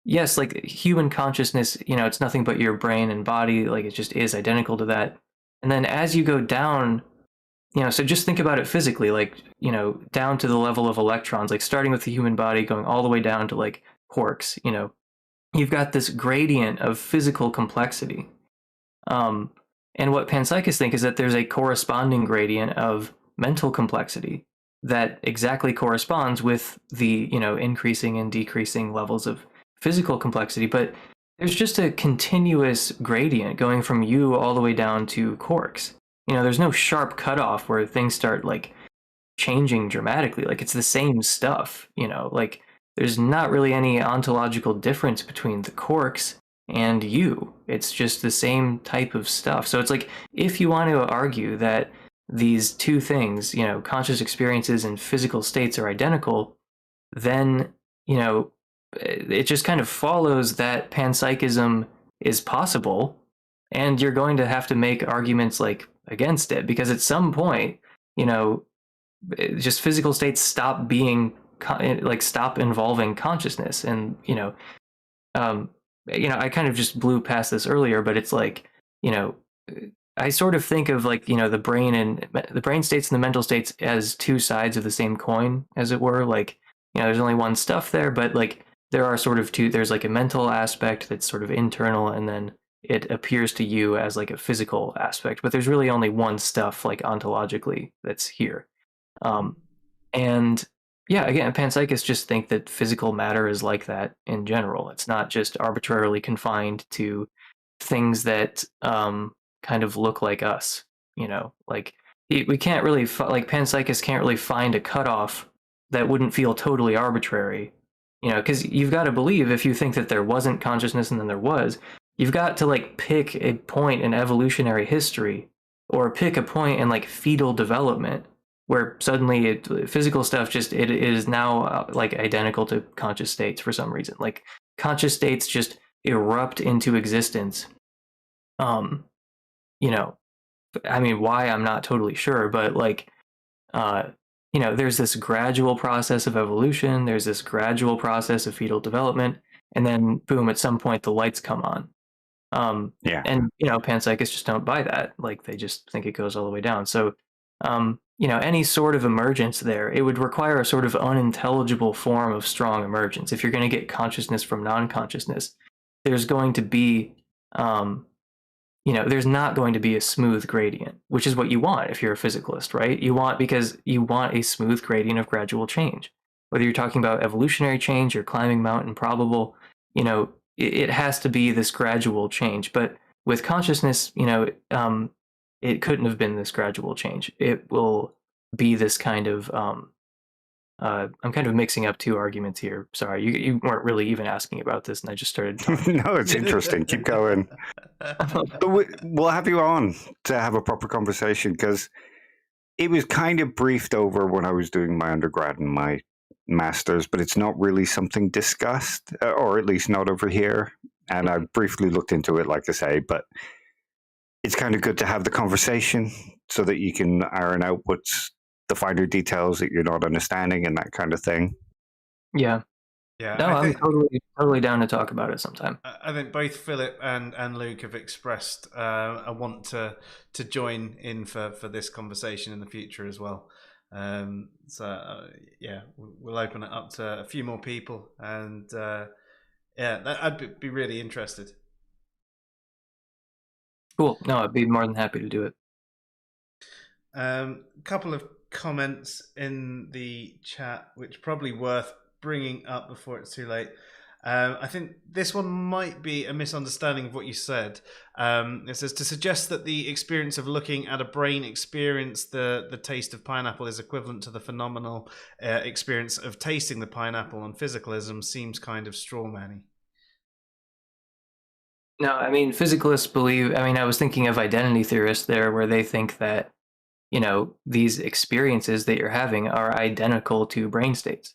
yes, like human consciousness, it's nothing but your brain and body, like it just is identical to that. And then as you go down, so just think about it physically, like, down to the level of electrons, like starting with the human body, going all the way down to like quarks, you've got this gradient of physical complexity. And what panpsychists think is that there's a corresponding gradient of mental complexity that exactly corresponds with the, increasing and decreasing levels of physical complexity. But there's just a continuous gradient going from you all the way down to quarks. There's no sharp cutoff where things start like changing dramatically. Like, it's the same stuff, like there's not really any ontological difference between the quarks and you. It's just the same type of stuff. So it's like, if you want to argue that these two things, conscious experiences and physical states are identical, then, it just kind of follows that panpsychism is possible, and you're going to have to make arguments like against it, because at some point, just physical states stop being stop involving consciousness. And I kind of just blew past this earlier, but it's like, I sort of think of like, the brain states and the mental states as two sides of the same coin, as it were. Like, there's only one stuff there, but like there are sort of two. There's like a mental aspect that's sort of internal, and then it appears to you as like a physical aspect, but there's really only one stuff, like ontologically, that's here. And yeah, again, panpsychists just think that physical matter is like that in general. It's not just arbitrarily confined to things that kind of look like us. Like we can't really like panpsychists can't really find a cutoff that wouldn't feel totally arbitrary. Because you've got to believe, if you think that there wasn't consciousness and then there was, you've got to like pick a point in evolutionary history or pick a point in like fetal development where suddenly physical stuff just it is now like identical to conscious states for some reason. Like conscious states just erupt into existence. You know, I mean, why I'm not totally sure, but like, you know, there's this gradual process of evolution. There's this gradual process of fetal development, and then boom, at some point the lights come on. Yeah. And you know, panpsychists just don't buy that. Like they just think it goes all the way down. So, you know, any sort of emergence there, it would require a sort of unintelligible form of strong emergence. If you're going to get consciousness from non-consciousness, there's going to be, you know, there's not going to be a smooth gradient, which is what you want if you're a physicalist, right? Because you want a smooth gradient of gradual change. Whether you're talking about evolutionary change or climbing Mount Improbable, you know, it has to be this gradual change. But with consciousness, you know, it couldn't have been this gradual change. It will be this kind of, I'm kind of mixing up two arguments here. Sorry, you weren't really even asking about this, and I just started talking. No, it's interesting. Keep going. But we'll have you on to have a proper conversation, because it was kind of briefed over when I was doing my undergrad and my master's, but it's not really something discussed, or at least not over here. And I briefly looked into it, like I say, but it's kind of good to have the conversation so that you can iron out what's the finer details that you're not understanding and that kind of thing. Yeah. Yeah, No, I'm totally down to talk about it sometime. I think both Philip and Luke have expressed a want to join in for this conversation in the future as well. Yeah, we'll open it up to a few more people, and yeah, I'd be really interested. Cool. No, I'd be more than happy to do it. Couple of comments in the chat, which probably worth bringing up before it's too late. I think this one might be a misunderstanding of what you said. It says, to suggest that the experience of looking at a brain experience the taste of pineapple is equivalent to the phenomenal experience of tasting the pineapple on physicalism seems kind of strawmanny. No, I mean, physicalists believe, I mean, I was thinking of identity theorists there, where they think that, you know, these experiences that you're having are identical to brain states.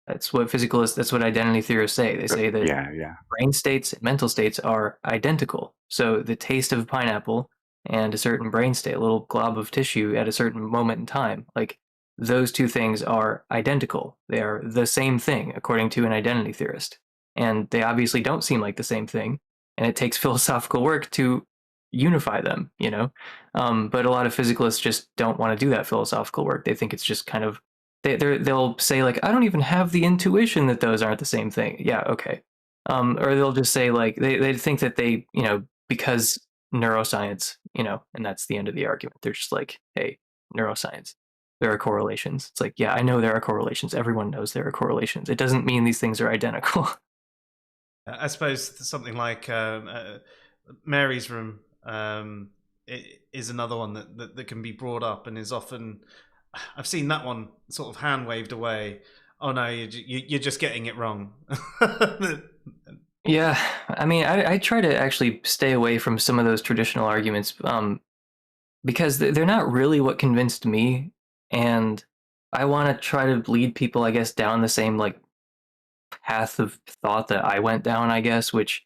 That's what identity theorists say. They say that brain states and mental states are identical. So the taste of a pineapple and a certain brain state, a little glob of tissue at a certain moment in time, like those two things are identical. They are the same thing, according to an identity theorist. And they obviously don't seem like the same thing. And it takes philosophical work to unify them, you know? But a lot of physicalists just don't want to do that philosophical work. They think it's just kind of, they'll say like, I don't even have the intuition that those aren't the same thing. Yeah, okay. Or they'll just say like, they think that they, you know, because neuroscience, you know, and that's the end of the argument. They're just like, hey, neuroscience, there are correlations. It's like, yeah, I know there are correlations. Everyone knows there are correlations. It doesn't mean these things are identical. I suppose something like Mary's Room is another one that can be brought up and is often, I've seen that one sort of hand waved away. Oh no, you're just getting it wrong. Yeah, I mean, I try to actually stay away from some of those traditional arguments because they're not really what convinced me, and I want to try to lead people, I guess, down the same like path of thought that I went down, I guess, which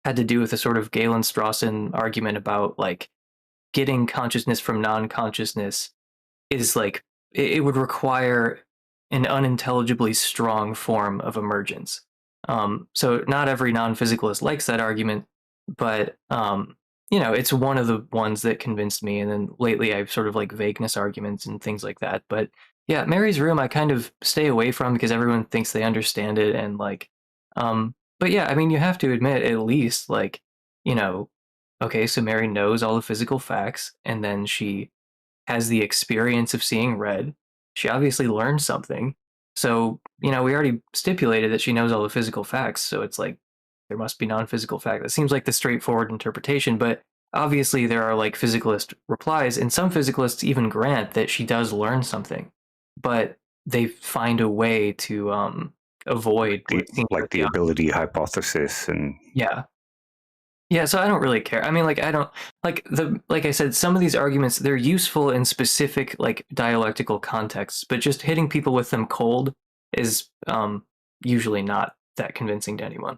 had to do with a sort of Galen Strawson argument about like getting consciousness from non-consciousness is like it would require an unintelligibly strong form of emergence. So not every non-physicalist likes that argument, but you know, it's one of the ones that convinced me. And then lately I've sort of like vagueness arguments and things like that. But yeah, Mary's Room I kind of stay away from because everyone thinks they understand it, and like but yeah, I mean, you have to admit at least like, you know, okay, so Mary knows all the physical facts, and then she has the experience of seeing red. She obviously learned something. So, you know, we already stipulated that she knows all the physical facts, so it's like there must be non-physical facts. It seems like the straightforward interpretation, but obviously there are like physicalist replies, and some physicalists even grant that she does learn something, but they find a way to avoid the ability hypothesis. And yeah, Yeah, so I don't really care. I mean, like, I don't like I said, some of these arguments, they're useful in specific like dialectical contexts, but just hitting people with them cold is usually not that convincing to anyone.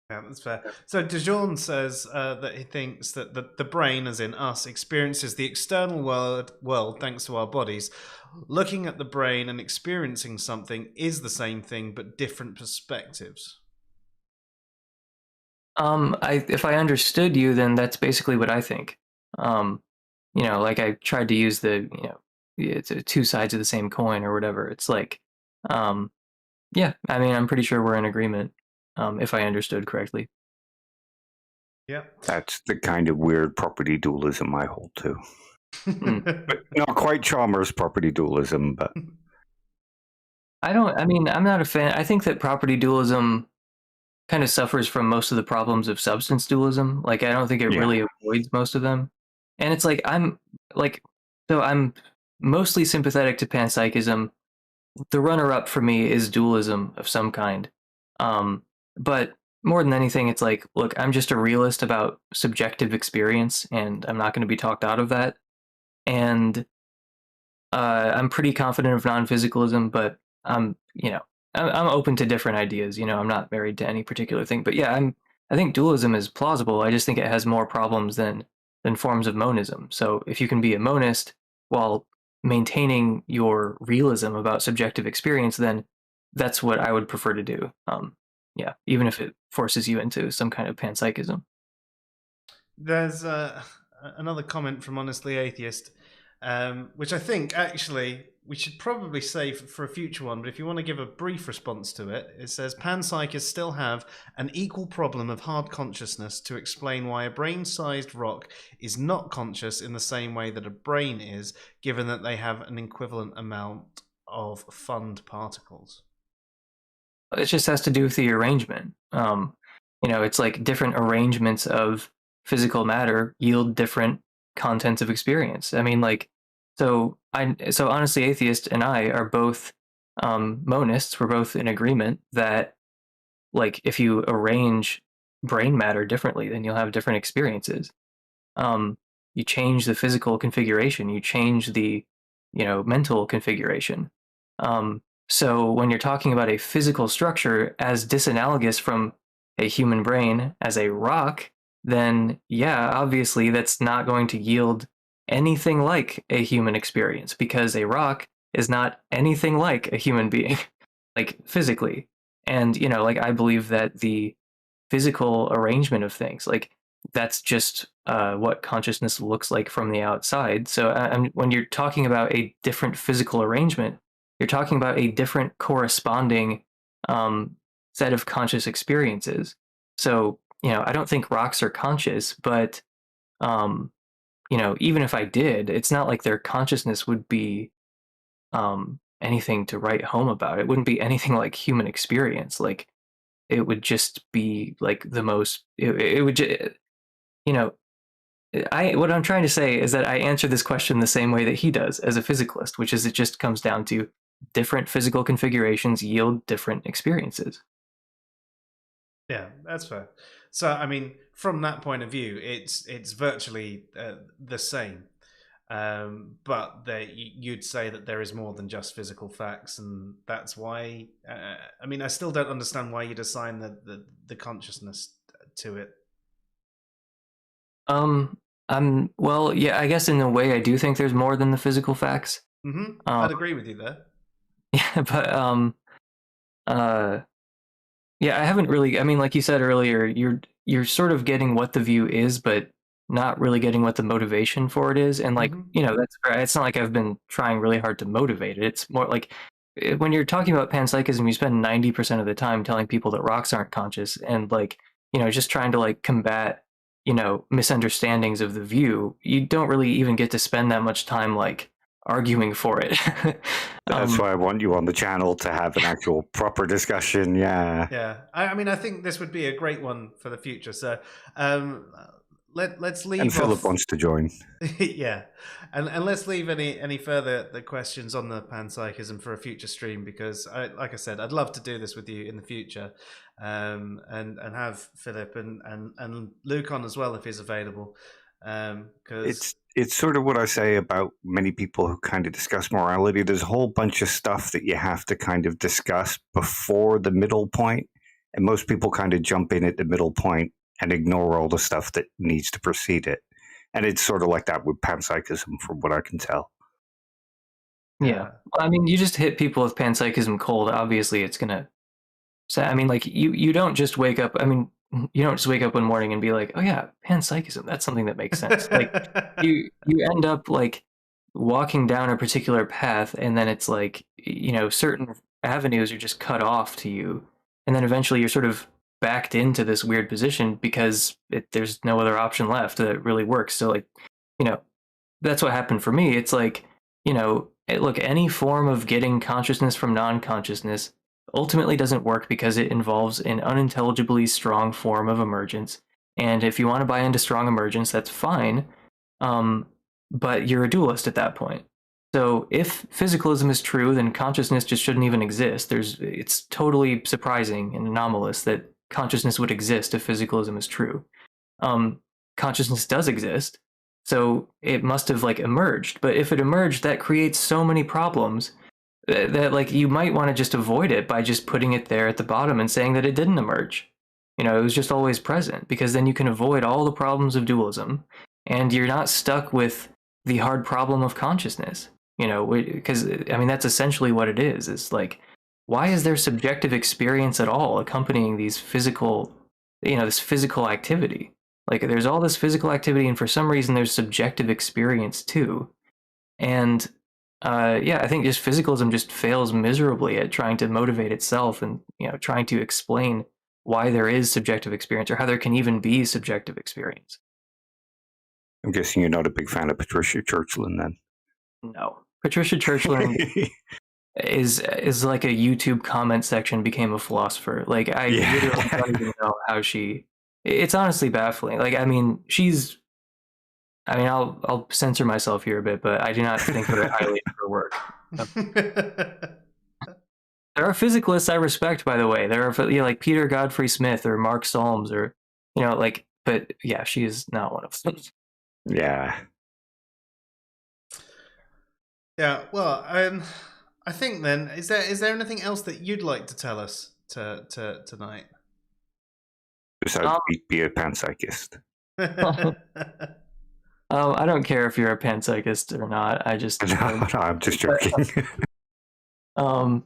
Yeah, that's fair. So DeJourne says that he thinks that the brain, as in us, experiences the external world thanks to our bodies. Looking at the brain and experiencing something is the same thing, but different perspectives. If I understood you, then that's basically what I think. Like I tried to use it's two sides of the same coin or whatever. It's like, yeah, I mean, I'm pretty sure we're in agreement, if I understood correctly. Yeah. That's the kind of weird property dualism I hold to. But not quite Chalmers property dualism, but I'm not a fan. I think that property dualism kind of suffers from most of the problems of substance dualism. Like, I don't think it really avoids most of them. And it's like, I'm mostly sympathetic to panpsychism. The runner-up for me is dualism of some kind. But more than anything, it's like, look, I'm just a realist about subjective experience, and I'm not going to be talked out of that. And I'm pretty confident of non-physicalism, but I'm open to different ideas. I'm not married to any particular thing. But yeah, I think dualism is plausible. I just think it has more problems than forms of monism. So if you can be a monist while maintaining your realism about subjective experience, then that's what I would prefer to do. Yeah, even if it forces you into some kind of panpsychism. There's another comment from Honestly Atheist, which I think actually we should probably save for a future one, but if you want to give a brief response to it, it says panpsychists still have an equal problem of hard consciousness to explain why a brain-sized rock is not conscious in the same way that a brain is, given that they have an equivalent amount of fund particles. It just has to do with the arrangement. It's like different arrangements of physical matter yield different contents of experience. I mean, like, so Honestly Atheist and I are both monists. We're both in agreement that, like, if you arrange brain matter differently, then you'll have different experiences. You change the physical configuration, you change the, mental configuration. So when you're talking about a physical structure as disanalogous from a human brain as a rock, then yeah, obviously that's not going to yield anything like a human experience, because a rock is not anything like a human being, like physically. And, like, I believe that the physical arrangement of things, like, that's just what consciousness looks like from the outside. So when you're talking about a different physical arrangement, you're talking about a different corresponding set of conscious experiences. So, I don't think rocks are conscious, but, even if I did, it's not like their consciousness would be anything to write home about. It wouldn't be anything like human experience. Like, it would just be like the most, it would just, what I'm trying to say is that I answer this question the same way that he does as a physicalist, which is it just comes down to different physical configurations yield different experiences. Yeah, that's fair. So, I mean, from that point of view, it's virtually the same. But you'd say that there is more than just physical facts, and that's why. I mean, I still don't understand why you'd assign the consciousness to it. Well, yeah, I guess in a way I do think there's more than the physical facts. Mm-hmm. I'd agree with you there. Yeah, but yeah, I haven't really. I mean, like you said earlier, you're sort of getting what the view is, but not really getting what the motivation for it is. And like, that's it's not like I've been trying really hard to motivate it. It's more like when you're talking about panpsychism, you spend 90% of the time telling people that rocks aren't conscious, and like, just trying to like combat, misunderstandings of the view. You don't really even get to spend that much time like arguing for it. That's why I want you on the channel to have an actual proper discussion. Yeah. I mean, I think this would be a great one for the future. So let's leave. And Philip wants to join. Yeah, and let's leave any further the questions on the panpsychism for a future stream, because like I said, I'd love to do this with you in the future, and have Philip and Luke on as well if he's available. Because it's sort of what I say about many people who kind of discuss morality. There's a whole bunch of stuff that you have to kind of discuss before the middle point, and most people kind of jump in at the middle point and ignore all the stuff that needs to precede it. And it's sort of like that with panpsychism, from what I can tell. Yeah. I mean, you just hit people with panpsychism cold. Obviously, it's going to... So, I mean, like, you don't just wake up... I mean, you don't just wake up one morning and be like, oh, yeah, panpsychism, that's something that makes sense. Like, you end up, like, walking down a particular path, and then it's like, you know, certain avenues are just cut off to you. And then eventually you're sort of backed into this weird position because there's no other option left that really works. So, like, you know, that's what happened for me. It's like, you know, look, any form of getting consciousness from non-consciousness ultimately doesn't work because it involves an unintelligibly strong form of emergence. And if you want to buy into strong emergence, that's fine. But you're a dualist at that point. So if physicalism is true, then consciousness just shouldn't even exist. It's totally surprising and anomalous that consciousness would exist if physicalism is true. Consciousness does exist, so it must have, like, emerged. But if it emerged, that creates so many problems that like, you might want to just avoid it by just putting it there at the bottom and saying that it didn't emerge. You know, it was just always present, because then you can avoid all the problems of dualism, and you're not stuck with the hard problem of consciousness. You know, because, I mean, that's essentially what it is. It's like, why is there subjective experience at all accompanying these physical, you know, this physical activity? Like, there's all this physical activity, and for some reason there's subjective experience too. And yeah, I think just physicalism just fails miserably at trying to motivate itself and, you know, trying to explain why there is subjective experience, or how there can even be subjective experience. I'm guessing you're not a big fan of Patricia Churchland then. No. Patricia Churchland is like a YouTube comment section became a philosopher. Like, I literally don't even know how she... It's honestly baffling. Like, I mean, I'll censor myself here a bit, but I do not think very highly of her work. There are physicalists I respect, by the way. There are, you know, like Peter Godfrey Smith or Mark Solms, or, you know, like, but yeah, she is not one of them. Yeah. Yeah, well, I think then, is there anything else that you'd like to tell us tonight? Besides, be a panpsychist. I don't care if you're a panpsychist or not. I just no, I'm just joking. No,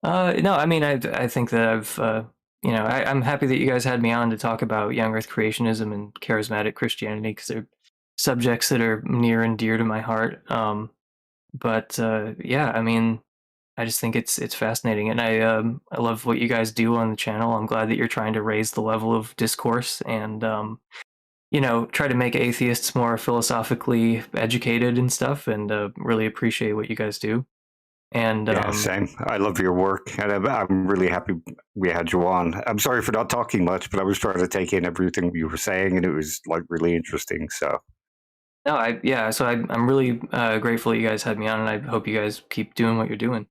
I mean, I think that I've you know, I'm happy that you guys had me on to talk about young Earth creationism and charismatic Christianity, because they're subjects that are near and dear to my heart. But yeah, I mean, I just think it's fascinating, and I love what you guys do on the channel. I'm glad that you're trying to raise the level of discourse and you know, try to make atheists more philosophically educated and stuff, and really appreciate what you guys do. And yeah, same. I love your work, and I'm really happy we had you on. I'm sorry for not talking much, but I was trying to take in everything you were saying, and it was, like, really interesting. So no, I'm really grateful you guys had me on, and I hope you guys keep doing what you're doing.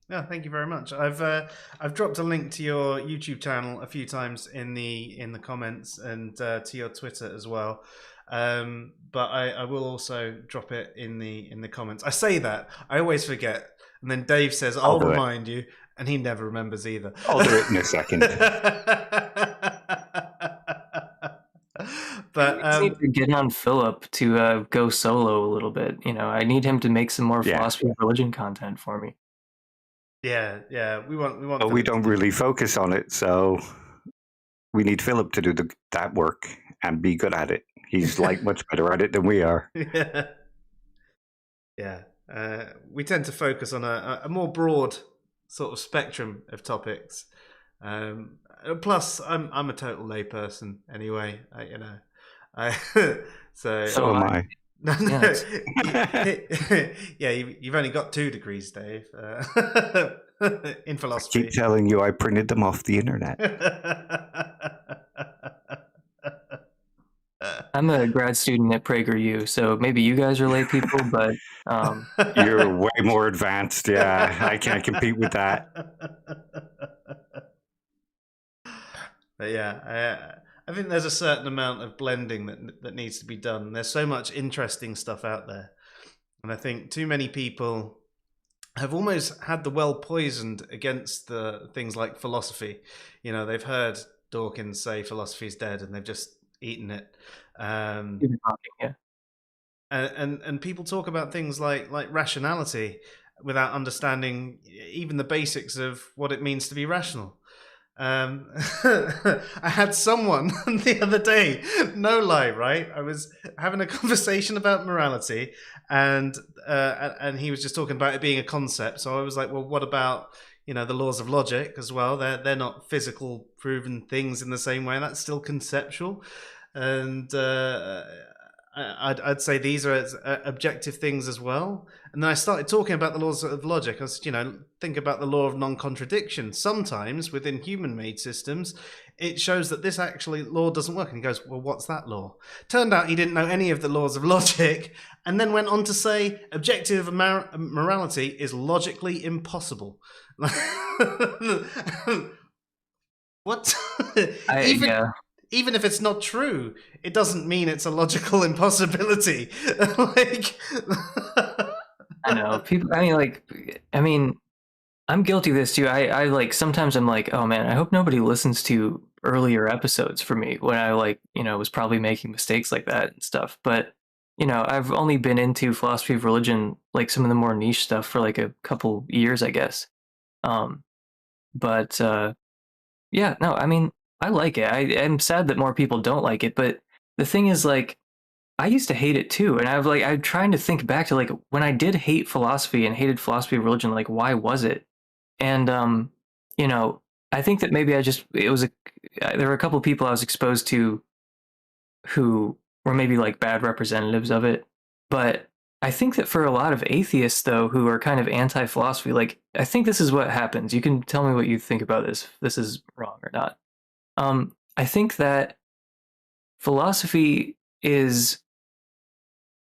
Yeah, thank you very much. I've dropped a link to your YouTube channel a few times in the comments, and to your Twitter as well. But I will also drop it in the comments. I say that, I always forget, and then Dave says I'll remind you, and he never remembers either. I'll do it in a second. But I need to get on Philip to go solo a little bit. You know, I need him to make some more philosophy of religion content for me. Yeah. We want. But we don't really focus on it, so we need Philip to do that work and be good at it. He's like much better at it than we are. Yeah. We tend to focus on a more broad sort of spectrum of topics. Plus, I'm a total layperson anyway. So am I. No. Yeah, you've only got 2 degrees, Dave, in philosophy. I keep telling you, I printed them off the internet. I'm a grad student at PragerU, so maybe you guys are lay people, but You're way more advanced. Yeah, I can't compete with that. But yeah, I think there's a certain amount of blending that needs to be done. There's so much interesting stuff out there, and I think too many people have almost had the well poisoned against the things like philosophy. You know, they've heard Dawkins say philosophy's dead, and they've just eaten it. yeah. And people talk about things like rationality without understanding even the basics of what it means to be rational. I had someone the other day, no lie, right? I was having a conversation about morality, and he was just talking about it being a concept. So I was like, well, what about, you know, the laws of logic as well? They're not physical proven things in the same way. That's still conceptual, and I'd say these are objective things as well. And then I started talking about the laws of logic. I was, you know, think about the law of non-contradiction. Sometimes within human-made systems, it shows that this actually law doesn't work. And he goes, well, what's that law? Turned out he didn't know any of the laws of logic, and then went on to say objective morality is logically impossible. What? Even if it's not true, it doesn't mean it's a logical impossibility. Like, I know people. I mean, I'm guilty of this too. I like sometimes I'm like, oh man, I hope nobody listens to earlier episodes for me when I was probably making mistakes like that and stuff. But I've only been into philosophy of religion, like some of the more niche stuff, for like a couple years, I guess. Yeah, no, I mean, I like it. I'm sad that more people don't like it, but the thing is, like, I used to hate it too, and I'm trying to think back to like when I did hate philosophy and hated philosophy of religion, like why was it? And I think that maybe there were a couple of people I was exposed to who were maybe like bad representatives of it, but I think that for a lot of atheists though, who are kind of anti-philosophy, like I think this is what happens. You can tell me what you think about this. If this is wrong or not. I think that philosophy is,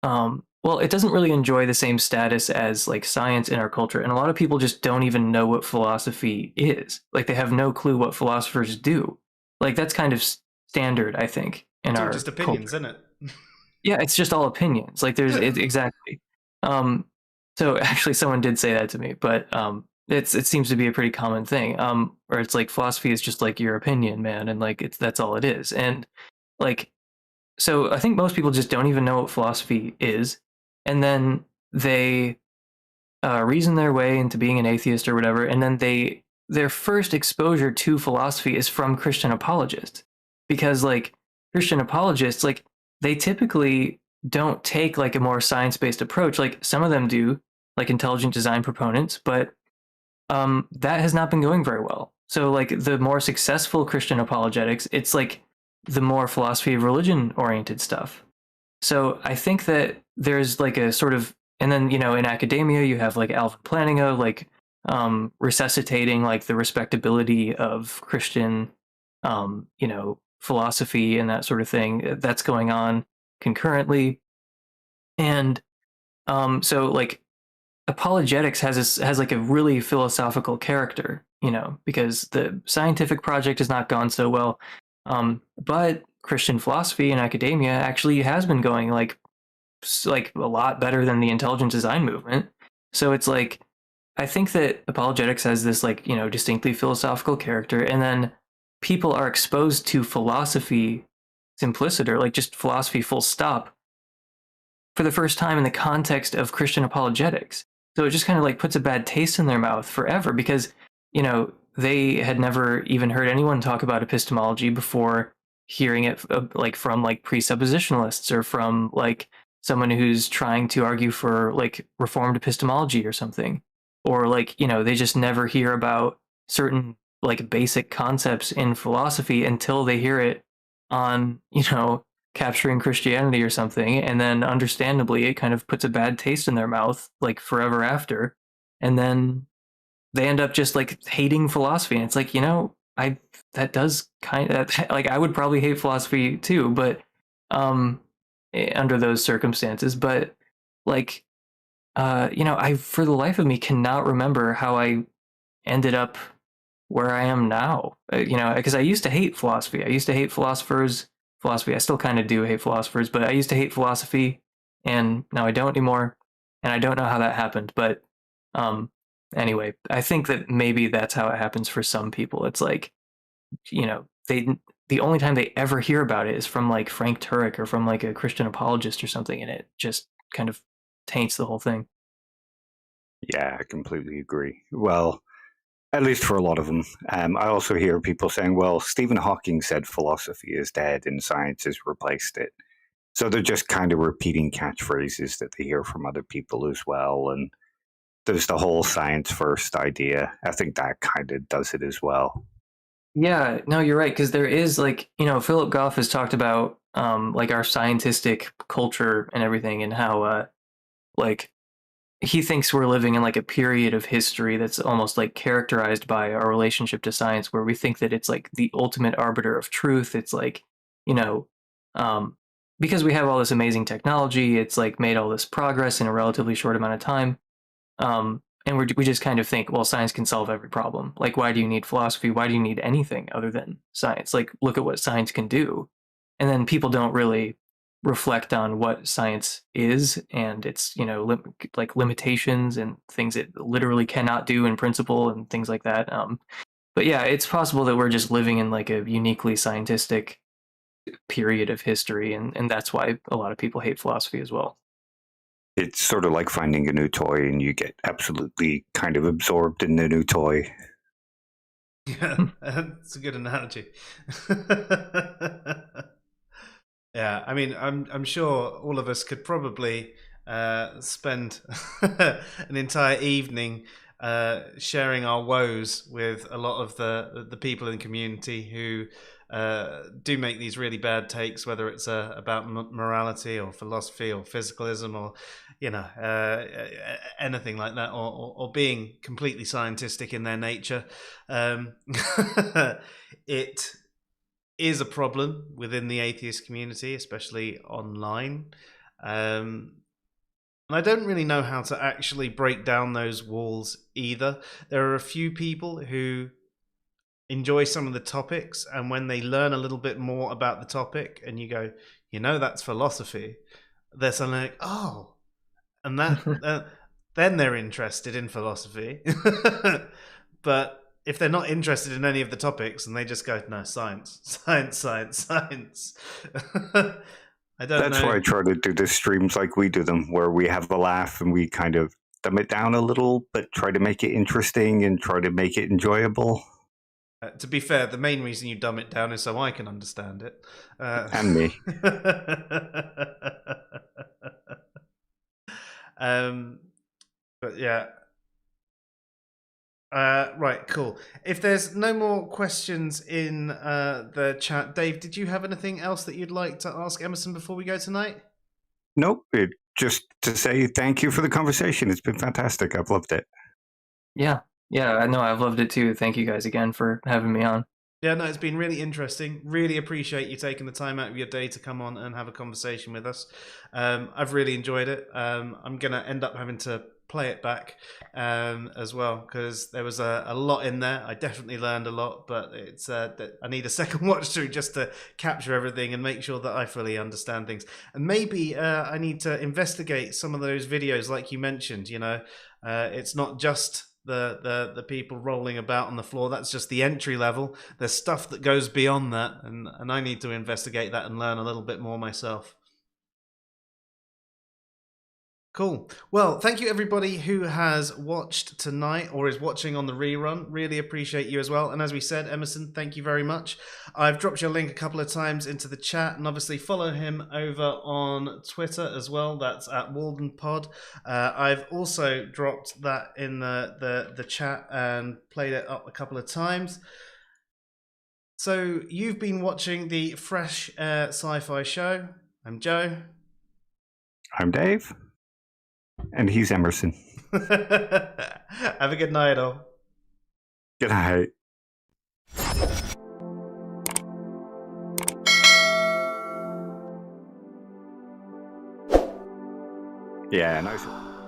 well, it doesn't really enjoy the same status as like science in our culture. And a lot of people just don't even know what philosophy is. Like they have no clue what philosophers do. Like that's kind of standard, I think, in our just opinions, culture. isn't it? Yeah, it's just all opinions. Like exactly. So actually someone did say that to me, but it seems to be a pretty common thing. Where it's like philosophy is just like your opinion, man, and like that's all it is. And like, so I think most people just don't even know what philosophy is, and then they reason their way into being an atheist or whatever, and then their first exposure to philosophy is from Christian apologists, because like Christian apologists, like they typically don't take like a more science-based approach. Like some of them do, like intelligent design proponents, but that has not been going very well. So like the more successful Christian apologetics, it's like the more philosophy of religion oriented stuff. So I think that there's like a sort of, and then, in academia, you have like Alvin Plantinga, like resuscitating like the respectability of Christian, philosophy and that sort of thing that's going on concurrently. And so like apologetics has like a really philosophical character, because the scientific project has not gone so well. But Christian philosophy and academia actually has been going like a lot better than the intelligent design movement. So it's like, I think that apologetics has this like, distinctly philosophical character, and then people are exposed to philosophy simpliciter, like just philosophy full stop, for the first time in the context of Christian apologetics. So it just kind of like puts a bad taste in their mouth forever, because, they had never even heard anyone talk about epistemology before hearing it like from like presuppositionalists or from like someone who's trying to argue for like reformed epistemology or something. Or like, they just never hear about certain like basic concepts in philosophy until they hear it on, Capturing Christianity or something, and then understandably it kind of puts a bad taste in their mouth like forever after, and then they end up just like hating philosophy. And it's like, that does kind of like, I would probably hate philosophy too, but under those circumstances. But like, I for the life of me cannot remember how I ended up where I am now. Because I used to hate philosophy. I used to hate philosophy. I still kind of do hate philosophers, but I used to hate philosophy, and now I don't anymore. And I don't know how that happened, but anyway, I think that maybe that's how it happens for some people. It's like, the only time they ever hear about it is from like Frank Turek or from like a Christian apologist or something, and it just kind of taints the whole thing. Yeah, I completely agree. Well, at least for a lot of them. I also hear people saying, well, Stephen Hawking said philosophy is dead and science has replaced it. So they're just kind of repeating catchphrases that they hear from other people as well. And there's the whole science first idea. I think that kind of does it as well. Yeah, no, you're right. Because there is like, Philip Goff has talked about like our scientistic culture and everything, and how like he thinks we're living in like a period of history that's almost like characterized by our relationship to science, where we think that it's like the ultimate arbiter of truth. It's like, because we have all this amazing technology, it's like made all this progress in a relatively short amount of time. And we just kind of think, well, science can solve every problem. Like, why do you need philosophy? Why do you need anything other than science? Like, look at what science can do. And then people don't really reflect on what science is and its, like limitations and things it literally cannot do in principle and things like that. But yeah, it's possible that we're just living in like a uniquely scientific period of history, and that's why a lot of people hate philosophy as well. It's sort of like finding a new toy and you get absolutely kind of absorbed in the new toy. Yeah, that's a good analogy. Yeah, I mean, I'm sure all of us could probably spend an entire evening sharing our woes with a lot of the people in the community who do make these really bad takes, whether it's about morality or philosophy or physicalism or anything like that, or being completely scientific in their nature. It is a problem within the atheist community, especially online. And I don't really know how to actually break down those walls either. There are a few people who enjoy some of the topics, and when they learn a little bit more about the topic and you go, that's philosophy, they're suddenly like, oh, and that then they're interested in philosophy. But if they're not interested in any of the topics and they just go, no, science. I don't know. That's why I try to do the streams like we do them, where we have a laugh and we kind of dumb it down a little, but try to make it interesting and try to make it enjoyable. To be fair, the main reason you dumb it down is so I can understand it. And me. But yeah. Right, cool. If there's no more questions in the chat, Dave, did you have anything else that you'd like to ask Emerson before we go tonight? Nope. Just to say thank you for the conversation. It's been fantastic. I've loved it. Yeah, I know. I've loved it too. Thank you guys again for having me on. Yeah, no, it's been really interesting. Really appreciate you taking the time out of your day to come on and have a conversation with us. I've really enjoyed it. I'm going to end up having to play it back as well, because there was a lot in there. I definitely learned a lot, but it's I need a second watch through just to capture everything and make sure that I fully understand things. And maybe I need to investigate some of those videos like you mentioned. It's not just the people rolling about on the floor. That's just the entry level. There's stuff that goes beyond that, and I need to investigate that and learn a little bit more myself. Cool. Well, thank you everybody who has watched tonight or is watching on the rerun. Really appreciate you as well. And as we said, Emerson, thank you very much. I've dropped your link a couple of times into the chat, and obviously follow him over on Twitter as well. That's at WaldenPod. I've also dropped that in the chat and played it up a couple of times. So you've been watching the Fresh Air Sci-Fi show. I'm Joe. I'm Dave. And he's Emerson. Have a good night, all. Good night. Yeah, nice one.